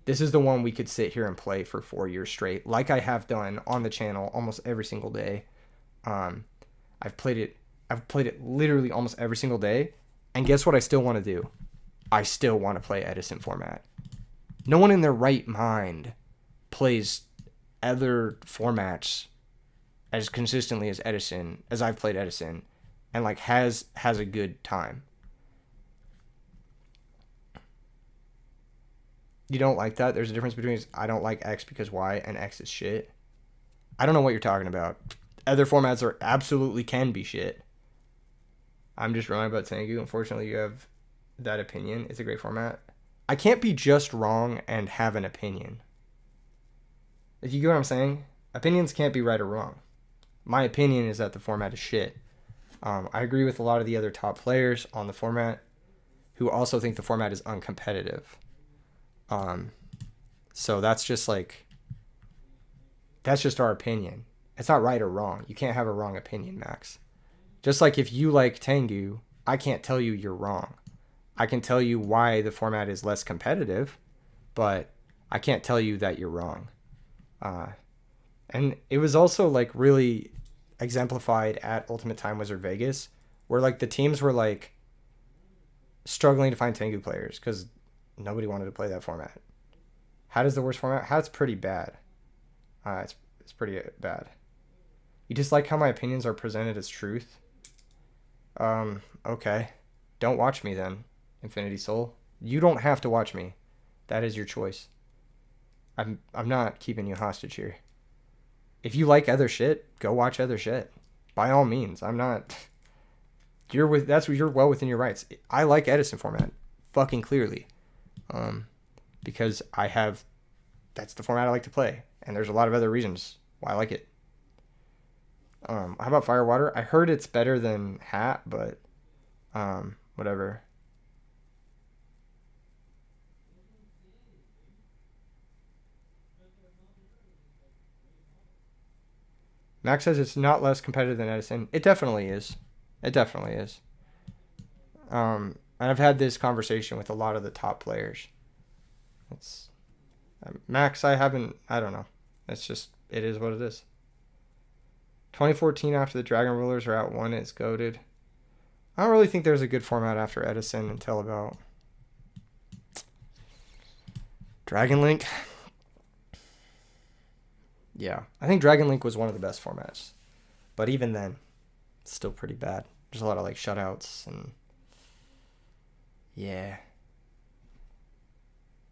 this is the one we could sit here and play for 4 years straight, like I have done on the channel almost every single day. I've played it literally almost every single day. And guess what I still want to do? I still want to play Edison format. No one in their right mind plays other formats as consistently as Edison, as I've played Edison, and like has a good time. You don't like that? There's a difference between I don't like X because Y and X is shit. I don't know what you're talking about. Other formats absolutely can be shit. I'm just wrong about Tangu. Unfortunately, you have that opinion. It's a great format. I can't be just wrong and have an opinion. If you get what I'm saying? Opinions can't be right or wrong. My opinion is that the format is shit. I agree with a lot of the other top players on the format who also think the format is uncompetitive. So that's just our opinion. It's not right or wrong. You can't have a wrong opinion, Max. Just like if you like Tangu, I can't tell you you're wrong. I can tell you why the format is less competitive, but I can't tell you that you're wrong. And it was also like really exemplified at Ultimate Time Wizard Vegas, where like the teams were like struggling to find Tangu players because nobody wanted to play that format. How does the worst format? How it's pretty bad. It's pretty bad. You dislike how my opinions are presented as truth? Okay. Don't watch me then, Infinity Soul. You don't have to watch me. That is your choice. I'm not keeping you hostage here. If you like other shit, go watch other shit. By all means. I'm not. You're well within your rights. I like Edison format, fucking clearly, because that's the format I like to play, and there's a lot of other reasons why I like it. How about Firewater? I heard it's better than Hat, but whatever. Max says it's not less competitive than Edison. It definitely is. It definitely is. And I've had this conversation with a lot of the top players. Max, I don't know. It's just, it is what it is. 2014 after the Dragon Rulers are out one, it's goated. I don't really think there's a good format after Edison until about Dragon Link. Yeah, I think Dragon Link was one of the best formats. But even then, it's still pretty bad. There's a lot of like shutouts and yeah.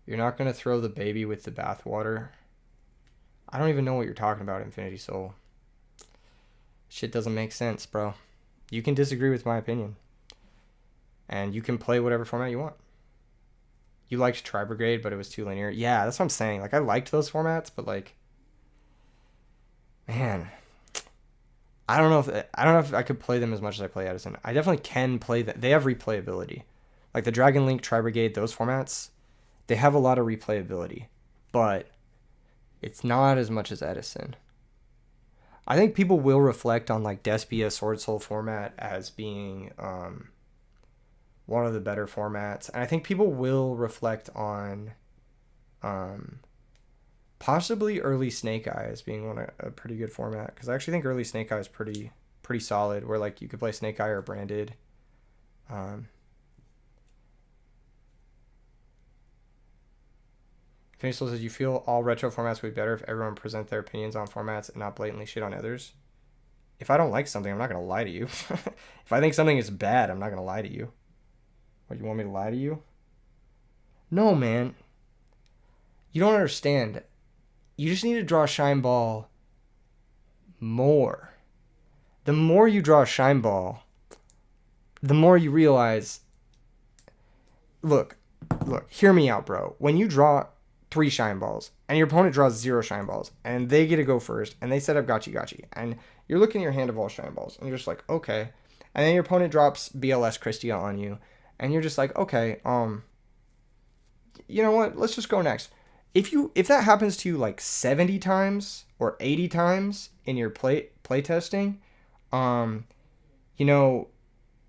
You're not going to throw the baby with the bathwater. I don't even know what you're talking about, Infinity Soul. Shit doesn't make sense, bro. You can disagree with my opinion. And you can play whatever format you want. You liked Tri-Brigade, but it was too linear. Yeah, that's what I'm saying. Like, I liked those formats, but like, man, I don't know if I could play them as much as I play Edison. I definitely can play them. They have replayability. Like the Dragon Link, Tri-Brigade, those formats, they have a lot of replayability, but it's not as much as Edison. I think people will reflect on like Despia Sword Soul format as being one of the better formats, and I think people will reflect on possibly early Snake Eye as being a pretty good format, because I actually think early Snake Eye is pretty solid, where like you could play Snake Eye or Branded. Finisol says, you feel all retro formats would be better if everyone present their opinions on formats and not blatantly shit on others? If I don't like something, I'm not going to lie to you. If I think something is bad, I'm not going to lie to you. What, you want me to lie to you? No, man. You don't understand. You just need to draw a shine ball more. The more you draw a shine ball, the more you realize, look, hear me out, bro. When you draw 3 shine balls and your opponent draws 0 shine balls and they get to go first and they set up gotchi, and you're looking at your hand of all shine balls and you're just like, okay. And then your opponent drops BLS Christia on you and you're just like, okay, you know what? Let's just go next. If that happens to you like 70 times or 80 times in your play testing, you know,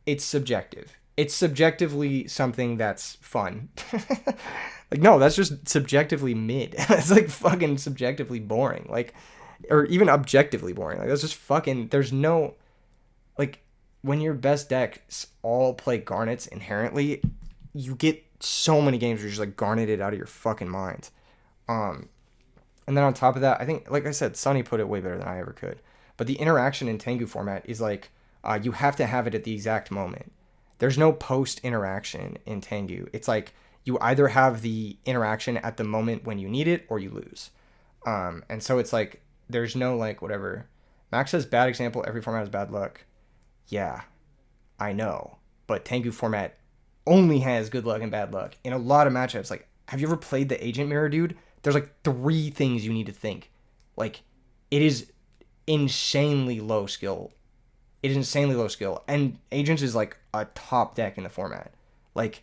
it's subjective. It's subjectively something that's fun. Like, no, that's just subjectively mid. That's like fucking subjectively boring. Like, or even objectively boring. Like, that's just fucking, there's no, like, when your best decks all play Garnets inherently, you get so many games where you're just like garneted out of your fucking mind. And then on top of that, I think, like I said, Sonny put it way better than I ever could. But the interaction in Tangu format is like, you have to have it at the exact moment. There's no post interaction in Tangu. It's like, you either have the interaction at the moment when you need it or you lose. And so it's like, there's no like, whatever. Max says, bad example, every format has bad luck. Yeah, I know. But Tangu format only has good luck and bad luck. In a lot of matchups, like, have you ever played the Agent Mirror, dude? There's like 3 things you need to think. Like, it is insanely low skill. It is insanely low skill. And Agents is like a top deck in the format. Like,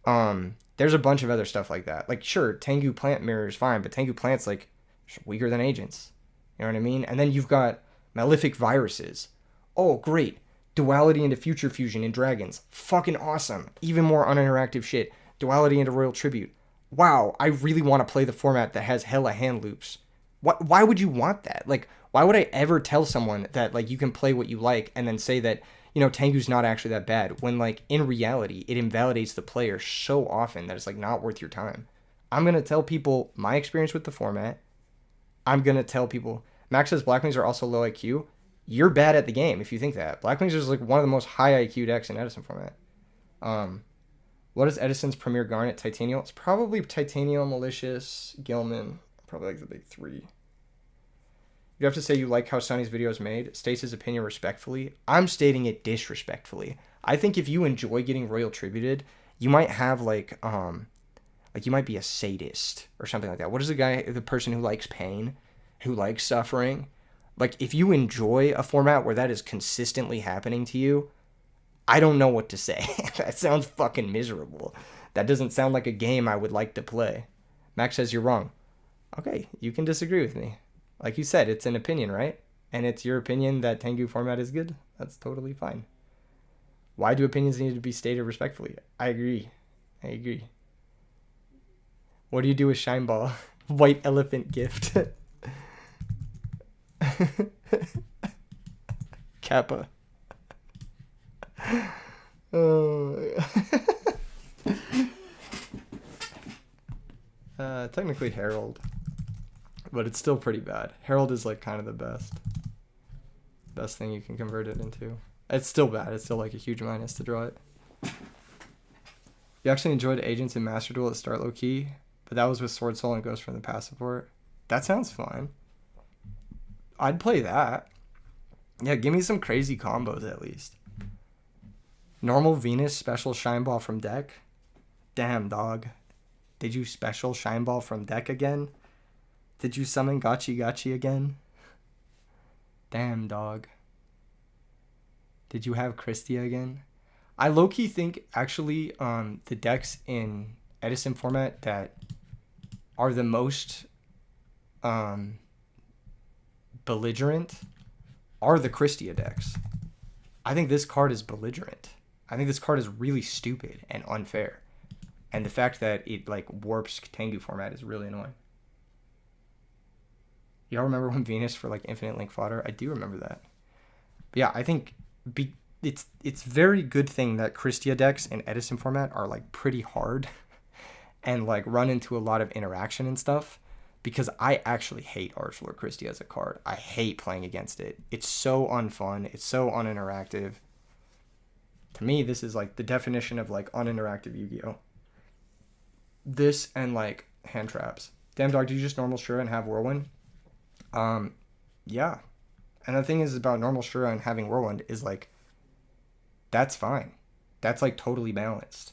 there's a bunch of other stuff like that. Like, sure, Tangu Plant Mirror is fine, but Tangu Plant's like weaker than Agents. You know what I mean? And then you've got Malefic Viruses. Oh, great. Duality into Future Fusion in Dragons. Fucking awesome. Even more uninteractive shit. Duality into Royal Tribute. Wow, I really want to play the format that has hella hand loops. Why would you want that? Like, why would I ever tell someone that, like, you can play what you like and then say that, you know, Tangu's not actually that bad, when, like, in reality, it invalidates the player so often that it's, like, not worth your time. I'm going to tell people my experience with the format. I'm going to tell people, Max says Black Wings are also low IQ. You're bad at the game if you think that. Black Wings is, like, one of the most high IQ decks in Edison format. What is Edison's premier Garnet? Titanium? It's probably Titanium, Malicious, Gilman. Probably, like, the big 3. You have to say you like how Sonny's video is made. States his opinion respectfully. I'm stating it disrespectfully. I think if you enjoy getting royal tributed, you might have like you might be a sadist or something like that. What is the person who likes pain, who likes suffering? Like, if you enjoy a format where that is consistently happening to you, I don't know what to say. That sounds fucking miserable. That doesn't sound like a game I would like to play. Max says you're wrong. Okay, you can disagree with me. Like you said, it's an opinion, right? And it's your opinion that Tangu format is good. That's totally fine. Why do opinions need to be stated respectfully? I agree. What do you do with Shine Ball? White elephant gift. Kappa. Oh. Technically Herald. But it's still pretty bad. Herald is like kind of the best thing you can convert it into. It's still bad. It's still like a huge minus to draw it. You actually enjoyed Agents and Master Duel at start low key, but that was with Sword Soul and Ghost from the pass support. That sounds fun. I'd play that. Yeah, give me some crazy combos at least. Normal Venus special Shine Ball from deck. Damn, dog. Did you special Shine Ball from deck again? Did you summon Gachi again? Damn, dog. Did you have Christia again? I low-key think, actually, the decks in Edison format that are the most belligerent are the Christia decks. I think this card is belligerent. I think this card is really stupid and unfair. And the fact that it, like, warps Tangu format is really annoying. Y'all remember when Venus for, like, Infinite Link Fodder? I do remember that. But yeah, I think it's very good thing that Christia decks in Edison format are, like, pretty hard and, like, run into a lot of interaction and stuff, because I actually hate Archlord Christia as a card. I hate playing against it. It's so unfun. It's so uninteractive. To me, this is, like, the definition of, like, uninteractive Yu-Gi-Oh! This and, like, hand traps. Damn, dog, do you just normal Shura and have Whirlwind? Yeah. And the thing is about normal Shura and having Whirlwind is, like, that's fine. That's, like, totally balanced.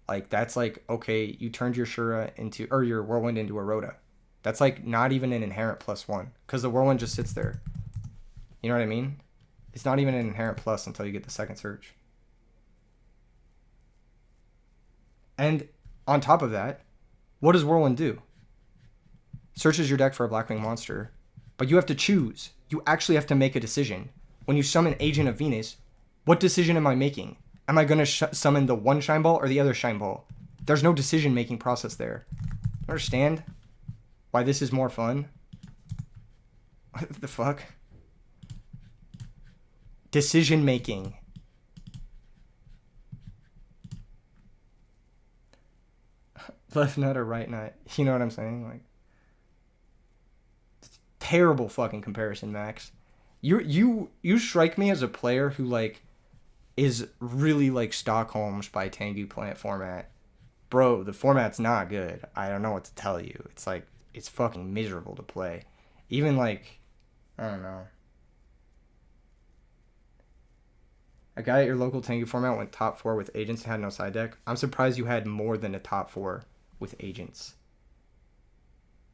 Like, that's, like, okay, you turned your Shura into, or your Whirlwind into a Rhoda. That's, like, not even an inherent +1, because the Whirlwind just sits there. You know what I mean? It's not even an inherent plus until you get the second search. And on top of that, what does Whirlwind do? Searches your deck for a Blackwing monster, but you have to choose. You actually have to make a decision. When you summon Agent of Venus, what decision am I making? Am I going to summon the one Shine Ball or the other Shine Ball? There's no decision-making process there. Understand why this is more fun? What the fuck? Decision-making. Left nut or right nut? You know what I'm saying? Like, terrible fucking comparison, Max. You strike me as a player who, like, is really, like, Stockholmed by Tangu plant format. Bro, the format's not good. I don't know what to tell you. It's like, it's fucking miserable to play. Even, like, I don't know. A guy at your local Tangu format went top 4 with agents and had no side deck. I'm surprised you had more than a top 4 with agents.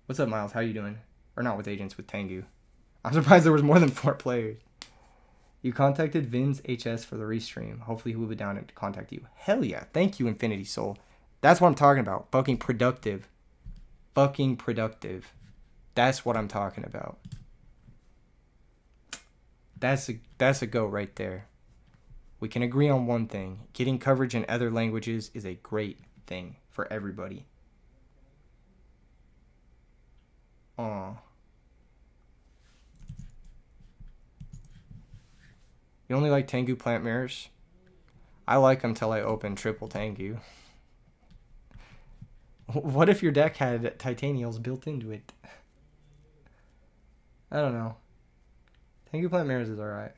What's up, Miles? How you doing? Or not with agents, with Tangu. I'm surprised there was more than 4 players. You contacted Vin's HS for the restream. Hopefully he will be down to contact you. Hell yeah. Thank you, Infinity Soul. That's what I'm talking about. Fucking productive. Fucking productive. That's what I'm talking about. That's a go right there. We can agree on one thing. Getting coverage in other languages is a great thing for everybody. Aw. You only like Tangu plant mirrors? I like them till I open triple Tangu. What if your deck had titanials built into it? I don't know. Tangu plant mirrors is alright.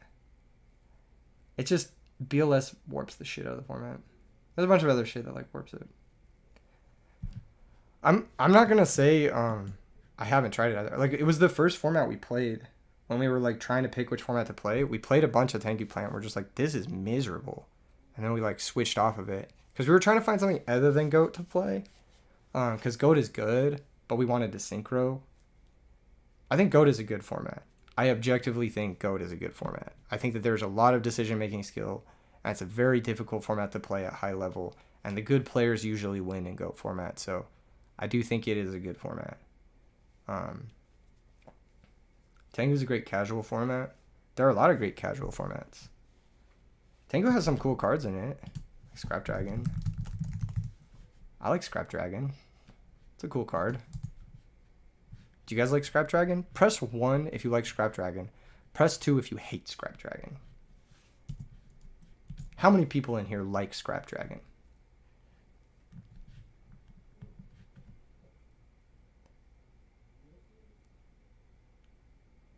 It just, BLS warps the shit out of the format. There's a bunch of other shit that, like, warps it. I'm not gonna say I haven't tried it either. Like, it was the first format we played when we were, like, trying to pick which format to play. We played a bunch of Tangu plant. We're just like, this is miserable. And then we, like, switched off of it because we were trying to find something other than GOAT to play. Because GOAT is good, but we wanted to synchro. I think GOAT is a good format. I objectively think GOAT is a good format. I think that there's a lot of decision-making skill, and it's a very difficult format to play at high level, and the good players usually win in GOAT format, so I do think it is a good format. Tangu is a great casual format. There are a lot of great casual formats. Tangu has some cool cards in it. Like Scrap Dragon. I like Scrap Dragon. It's a cool card. Do you guys like Scrap Dragon? Press 1 if you like Scrap Dragon. Press 2 if you hate Scrap Dragon. How many people in here like Scrap Dragon?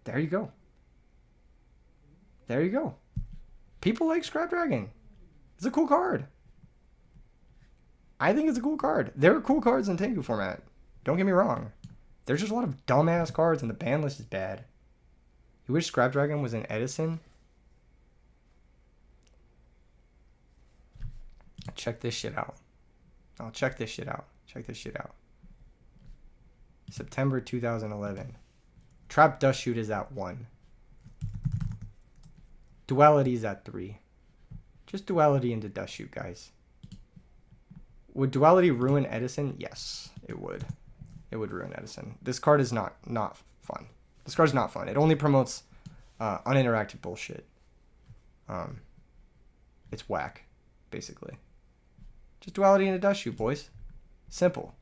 There you go. There you go. People like Scrap Dragon. It's a cool card. I think it's a cool card. There are cool cards in Tangu format. Don't get me wrong. There's just a lot of dumbass cards and the ban list is bad. You wish Scrap Dragon was in Edison? Check this shit out. Check this shit out. Check this shit out. September 2011. Trap Dust Shoot is at 1. Duality is at 3. Just Duality into Dust Shoot, guys. Would Duality ruin Edison? Yes, it would. It would ruin Edison. This card is not fun. This card's not fun. It only promotes uninteractive bullshit. It's whack, basically. Just Duality into Dust Shoot, boys. Simple.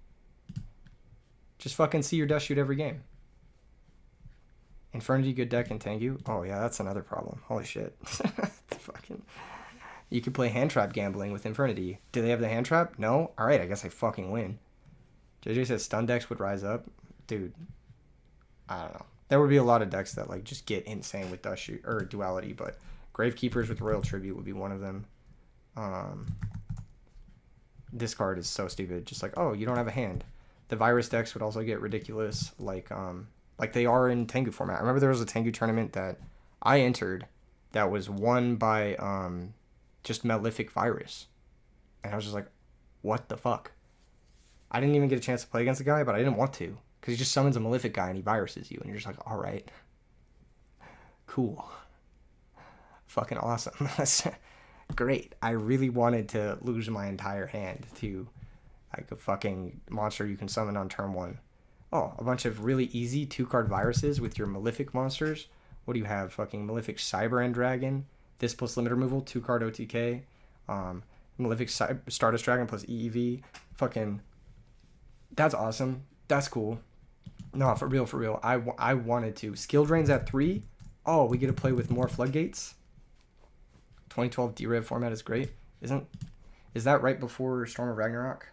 Just fucking see your Dust Shoot every game. Infernity, good deck, and Tangu. Oh yeah, that's another problem. Holy shit. Fucking. You could play hand trap gambling with Infernity. Do they have the hand trap? No? Alright, I guess I fucking win. JJ says stun decks would rise up. Dude. I don't know. There would be a lot of decks that like just get insane with Dust Shoot or Duality, but Gravekeepers with Royal Tribute would be one of them. This card is so stupid. Just like, oh, you don't have a hand. The virus decks would also get ridiculous, like they are in Tangu format. I remember there was a Tangu tournament that I entered that was won by just Malefic Virus. And I was just like, what the fuck? I didn't even get a chance to play against the guy, but I didn't want to. Because he just summons a Malefic guy and he viruses you. And you're just like, alright. Cool. Fucking awesome. That's great. I really wanted to lose my entire hand to like a fucking monster you can summon on turn 1. Oh, a bunch of really easy 2-card viruses with your Malefic monsters. What do you have? Fucking Malefic Cyber End Dragon. This plus limit removal. 2-card OTK. Malefic Stardust Dragon plus EEV. Fucking. That's awesome. That's cool. No, for real, for real. I wanted to. Skill Drains at 3. Oh, we get to play with more Floodgates. 2012 D-Rev format is great. Is that right before Storm of Ragnarok?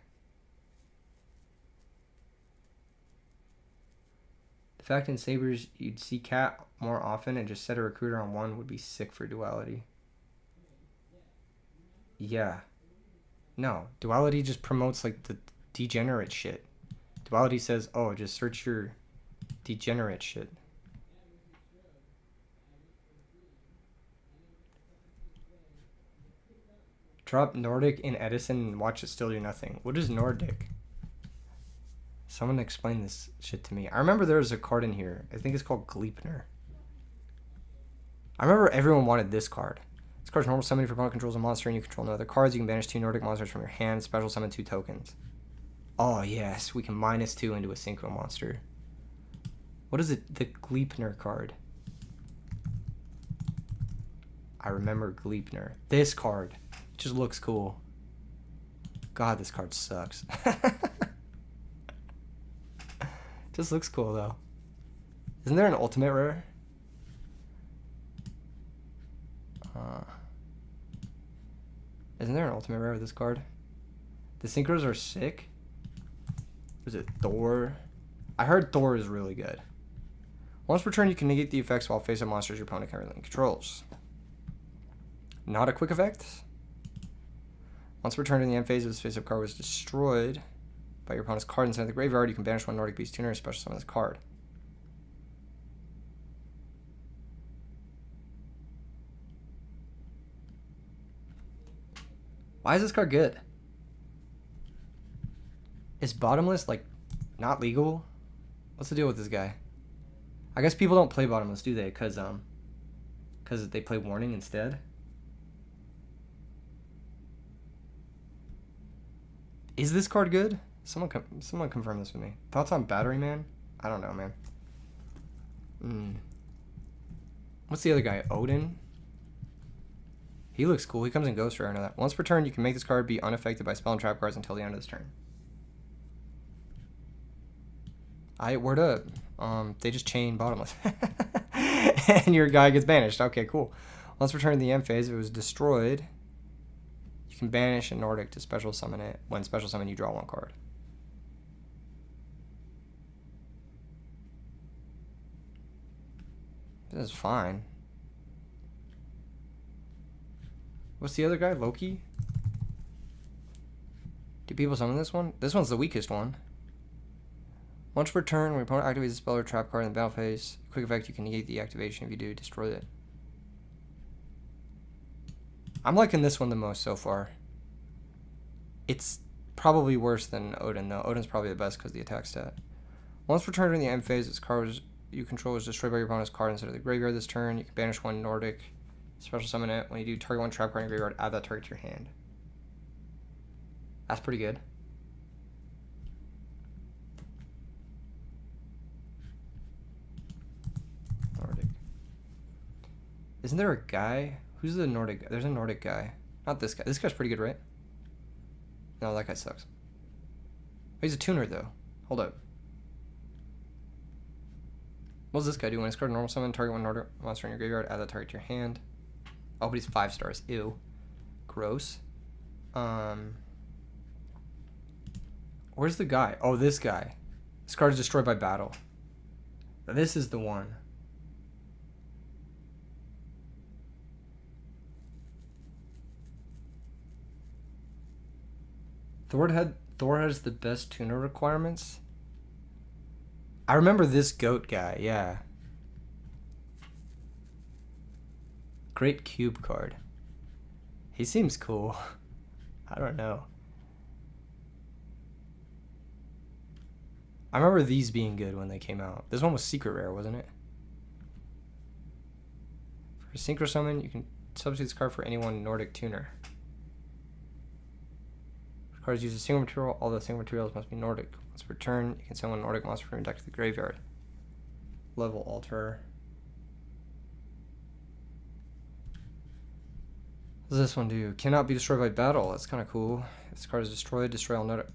The fact in Sabres you'd see Cat more often and just set a recruiter on 1 would be sick for Duality. Yeah. No, Duality just promotes like the degenerate shit. Duality says, oh, just search your degenerate shit. Drop Nordic in Edison and watch it still do nothing. What is Nordic? Someone explain this shit to me. I remember there was a card in here. I think it's called Gleipnir. I remember everyone wanted this card. This card's normal summon if your opponent controls a monster and you control no other cards. You can banish 2 Nordic monsters from your hand. Special summon 2 tokens. Oh, yes. We can -2 into a synchro monster. What is it? The Gleipnir card. I remember Gleipnir. This card just looks cool. God, this card sucks. Just looks cool, though. Isn't there an ultimate rare? Isn't there an ultimate rare with this card? The synchros are sick. Was it Thor? I heard Thor is really good. Once per turn, you can negate the effects while face-up monsters your opponent currently controls. Not a quick effect. Once per turn in the end phase, if this face-up card was destroyed by your opponent's card inside the graveyard, you can banish 1 Nordic Beast Tuner and special summon this card. Why is this card good? Is Bottomless, like, not legal? What's the deal with this guy? I guess people don't play Bottomless, do they? Because they play Warning instead? Is this card good? Someone confirm this with me. Thoughts on Battery Man? I don't know, man. What's the other guy? Odin? He looks cool. He comes in Ghost Rare. I know that. Once per turn, you can make this card be unaffected by spell and trap cards until the end of this turn. Word up. They just chain Bottomless. And your guy gets banished. Okay, cool. Once per turn in the end phase, if it was destroyed, you can banish a Nordic to special summon it. When special summon, you draw 1 card. This is fine. What's the other guy? Loki? Do people summon this one? This one's the weakest one. Once per turn, when your opponent activates a spell or trap card in the battle phase, quick effect, you can negate the activation. If you do, destroy it. I'm liking this one the most so far. It's probably worse than Odin, though. Odin's probably the best because of the attack stat. Once returned during the end phase, its card you control is destroyed by your opponent's card instead of the graveyard this turn. You can banish one Nordic, special summon it. When you do, target one trap card in your graveyard, add that target to your hand. That's pretty good. Nordic. Isn't there a guy? Who's the Nordic guy? There's a Nordic guy. Not this guy. This guy's pretty good, right? No, that guy sucks. Oh, he's a tuner, though. Hold up. What does this guy do? When it's card normal summon, target one Nordic monster in your graveyard, add that target to your hand. Oh, but he's 5 stars. Ew. Gross. Where's the guy? Oh, this guy. This card is destroyed by battle. This is the one. Thor has the best tuner requirements. I remember this goat guy, yeah. Great cube card. He seems cool. I don't know. I remember these being good when they came out. This one was secret rare, wasn't it? For a synchro summon, you can substitute this card for any one Nordic tuner. If cards use a single material, all the single materials must be Nordic. Once per turn, you can send one Nordic monster from your deck to the graveyard. Level alter. What does this one do? Cannot be destroyed by battle. That's kind of cool. If this card is destroyed, destroy all Nordic.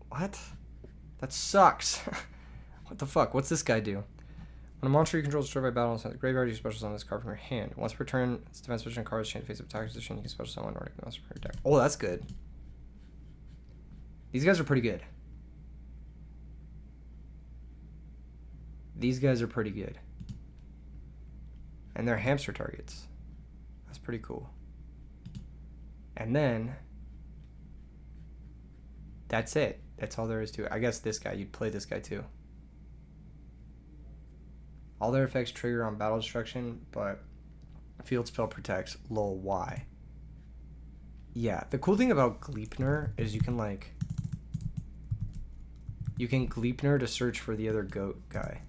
What? That sucks. What the fuck? What's this guy do? When a monster you control is destroyed by battle inside the graveyard, you special summon this card from your hand. Once per turn, its defense position cards change face of attack position. You can special summon Nordic monster from your deck. Oh, that's good. These guys are pretty good. These guys are pretty good. And they're hamster targets. That's pretty cool. And then that's it. That's all there is to it. I guess this guy, you'd play this guy too. All their effects trigger on battle destruction, but field spell protects. Lol, why? Yeah, the cool thing about Gleipnir is you can Gleipnir to search for the other goat guy.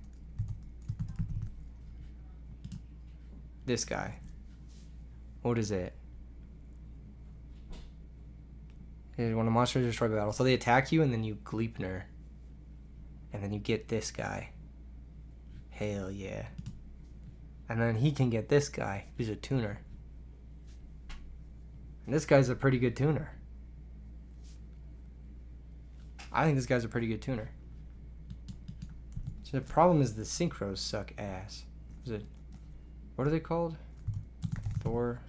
This guy. What is it? When a monster is destroyed by battle. So they attack you and then you Gleipnir. And then you get this guy. Hell yeah. And then he can get this guy who's a tuner. And this guy's a pretty good tuner. I think this guy's a pretty good tuner. So the problem is the synchros suck ass. Is it? What are they called? Thor.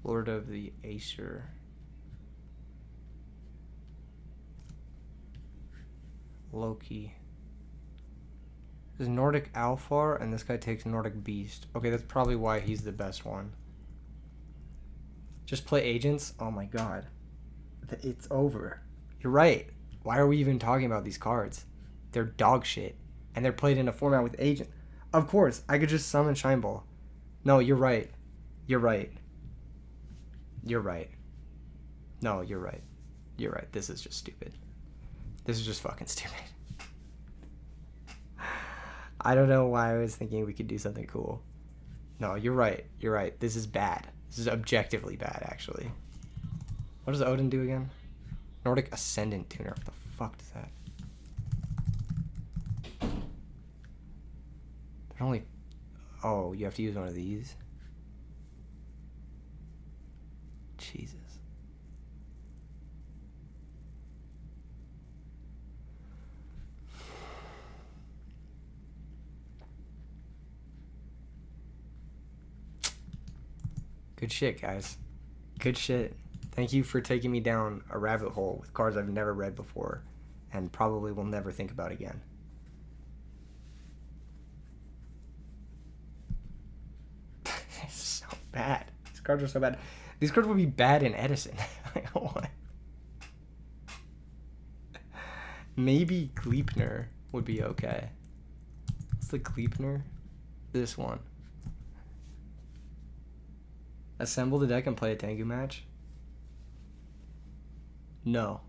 Lord of the Aesir. Loki. This is Nordic Alfar, and this guy takes Nordic Beast. Okay, that's probably why he's the best one. Just play agents? Oh my god. It's over. You're right. Why are we even talking about these cards? They're dog shit. And they're played in a format with agent. Of course, I could just summon Shine Ball. No, you're right. You're right. You're right. No, you're right. You're right. This is just stupid. This is just fucking stupid. I don't know why I was thinking we could do something cool. No, you're right. You're right. This is bad. This is objectively bad, actually. What does Odin do again? Nordic Ascendant Tuner. What the fuck does that? There's only... Oh, you have to use one of these? Jesus. Good shit, guys. Good shit. Thank you for taking me down a rabbit hole with cards I've never read before and probably will never think about again. It's so bad. These cards are so bad. These cards would be bad in Edison. What? Maybe Gleipnir would be okay. What's the Gleipnir? This one. Assemble the deck and play a Tangu match? No.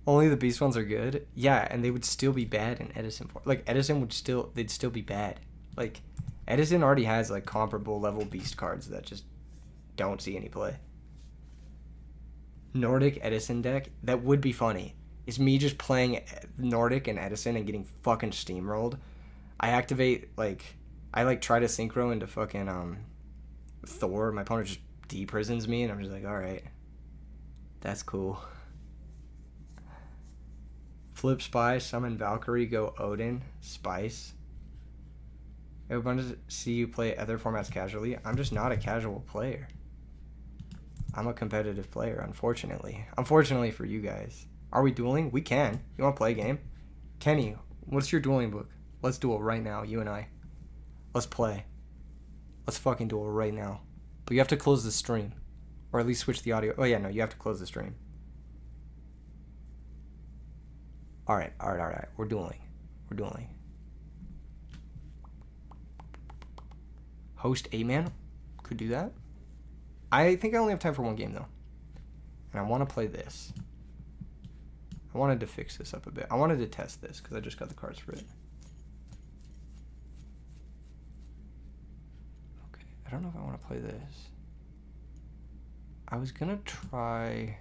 Only the beast ones are good? Yeah, and they would still be bad in Edison. Like, Edison would still... They'd still be bad. Like, Edison already has, like, comparable level beast cards that just don't see any play. Nordic Edison deck? That would be funny. It's me just playing Nordic and Edison and getting fucking steamrolled. I activate, like... I, like, try to synchro into fucking, Thor. My opponent just de-prisons me, and I'm just like, alright. That's cool. Flip Spice, summon Valkyrie, go Odin, Spice. I wanted to see you play other formats casually. I'm just not a casual player. I'm a competitive player, unfortunately. Unfortunately for you guys. Are we dueling? We can. You want to play a game? Kenny, what's your dueling book? Let's duel right now, you and I. Let's play. Let's fucking duel right now. But you have to close the stream. Or at least switch the audio. Oh yeah, no, you have to close the stream. Alright. We're dueling. Host 8-man? Could do that. I think I only have time for one game, though. And I want to play this. I wanted to fix this up a bit. I wanted to test this, because I just got the cards for it. Okay, I don't know if I want to play this. I was going to try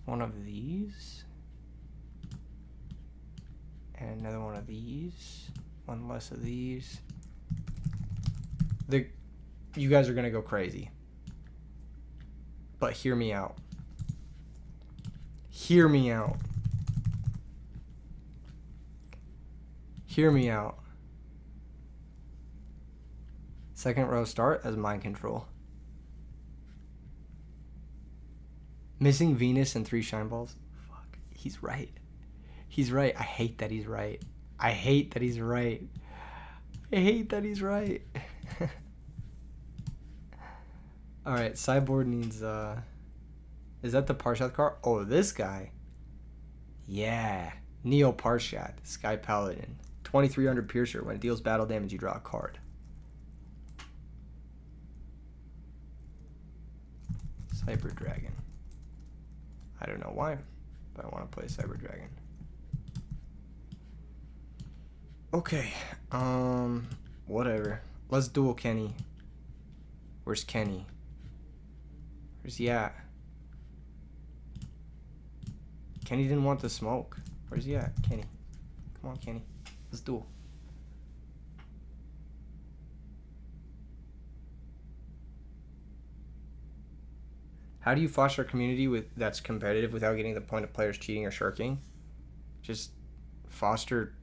one of these. And another one of these. One less of these. You guys are going to go crazy. But hear me out. Hear me out. Hear me out. Second row start as mind control. Missing Venus and 3 shine balls. Fuck. He's right. He's right. I hate that he's right. I hate that he's right. I hate that he's right. Alright, sideboard needs, is that the Parshath card? Oh, this guy. Yeah. Neo Parshath, Sky Paladin. 2300 Piercer. When it deals battle damage, you draw a card. Cyber Dragon. I don't know why, but I want to play Cyber Dragon. Okay. Whatever. Let's duel Kenny. Where's Kenny? Where's he at? Kenny didn't want the smoke. Where's he at? Kenny. Come on, Kenny. Let's duel. How do you foster a community that's competitive without getting to the point of players cheating or shirking? Just foster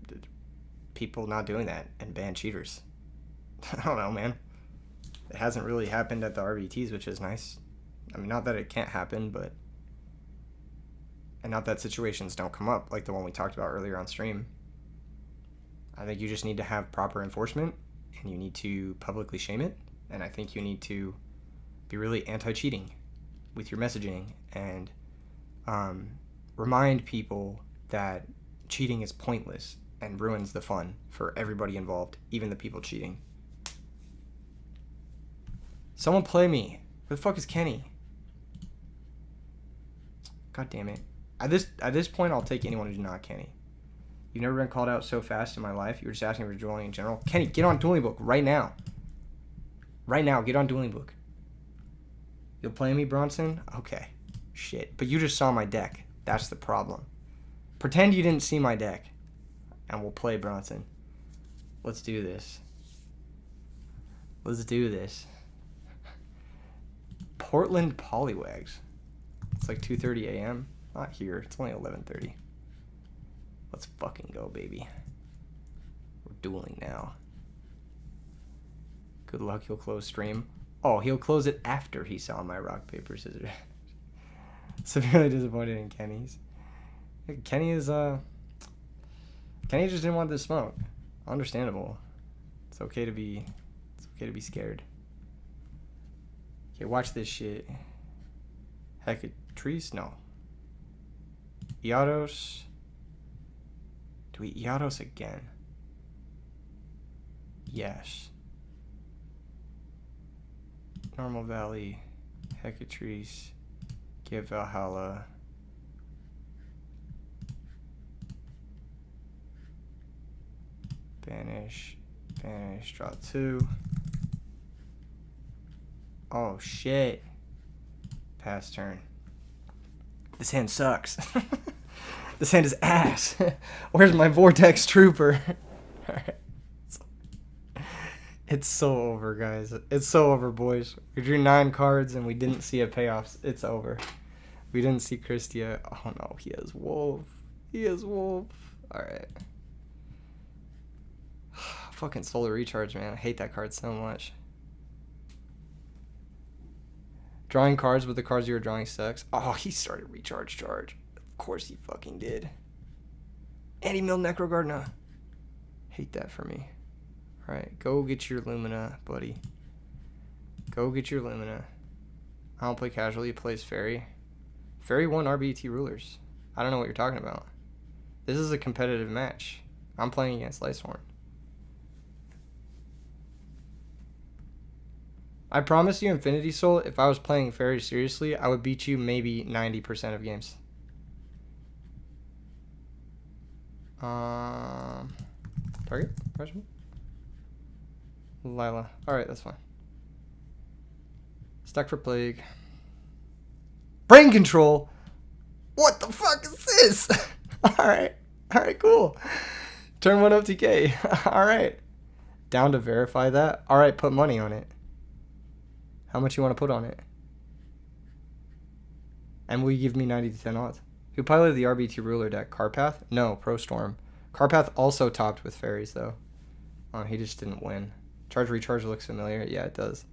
people not doing that and ban cheaters. I don't know, man. It hasn't really happened at the RBTs, which is nice. I mean, not that it can't happen, but... And not that situations don't come up, like the one we talked about earlier on stream. I think you just need to have proper enforcement, and you need to publicly shame it, and I think you need to be really anti-cheating with your messaging, and remind people that cheating is pointless and ruins the fun for everybody involved, even the people cheating. Someone play me. Where the fuck is Kenny? God damn it. At this point, I'll take anyone who's not Kenny. You've never been called out so fast in my life. You were just asking for dueling in general. Kenny, get on Dueling Book right now. Right now, get on Dueling Book. You'll play me, Bronson? Okay. Shit. But you just saw my deck. That's the problem. Pretend you didn't see my deck. And we'll play Bronson. Let's do this. Let's do this. Portland Poliwags. It's like 2:30 a.m. Not here. It's only 11:30. Let's fucking go, baby. We're dueling now. Good luck. He'll close stream. Oh, he'll close it after he saw my rock, paper, scissors. Severely disappointed in Kenny's. Kenny is, Kenny just didn't want this smoke. Understandable. It's okay to be scared. Okay, watch this shit. Hecatrice? No. Iados. Do we Iados again? Yes. Normal Valley. Hecatrice. Give Valhalla. Banish. Banish. Draw 2. Oh, shit. Pass turn. This hand sucks. This hand is ass. Where's my Vortex Trooper? Alright. It's so over, guys. It's so over, boys. We drew 9 cards and we didn't see a payoff. It's over. We didn't see Christia. Oh no, he has Wolf. He has Wolf. Alright. Fucking Solar Recharge, man. I hate that card so much. Drawing cards with the cards you were drawing sucks. Oh, he started Recharge Charge. Of course he fucking did. And he milled Necrogardna. Hate that for me. Alright, go get your Lumina, buddy. Go get your Lumina. I don't play casually. He plays Fairy. Fairy won RBET Rulers. I don't know what you're talking about. This is a competitive match. I'm playing against Lightsworn. I promise you, Infinity Soul, if I was playing Fairy seriously, I would beat you maybe 90% of games. Target? Question? Lila. Alright, that's fine. Stuck for Plague. Brain Control! What the fuck is this? Alright. Alright, cool. Turn 1 up TK. Alright. Down to verify that? Alright, put money on it. How much you want to put on it? And will you give me 90 to 10 odds? Who piloted the RBT Ruler deck? Carpath? No, Pro Storm. Carpath also topped with fairies, though. Oh, he just didn't win. Charge Recharge looks familiar. Yeah, it does.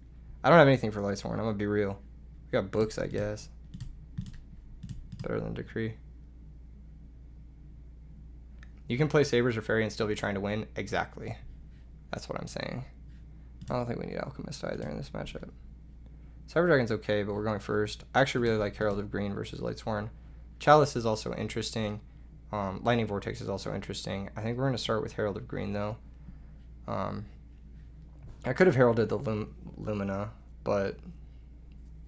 I don't have anything for Lightsworn. I'm going to be real. We got books, I guess. Better than Decree. You can play Sabers or Fairy and still be trying to win? Exactly. That's what I'm saying. I don't think we need Alchemist either in this matchup. Cyber Dragon's okay, but we're going first. I actually really like Herald of Green versus Lightsworn. Chalice is also interesting. Lightning Vortex is also interesting. I think we're going to start with Herald of Green, though. I could have heralded the Lumina, but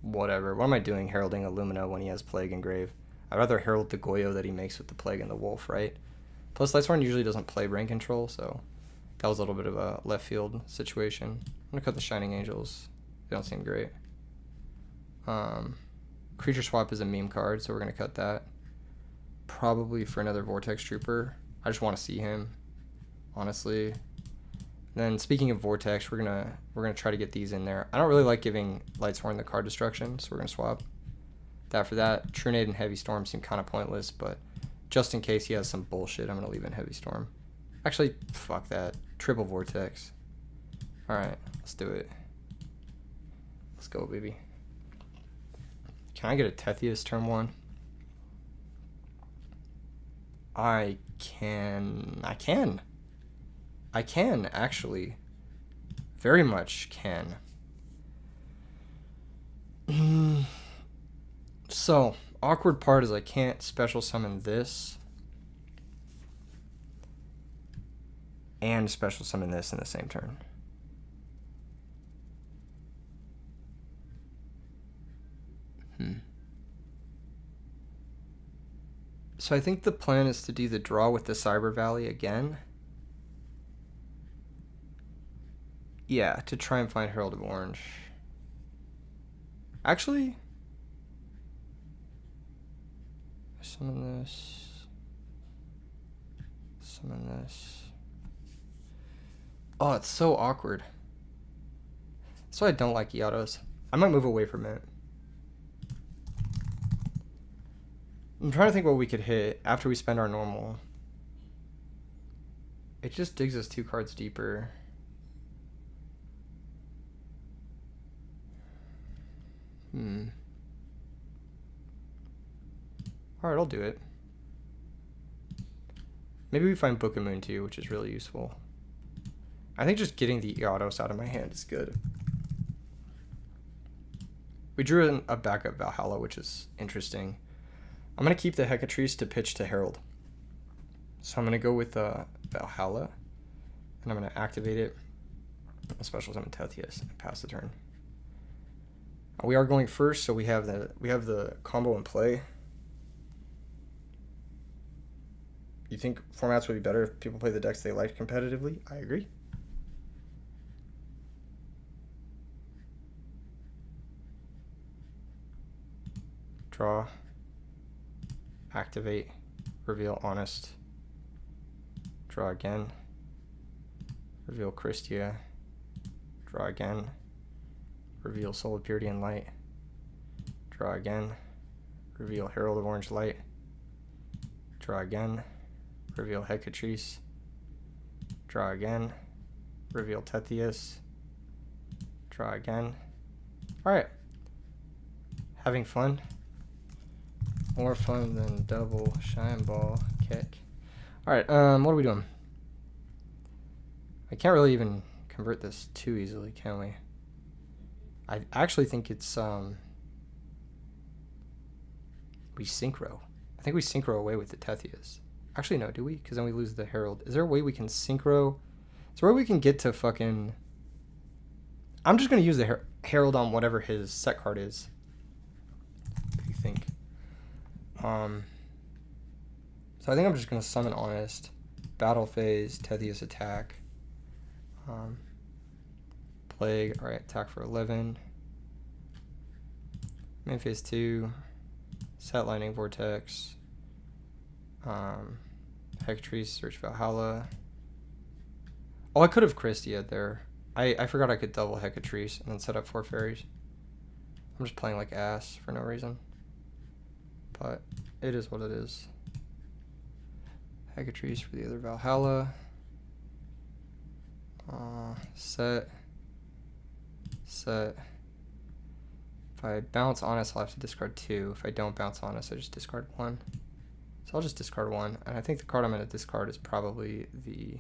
whatever. What am I doing heralding a Lumina when he has Plague and Grave? I'd rather herald the Goyo that he makes with the Plague and the Wolf, right? Plus, Lightsworn usually doesn't play Brain Control, so that was a little bit of a left field situation. I'm going to cut the Shining Angels. They don't seem great. Creature Swap is a meme card, so we're going to cut that. Probably for another Vortex Trooper. I just want to see him, honestly. Then speaking of Vortex, we're gonna try to get these in there. I don't really like giving Lightsworn the card destruction, so we're gonna swap that for that. Trunade and Heavy Storm seem kind of pointless, but just in case he has some bullshit, I'm gonna leave in Heavy Storm. Actually, fuck that. Triple Vortex. All right, let's do it. Let's go, baby. Can I get a Tethius turn 1? I can, actually. Very much can. So, awkward part is I can't special summon this and special summon this in the same turn. So I think the plan is to do the draw with the Cyber Valley again. Yeah, to try and find Herald of Orange. Actually, summon this. Summon this. Oh, it's so awkward. That's why I don't like Yados. I might move away from it. I'm trying to think what we could hit after we spend our normal. It just digs us 2 cards deeper. Alright, I'll do it. Maybe we find Book of Moon too, which is really useful. I think just getting the Yados out of my hand is good. We drew in a backup Valhalla, which is interesting. I'm going to keep the Hecatrice to pitch to Herald. So I'm going to go with Valhalla, and I'm going to activate it. Special summon Tethius and pass the turn. We are going first, so we have the combo in play. You think formats would be better if people play the decks they like competitively? I agree. Draw. Activate. Reveal Honest. Draw again. Reveal Christia. Draw again. Reveal Soul of Purity and Light. Draw again. Reveal Herald of Orange Light. Draw again. Reveal Hecatrice. Draw again. Reveal Tethius. Draw again. Alright. Having fun. More fun than double shine ball kick. Alright, what are we doing? I can't really even convert this too easily, can we? I actually think it's we synchro. I think we synchro away with the Tethius. Actually, no, do we? Because then we lose the Herald. Is there a way we can synchro? Is there a way we can get to fucking... I'm just going to use the Herald on whatever his set card is. What do you think? So I think I'm just going to summon Honest. Battle phase, Tethius attack. Plague, alright, attack for 11. Main phase 2. Set Lightning Vortex. Hecatrice, Search Valhalla. Oh, I could have Christia there. I forgot I could double Hecatrice and then set up 4 fairies. I'm just playing like ass for no reason. But it is what it is. Hecatrice for the other Valhalla. Set. If I bounce Honest, I'll have to discard 2. If I don't bounce Honest, I just discard 1. So I'll just discard 1. And I think the card I'm going to discard is probably the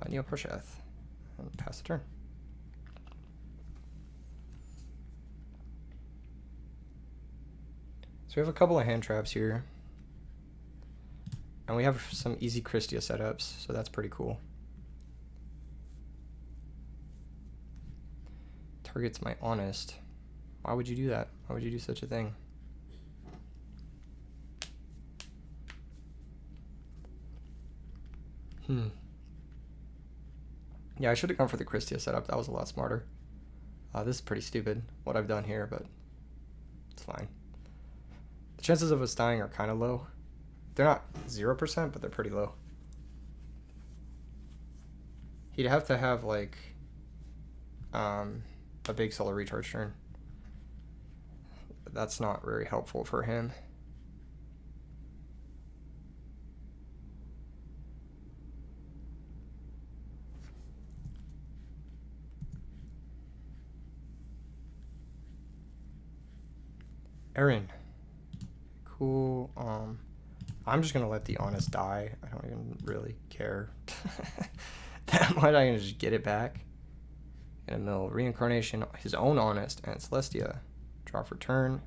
Neo-Prosheth. And pass the turn. So we have a couple of hand traps here. And we have some easy Christia setups, so that's pretty cool. Targets my Honest. Why would you do that? Why would you do such a thing? Yeah, I should have gone for the Christia setup. That was a lot smarter. This is pretty stupid, what I've done here, but it's fine. The chances of us dying are kind of low. They're not 0%, but they're pretty low. He'd have to have, like, a big solar recharge turn. That's not very helpful for him. Aaron. Cool. I'm just gonna let the Honest die. I don't even really care that much. I can just get it back. In a mill, Reincarnation, his own Honest, and Celestia. Draw for turn.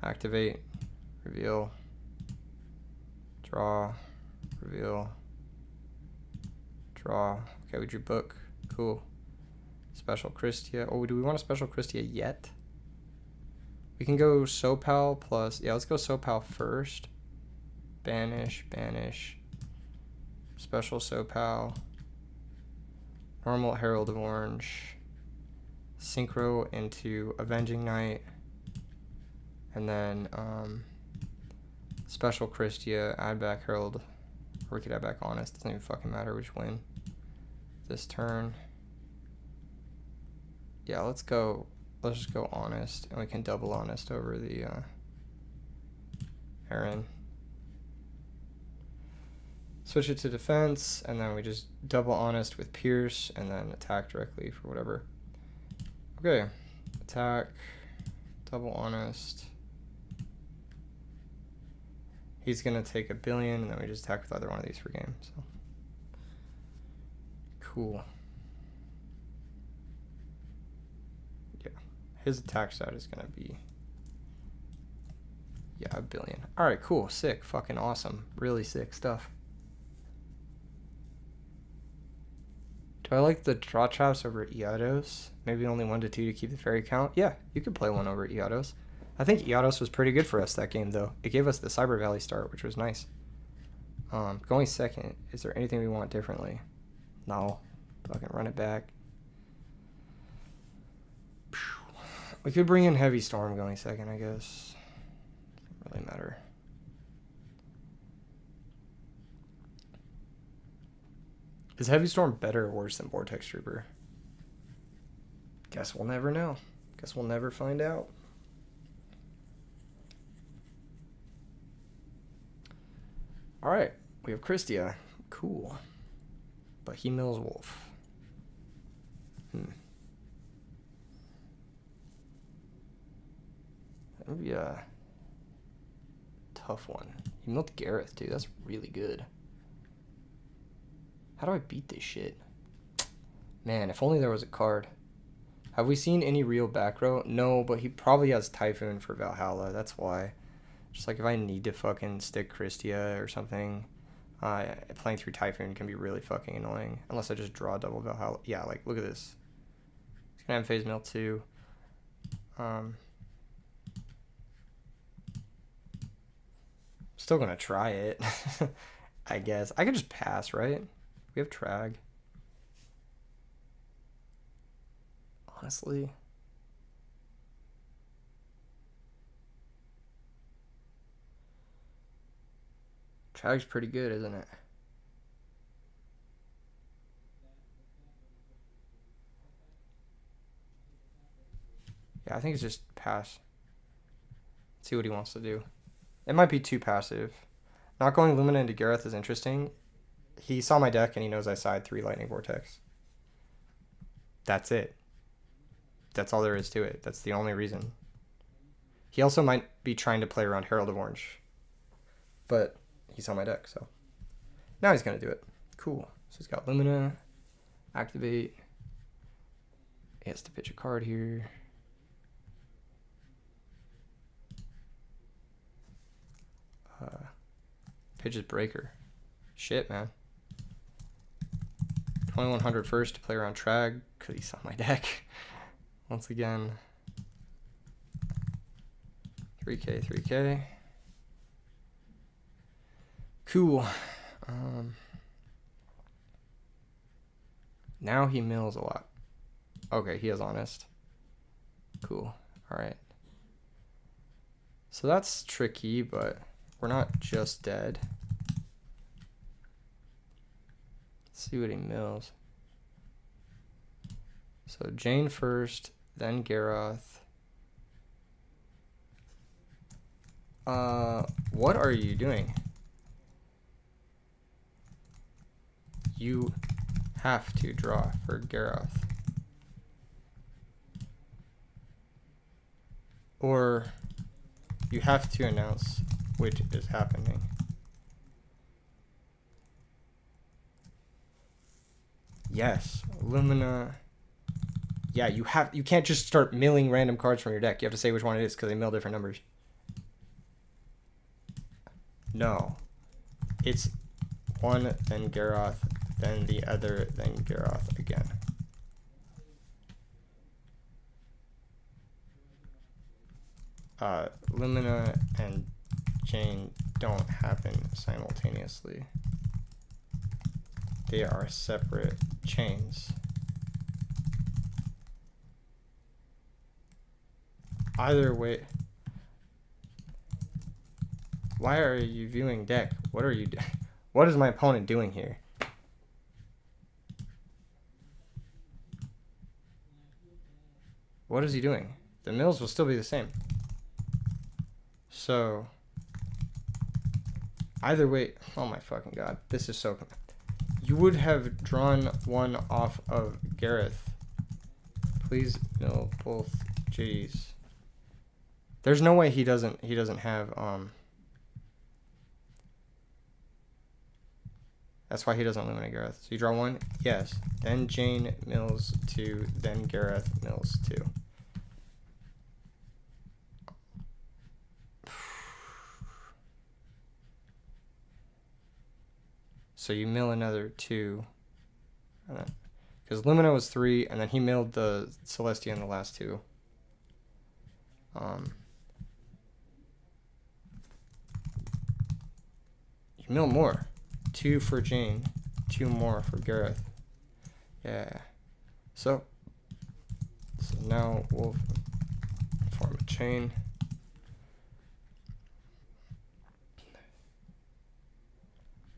Activate. Reveal. Draw. Reveal. Draw. Okay, we drew book. Cool. Special Christia. Oh, do we want a special Christia yet? We can go Sopal plus... Yeah, let's go Sopal first. Banish, banish. Special Sopal. Normal Herald of Orange. Synchro into Avenging Knight. And then Special Christia, add back Herald. Or we could add back Honest. Doesn't even fucking matter which win. This turn. Yeah, let's go... Let's just go Honest, and we can double Honest over the Aaron. Switch it to defense, and then we just double Honest with Pierce, and then attack directly for whatever. Okay, attack, double Honest. He's gonna take 1 billion, and then we just attack with either one of these for game. So cool. His attack stat is going to be, yeah, 1 billion. All right, cool, sick, fucking awesome. Really sick stuff. Do I like the draw traps over yugiohs? Maybe only 1 to 2 to keep the fairy count? Yeah, you could play one over yugiohs. I think yugiohs was pretty good for us that game, though. It gave us the Cyber Valley start, which was nice. Going second, is there anything we want differently? No. Fucking run it back. We could bring in Heavy Storm going second, I guess. Doesn't really matter. Is Heavy Storm better or worse than Vortex Trooper? Guess we'll never know. Guess we'll never find out. Alright, we have Christia. Cool. But he mills Wolf. That would be a tough one. He milled Gareth, too. That's really good. How do I beat this shit? Man, if only there was a card. Have we seen any real back row? No, but he probably has Typhoon for Valhalla. That's why. Just like if I need to fucking stick Christia or something, playing through Typhoon can be really fucking annoying. Unless I just draw double Valhalla. Yeah, like, look at this. He's going to have phase mill too. Still going to try it. I guess. I could just pass, right? We have Trag. Honestly. Trag's pretty good, isn't it? Yeah, I think it's just pass. See what he wants to do. It might be too passive. Not going Lumina into Gareth is interesting. He saw my deck and he knows I side 3 Lightning Vortex. That's it. That's all there is to it. That's the only reason. He also might be trying to play around Herald of Orange. But he saw my deck, so. Now he's going to do it. Cool. So he's got Lumina. Activate. He has to pitch a card here. Pitches Breaker. Shit, man. 2100 first to play around Trag because he saw my deck. Once again. 3k, 3k. Cool. Now he mills a lot. Okay, he is honest. Cool. Alright. So that's tricky, but we're not just dead. Let's see what he mills. So Jane first, then Garroth. What are you doing? You have to draw for Garroth. Or you have to announce which is happening. Yes, Lumina. Yeah, you can't just start milling random cards from your deck. You have to say which one it is because they mill different numbers. No. It's one, then Garroth, then the other, then Garroth again. Lumina and Jane don't happen simultaneously. They are separate chains. Either way, why are you viewing deck? What are you doing? What is my opponent doing here? What is he doing? The mills will still be the same. So, either way, oh my fucking god, this is so. You would have drawn one off of Gareth. Please mill both G's. There's no way he doesn't have That's why he doesn't eliminate Gareth. So you draw one, yes. Then Jane mills 2, then Gareth mills 2. So you mill another 2. Because Lumina was 3, and then he milled the Celestia in the last 2. You mill more. 2 for Jane. 2 more for Gareth. Yeah. So now we'll form a chain.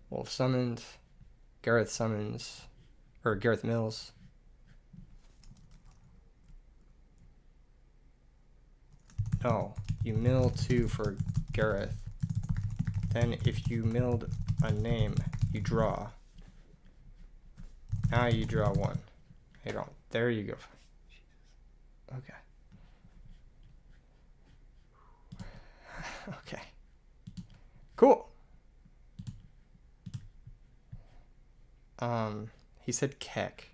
Wolf summoned. Gareth summons. Or Gareth mills. No. You mill 2 for Gareth. Then if you milled a name, you draw. Now you draw 1. Hey, don't. There you go. Okay. Okay. Cool. He said keck.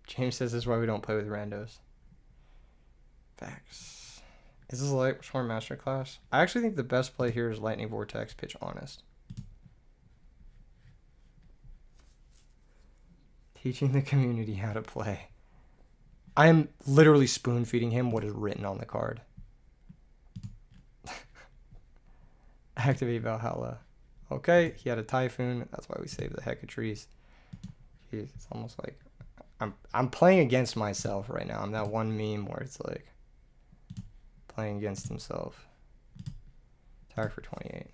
James says this is why we don't play with randos. Facts. Is this a light storm masterclass? I actually think the best play here is lightning vortex, pitch honest. Teaching the community how to play. I am literally spoon feeding him what is written on the card. Activate Valhalla. Okay, he had a typhoon. That's why we saved the heck of trees. Jeez, it's almost like I'm playing against myself right now. I'm that one meme where it's like playing against himself. Attack for 28.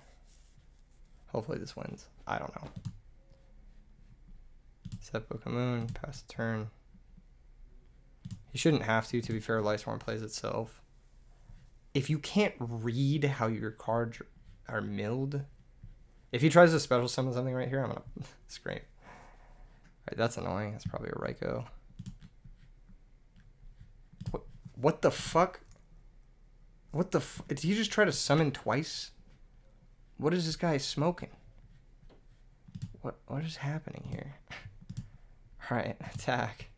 Hopefully this wins. I don't know. Set Book of Moon, pass the turn. He shouldn't have to be fair, Lightstorm plays itself. If you can't read how your cards are milled, if he tries to special summon something right here, I'm gonna scream. Alright, that's annoying. That's probably a Raikou. What the fuck? What the did he just try to summon twice? What is this guy smoking? What is happening here? Alright, attack.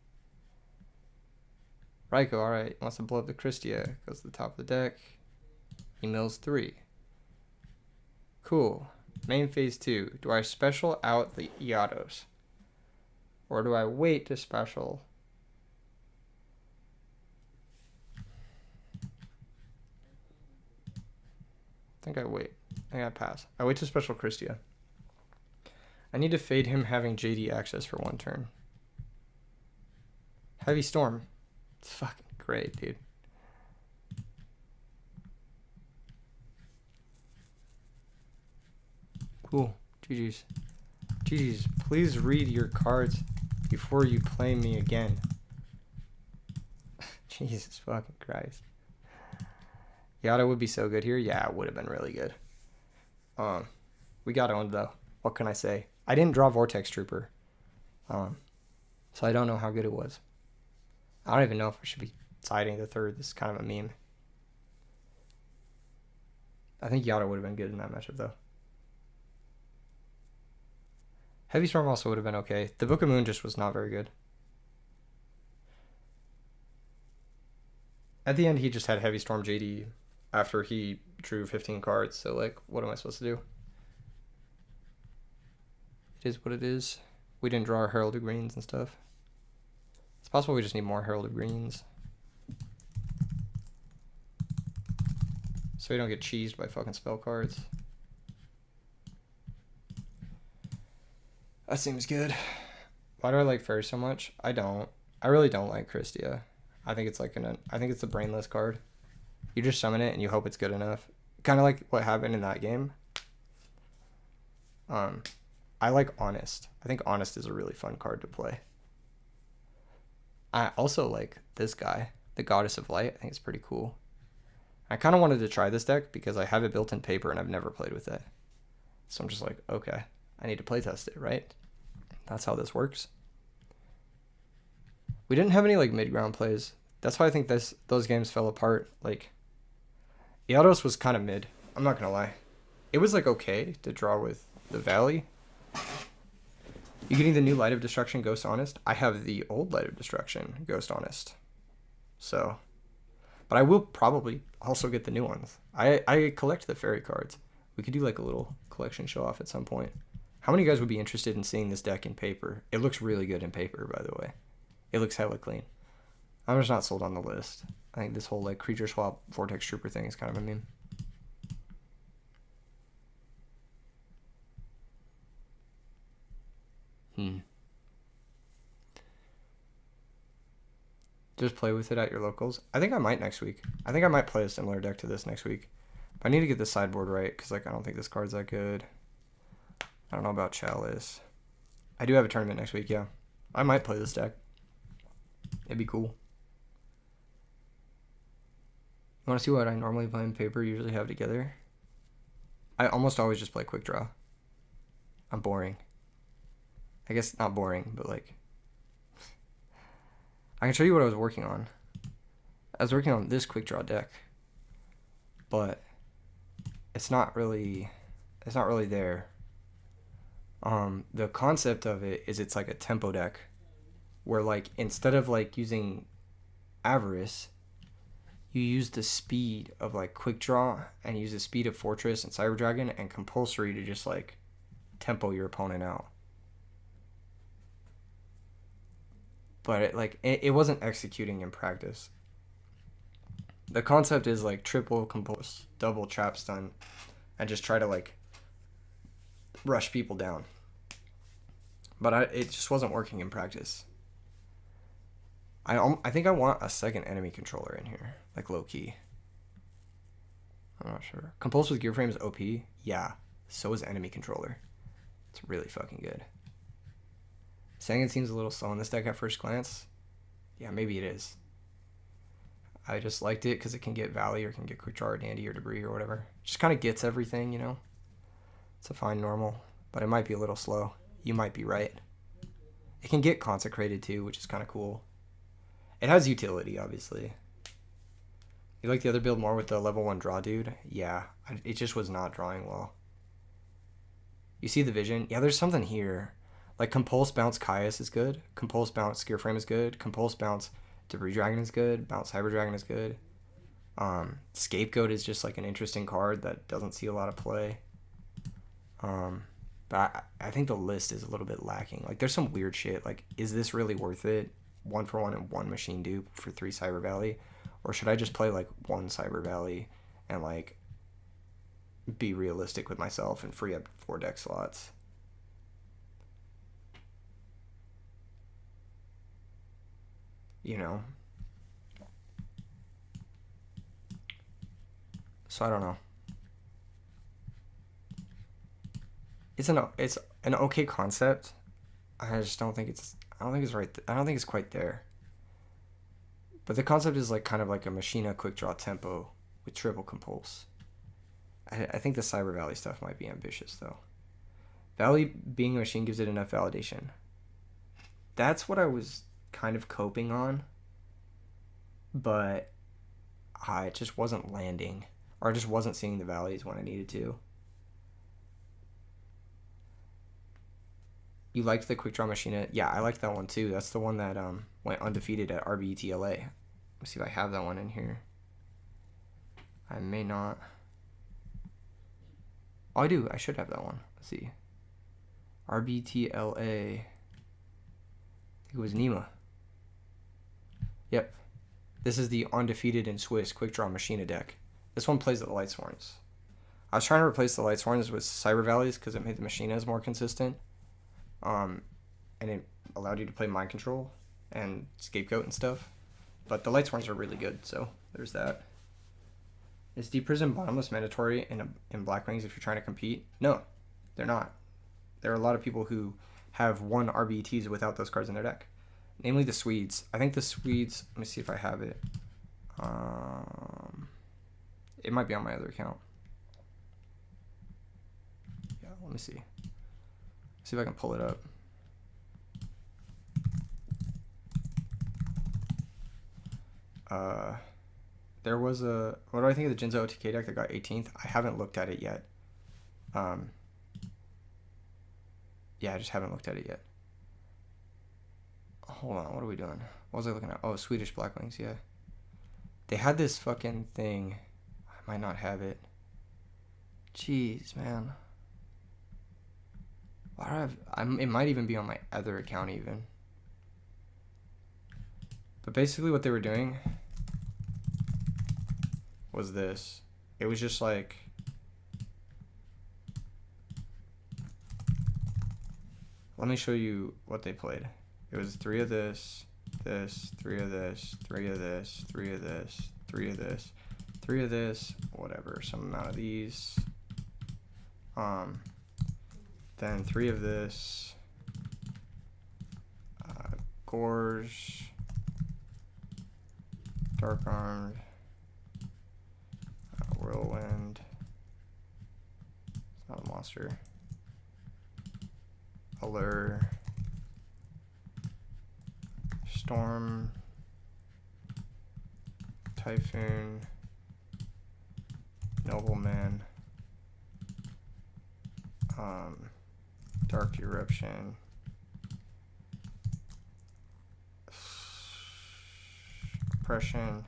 Raikou, alright, wants to blow up the Christia. Goes to the top of the deck. He mills 3. Cool. Main phase 2. Do I special out the Yugiohs? Or do I wait to special? I think I wait. I think I pass. I wait to special Christia. I need to fade him having JD access for 1 turn. Heavy Storm. It's fucking great, dude. Cool. GG's. GG's. Please read your cards before you play me again. Jesus fucking Christ. Yada would be so good here. Yeah, it would have been really good. We got owned though. What can I say? I didn't draw Vortex Trooper. So I don't know how good it was. I don't even know if I should be siding the third. This is kind of a meme. I think Yada would have been good in that matchup though. Heavy Storm also would have been okay. The Book of Moon just was not very good. At the end, he just had Heavy Storm JD after he drew 15 cards. So, like, what am I supposed to do? It is what it is. We didn't draw our Herald of Greens and stuff. It's possible we just need more Herald of Greens. So we don't get cheesed by fucking spell cards. That seems good. Why do I like Fairy so much? I don't. I really don't like Christia. I think it's like I think it's a brainless card. You just summon it and you hope it's good enough. Kind of like what happened in that game. I like Honest. I think Honest is a really fun card to play. I also like this guy, the Goddess of Light. I think it's pretty cool. I kind of wanted to try this deck because I have it built in paper and I've never played with it. So I'm just like, okay, I need to play test it, right? That's how this works. We didn't have any like mid-ground plays. That's why I think those games fell apart. Like, Yugioh was kind of mid. I'm not gonna lie. It was like okay to draw with the Valley. You getting the new Light of Destruction Ghost Honest? I have the old Light of Destruction Ghost Honest. So But I will probably also get the new ones. I collect the fairy cards. We could do like a little collection show off at some point. How many of you guys would be interested in seeing this deck in paper? It looks really good in paper, by the way. It looks hella clean. I'm just not sold on the list. I think this whole like creature swap vortex trooper thing is kind of a meme. Just play with it at your locals. I think I might next week. I think I might play a similar deck to this next week. But I need to get the sideboard right because like I don't think this card's that good. I don't know about Chalice. I do have a tournament next week, yeah. I might play this deck. It'd be cool. You want to see what I normally play in paper, usually have together? I almost always just play Quickdraw. I'm boring. I guess not boring, but like... I can show you what I was working on. I was working on this Quickdraw deck. But it's not really there. The concept of it is it's like a tempo deck where like instead of like using Avarice, you use the speed of like Quickdraw and use the speed of Fortress and Cyber Dragon and Compulsory to just like tempo your opponent out. But it wasn't executing in practice. The concept is like triple compulse, double trap stun, and just try to like rush people down. But it just wasn't working in practice. I think I want a second enemy controller in here, like low key. I'm not sure. Compulse with Gear Frame is OP. Yeah, so is enemy controller. It's really fucking good. Saying it seems a little slow in this deck at first glance. Yeah, maybe it is. I just liked it because it can get Valley or can get Quickdraw or Dandy or Debris or whatever. Just kind of gets everything, you know? It's a fine normal, but it might be a little slow. You might be right. It can get Consecrated too, which is kind of cool. It has utility, obviously. You like the other build more with the level 1 draw dude? Yeah, it just was not drawing well. You see the vision? Yeah, there's something here. Like Compulse Bounce Caius is good. Compulse Bounce Gear Frame is good. Compulse Bounce Debris Dragon is good. Bounce Cyber Dragon is good. Scapegoat is just like an interesting card that doesn't see a lot of play. But I think the list is a little bit lacking. Like there's some weird shit. Like, is this really worth it? 1-for-1 and 1 machine dupe for 3 Cyber Valley? Or should I just play like 1 Cyber Valley and like be realistic with myself and free up 4 deck slots? You know? So I don't know. It's an okay concept. I just don't think it's right. I don't think it's quite there. But the concept is like kind of like a Machina quick draw tempo with triple compulse. I think the Cyber Valley stuff might be ambitious though. Valley being a machine gives it enough validation. That's what I was kind of coping on, but I just wasn't landing, or I just wasn't seeing the valleys when I needed to. You liked the Quick Draw Machina? Yeah, I liked that one too. That's the one that went undefeated at RBET LA. Let's see if I have that one in here. I may not. Oh, I do. I should have that one. Let's see. RBT LA. I think it was Nima. Yep. This is the undefeated in Swiss Quick Draw Machina deck. This one plays the Lightsworns. I was trying to replace the Lightsworns with Cyber Valleys because it made the Machinas more consistent. And it allowed you to play Mind Control and Scapegoat and stuff. But the Lightsworns are really good, so there's that. Is Deep Prison Bottomless mandatory in Black Wings if you're trying to compete? No, they're not. There are a lot of people who have won RBTs without those cards in their deck. Namely the Swedes. I think the Swedes, let me see if I have it. It might be on my other account. Yeah, let me see. See if I can pull it up. There was a, what do I think of the Jinzo OTK deck that got 18th? I haven't looked at it yet. Yeah, I just haven't looked at it yet. Hold on, what are we doing? What was I looking at? Oh, Swedish Blackwings, yeah. They had this fucking thing. I might not have it. Jeez, man. Why do I have... it might even be on my other account even. But basically what they were doing was this. It was just like... Let me show you what they played. It was 3 of this, 3 of this, 3 of this, 3 of this, 3 of this, 3 of this, whatever, some amount of these. Then 3 of this, Gores, Dark Armed, Whirlwind, it's not a monster, Allure, Storm, Typhoon, Nobleman, Dark Eruption, Oppression.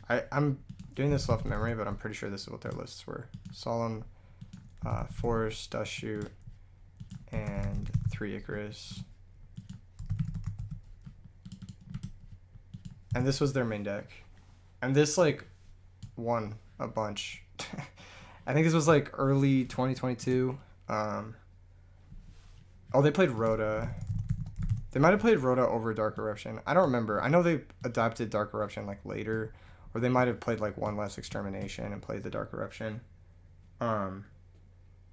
I'm doing this off memory, but I'm pretty sure this is what their lists were. Solemn, Force, Dust Shoot, and 3 Icarus. And this was their main deck. And this, like, won a bunch. I think this was, like, early 2022. Oh, they played Rhoda. They might have played Rhoda over Dark Eruption. I don't remember. I know they adopted Dark Eruption, like, later. Or they might have played, like, one less Extermination and played the Dark Eruption.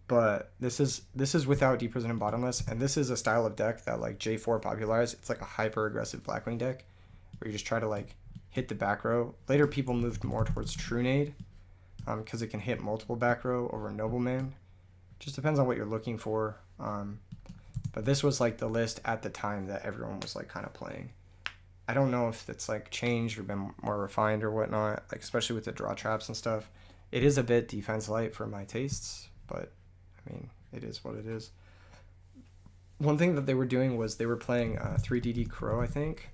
But this is without Deep Prison and Bottomless. And this is a style of deck that, like, J4 popularized. It's, like, a hyper-aggressive Blackwing deck, where you just try to, like, hit the back row. Later, people moved more towards True Nade, because it can hit multiple back row over Nobleman. Just depends on what you're looking for. But this was, like, the list at the time that everyone was, like, kind of playing. I don't know if it's, like, changed or been more refined or whatnot, like, especially with the draw traps and stuff. It is a bit defense light for my tastes, but, I mean, it is what it is. One thing that they were doing was they were playing 3DD Crow, I think.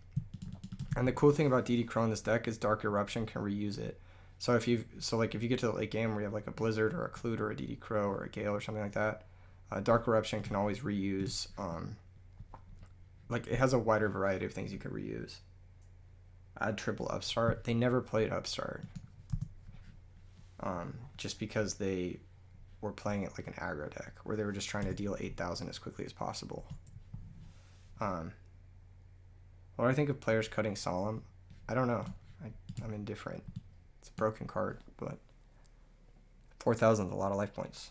And the cool thing about DD Crow in this deck is Dark Eruption can reuse it. So if you get to the late game where you have like a Blizzard or a Clute or a DD Crow or a Gale or something like that, Dark Eruption can always reuse. Like it has a wider variety of things you could reuse. Add triple Upstart. They never played Upstart. Just because they were playing it like an aggro deck where they were just trying to deal 8,000 as quickly as possible. What do I think of players cutting Solemn? I don't know. I'm indifferent. It's a broken card, but 4,000 is a lot of life points.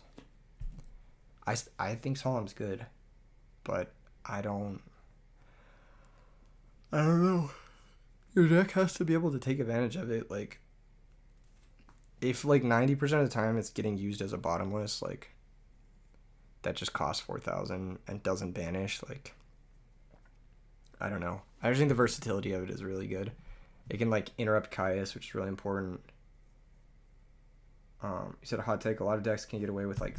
I think Solemn's good, but I don't know. Your deck has to be able to take advantage of it. Like, if like 90% of the time it's getting used as a bottomless, like that just costs 4,000 and doesn't banish, like I don't know. I just think the versatility of it is really good. It can like interrupt Caius, which is really important. You said a hot take. A lot of decks can get away with like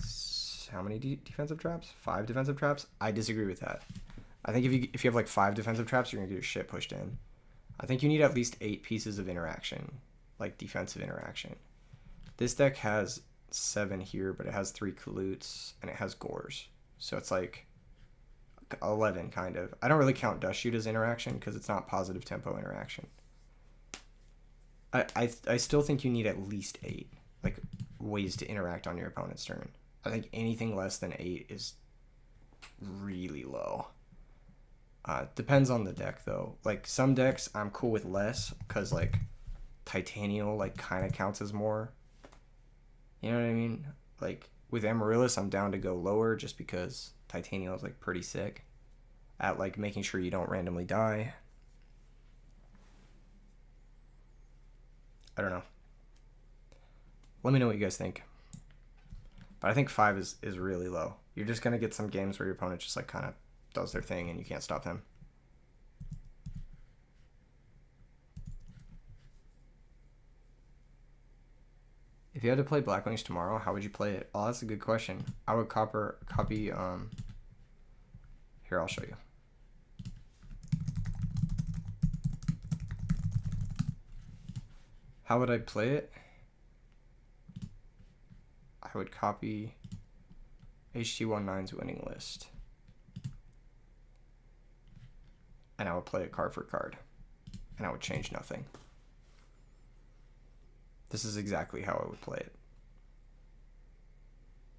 how many defensive traps? 5 defensive traps? I disagree with that. I think if you have like 5 defensive traps, you're gonna get your shit pushed in. I think you need at least 8 pieces of interaction, like defensive interaction. This deck has 7 here, but it has 3 Kalutes and it has Gores, so it's like 11 kind of. I don't really count Dust Shoot as interaction because it's not positive tempo interaction. I still think you need at least 8 like ways to interact on your opponent's turn. I think anything less than 8 is really low. Depends on the deck though. Like some decks I'm cool with less because like Titanial like kind of counts as more. You know what I mean? Like with Amaryllis I'm down to go lower just because Titanial is like pretty sick at like making sure you don't randomly die. I don't know. Let me know what you guys think. But I think 5 is really low. You're just going to get some games where your opponent just like kind of does their thing and you can't stop them. If you had to play Blackwings tomorrow, how would you play it? Oh, that's a good question. I would copy here, I'll show you. How would I play it? I would copy HT19's winning list. And I would play it card for card. And I would change nothing. This is exactly how I would play it.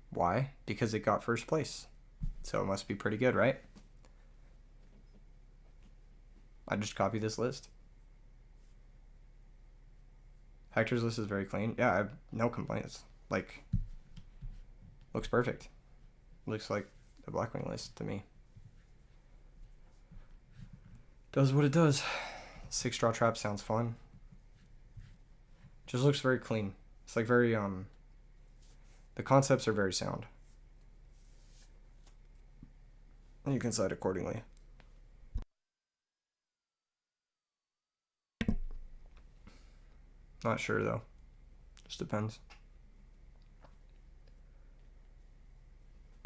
Why? Because it got first place. So it must be pretty good, right? I just copy this list. Hector's list is very clean. Yeah, I have no complaints. Like, looks perfect. Looks like the Blackwing list to me. Does what it does. 6 draw trap sounds fun. Just looks very clean. It's like very, the concepts are very sound. And you can side accordingly. Not sure though. Just depends.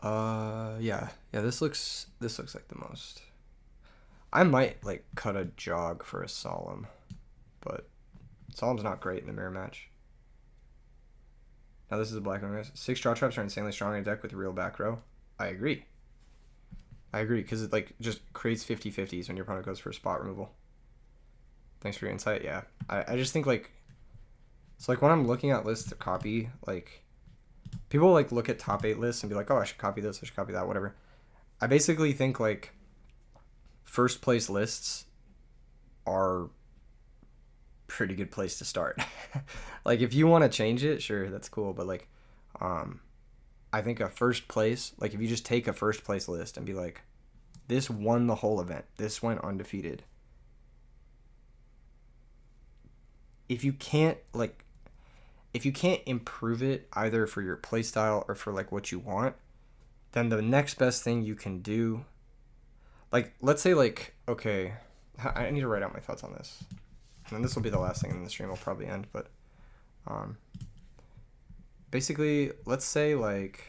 Yeah, this looks like the most. I might like cut a jog for a solemn, but solemn's not great in the mirror match. Now this is a black one. 6 draw traps are insanely strong in a deck with real back row. I agree because it like just creates 50-50s when your opponent goes for a spot removal. Thanks for your insight. Yeah, I just think like it's like when I'm looking at lists to copy, like people like look at top 8 lists and be like, oh, I should copy this, I should copy that, whatever. I basically think like first place lists are pretty good place to start. Like if you want to change it, sure, that's cool, but like I think a first place, like if you just take a first place list and be like, this won the whole event, this went undefeated. If you can't improve it either for your playstyle or for like what you want, then the next best thing you can do, like let's say like, okay, I need to write out my thoughts on this. And this will be the last thing in the stream will probably end, but basically let's say like,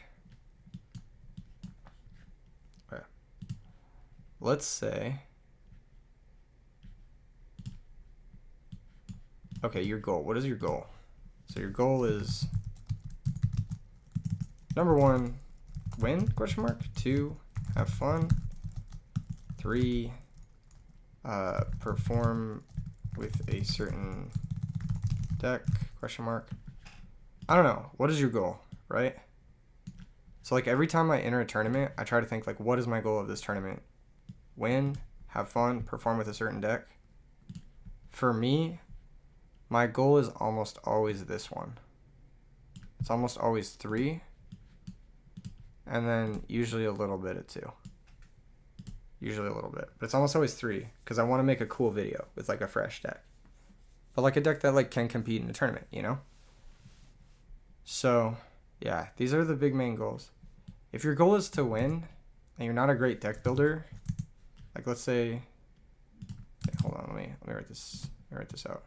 let's say, okay, your goal, what is your goal? So your goal is number 1, win, question mark, 2, have fun, 3, perform with a certain deck, question mark. I don't know. What is your goal, right? So like every time I enter a tournament, I try to think like, what is my goal of this tournament? Win, have fun, perform with a certain deck. For me, my goal is almost always this one. It's almost always 3. And then usually a little bit of 2. Usually a little bit. But it's almost always 3. Because I want to make a cool video with like a fresh deck. But like a deck that like can compete in a tournament, you know? So, yeah. These are the big main goals. If your goal is to win, and you're not a great deck builder, like let's say... Okay, hold on, let me write this out.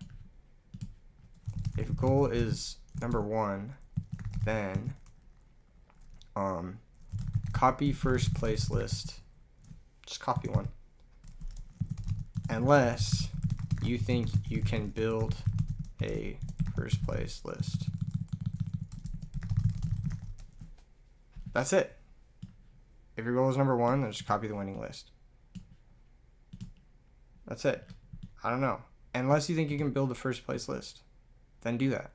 If goal is number 1, then copy first place list. Just copy one. Unless you think you can build a first place list. That's it. If your goal is number 1, then just copy the winning list. That's it. I don't know. Unless you think you can build a first place list, then do that.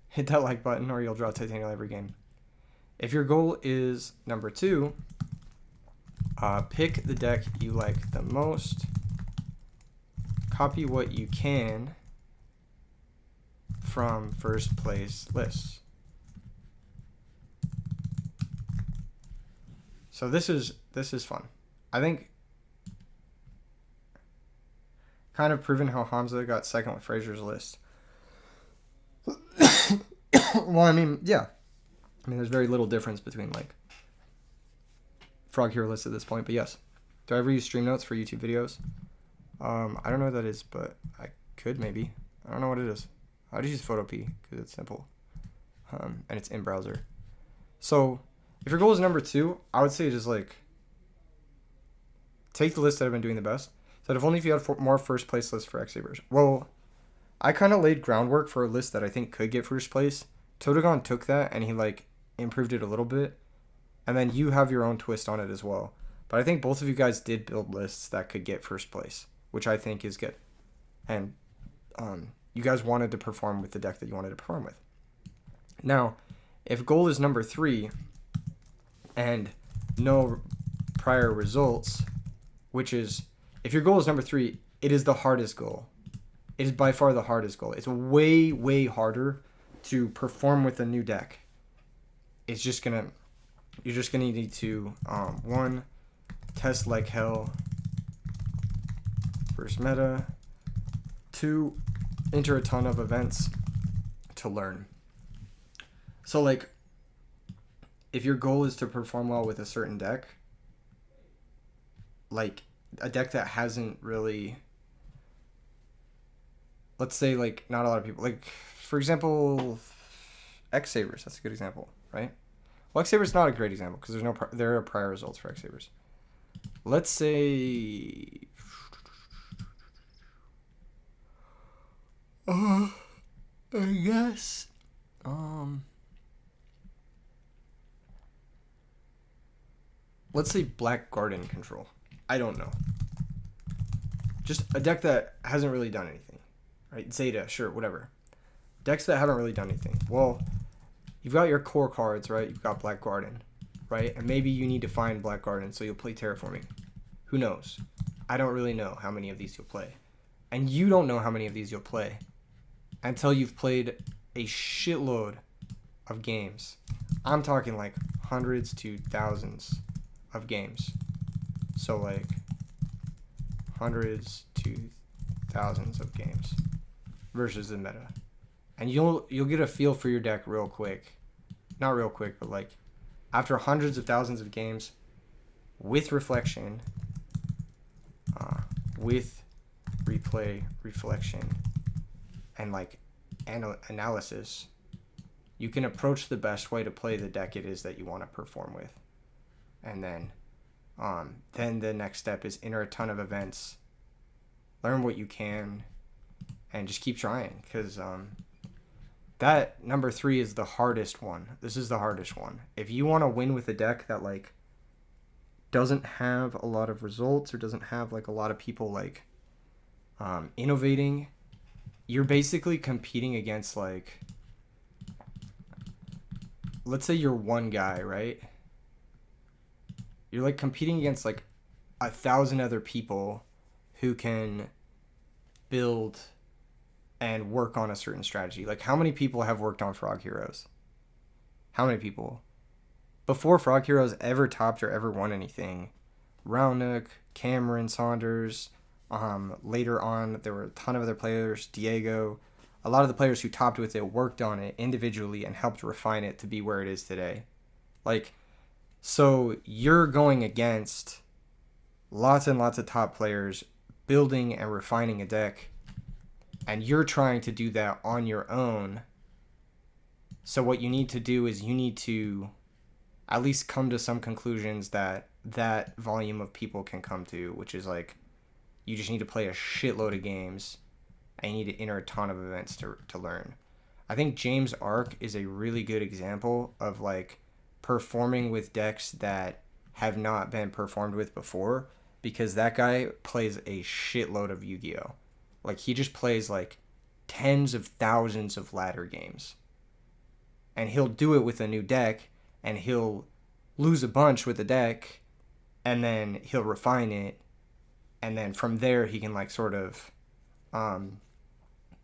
Hit that like button or you'll draw Titanium every game. If your goal is number 2, pick the deck you like the most, copy what you can from first place lists. So this is fun. I think kind of proven how Hamza got second with Fraser's list. Well, I mean, yeah. I mean, there's very little difference between, like, Frog Hero lists at this point, but yes. Do I ever use stream notes for YouTube videos? I don't know what that is, but I could maybe. I don't know what it is. I just use Photopea because it's simple. And it's in browser. So, if your goal is number 2, I would say just, like, take the list that I've been doing the best. Said if only if you had more first place lists for X Sabers. Well, I kind of laid groundwork for a list that I think could get first place. Totagon took that and he like improved it a little bit. And then you have your own twist on it as well. But I think both of you guys did build lists that could get first place, which I think is good. And you guys wanted to perform with the deck that you wanted to perform with. Now, if goal is number 3 and no prior results, which is, if your goal is number 3, it is the hardest goal. It is by far the hardest goal. It's way, way harder to perform with a new deck. It's just gonna, you're just gonna need to, 1, test like hell, first meta, 2, enter a ton of events to learn. So like, if your goal is to perform well with a certain deck, like a deck that hasn't really, let's say like not a lot of people, like for example, X Sabers, that's a good example, right? Well, X Sabers is not a great example because there are prior results for X Sabers. Let's say, I guess, let's say Black Garden Control. I don't know. Just a deck that hasn't really done anything, right? Zeta, sure, whatever. Decks that haven't really done anything. Well, you've got your core cards, right? You've got Black Garden, right? And maybe you need to find Black Garden, so you'll play Terraforming. Who knows? I don't really know how many of these you'll play. And you don't know how many of these you'll play until you've played a shitload of games. I'm talking like hundreds to thousands of games. So like hundreds to thousands of games versus the meta. And you'll get a feel for your deck real quick. Not real quick, but like after hundreds of thousands of games with reflection, with replay, reflection, and like analysis, you can approach the best way to play the deck it is that you want to perform with. And then the next step is enter a ton of events, learn what you can, and just keep trying, because that number 3 is the hardest one. This is the hardest one. If you want to win with a deck that like doesn't have a lot of results or doesn't have like a lot of people like innovating, you're basically competing against like, let's say you're one guy, right? You're like competing against like 1,000 other people who can build and work on a certain strategy. Like, how many people have worked on Frog Heroes? How many people? Before Frog Heroes ever topped or ever won anything, Raonic, Cameron Saunders, later on there were a ton of other players, Diego, a lot of the players who topped with it worked on it individually and helped refine it to be where it is today. Like, so you're going against lots and lots of top players building and refining a deck, and you're trying to do that on your own. So what you need to do is you need to at least come to some conclusions that that volume of people can come to, which is like, you just need to play a shitload of games and you need to enter a ton of events to learn. I think James Ark is a really good example of like performing with decks that have not been performed with before, because that guy plays a shitload of Yu-Gi-Oh! Like, he just plays like tens of thousands of ladder games. And he'll do it with a new deck, and he'll lose a bunch with the deck, and then he'll refine it, and then from there he can like sort of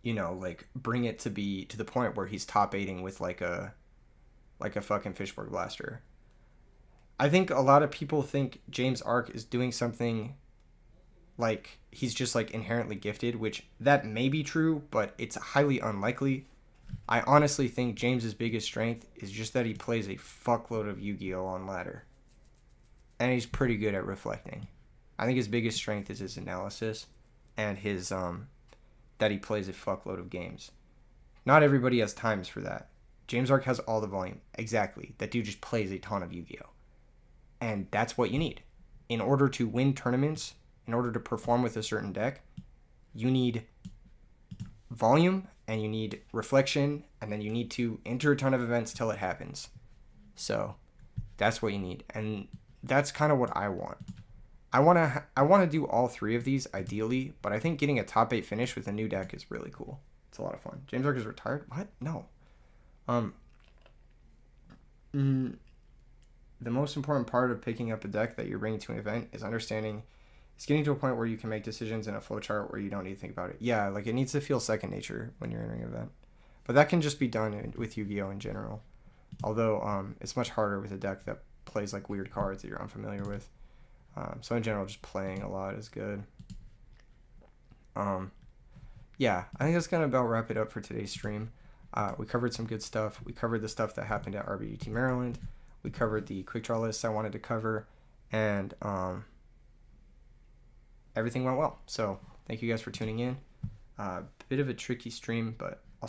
like bring it to the point where he's top 8ing with like a fucking Fishborg Blaster. I think a lot of people think James Ark is doing something like he's just like inherently gifted, which that may be true, but it's highly unlikely. I honestly think James's biggest strength is just that he plays a fuckload of Yu-Gi-Oh! On ladder. And he's pretty good at reflecting. I think his biggest strength is his analysis and his that he plays a fuckload of games. Not everybody has times for that. James Ark has all the volume. Exactly. That dude just plays a ton of Yu-Gi-Oh! And that's what you need. In order to win tournaments, in order to perform with a certain deck, you need volume and you need reflection, and then you need to enter a ton of events till it happens. So that's what you need, and that's kind of what I want. I want to do all three of these ideally, but I think getting a top 8 finish with a new deck is really cool. It's a lot of fun. James Ark is retired? What? No. The most important part of picking up a deck that you're bringing to an event is understanding, it's getting to a point where you can make decisions in a flowchart where you don't need to think about it. Yeah, like it needs to feel second nature when you're entering an event. But that can just be done with Yu-Gi-Oh! In general. Although it's much harder with a deck that plays like weird cards that you're unfamiliar with. So in general, just playing a lot is good. Yeah, I think that's going to about wrap it up for today's stream. We covered some good stuff. We covered the stuff that happened at RBT Maryland. We covered the Quickdraw lists I wanted to cover. And everything went well. So thank you guys for tuning in. Bit of a tricky stream, but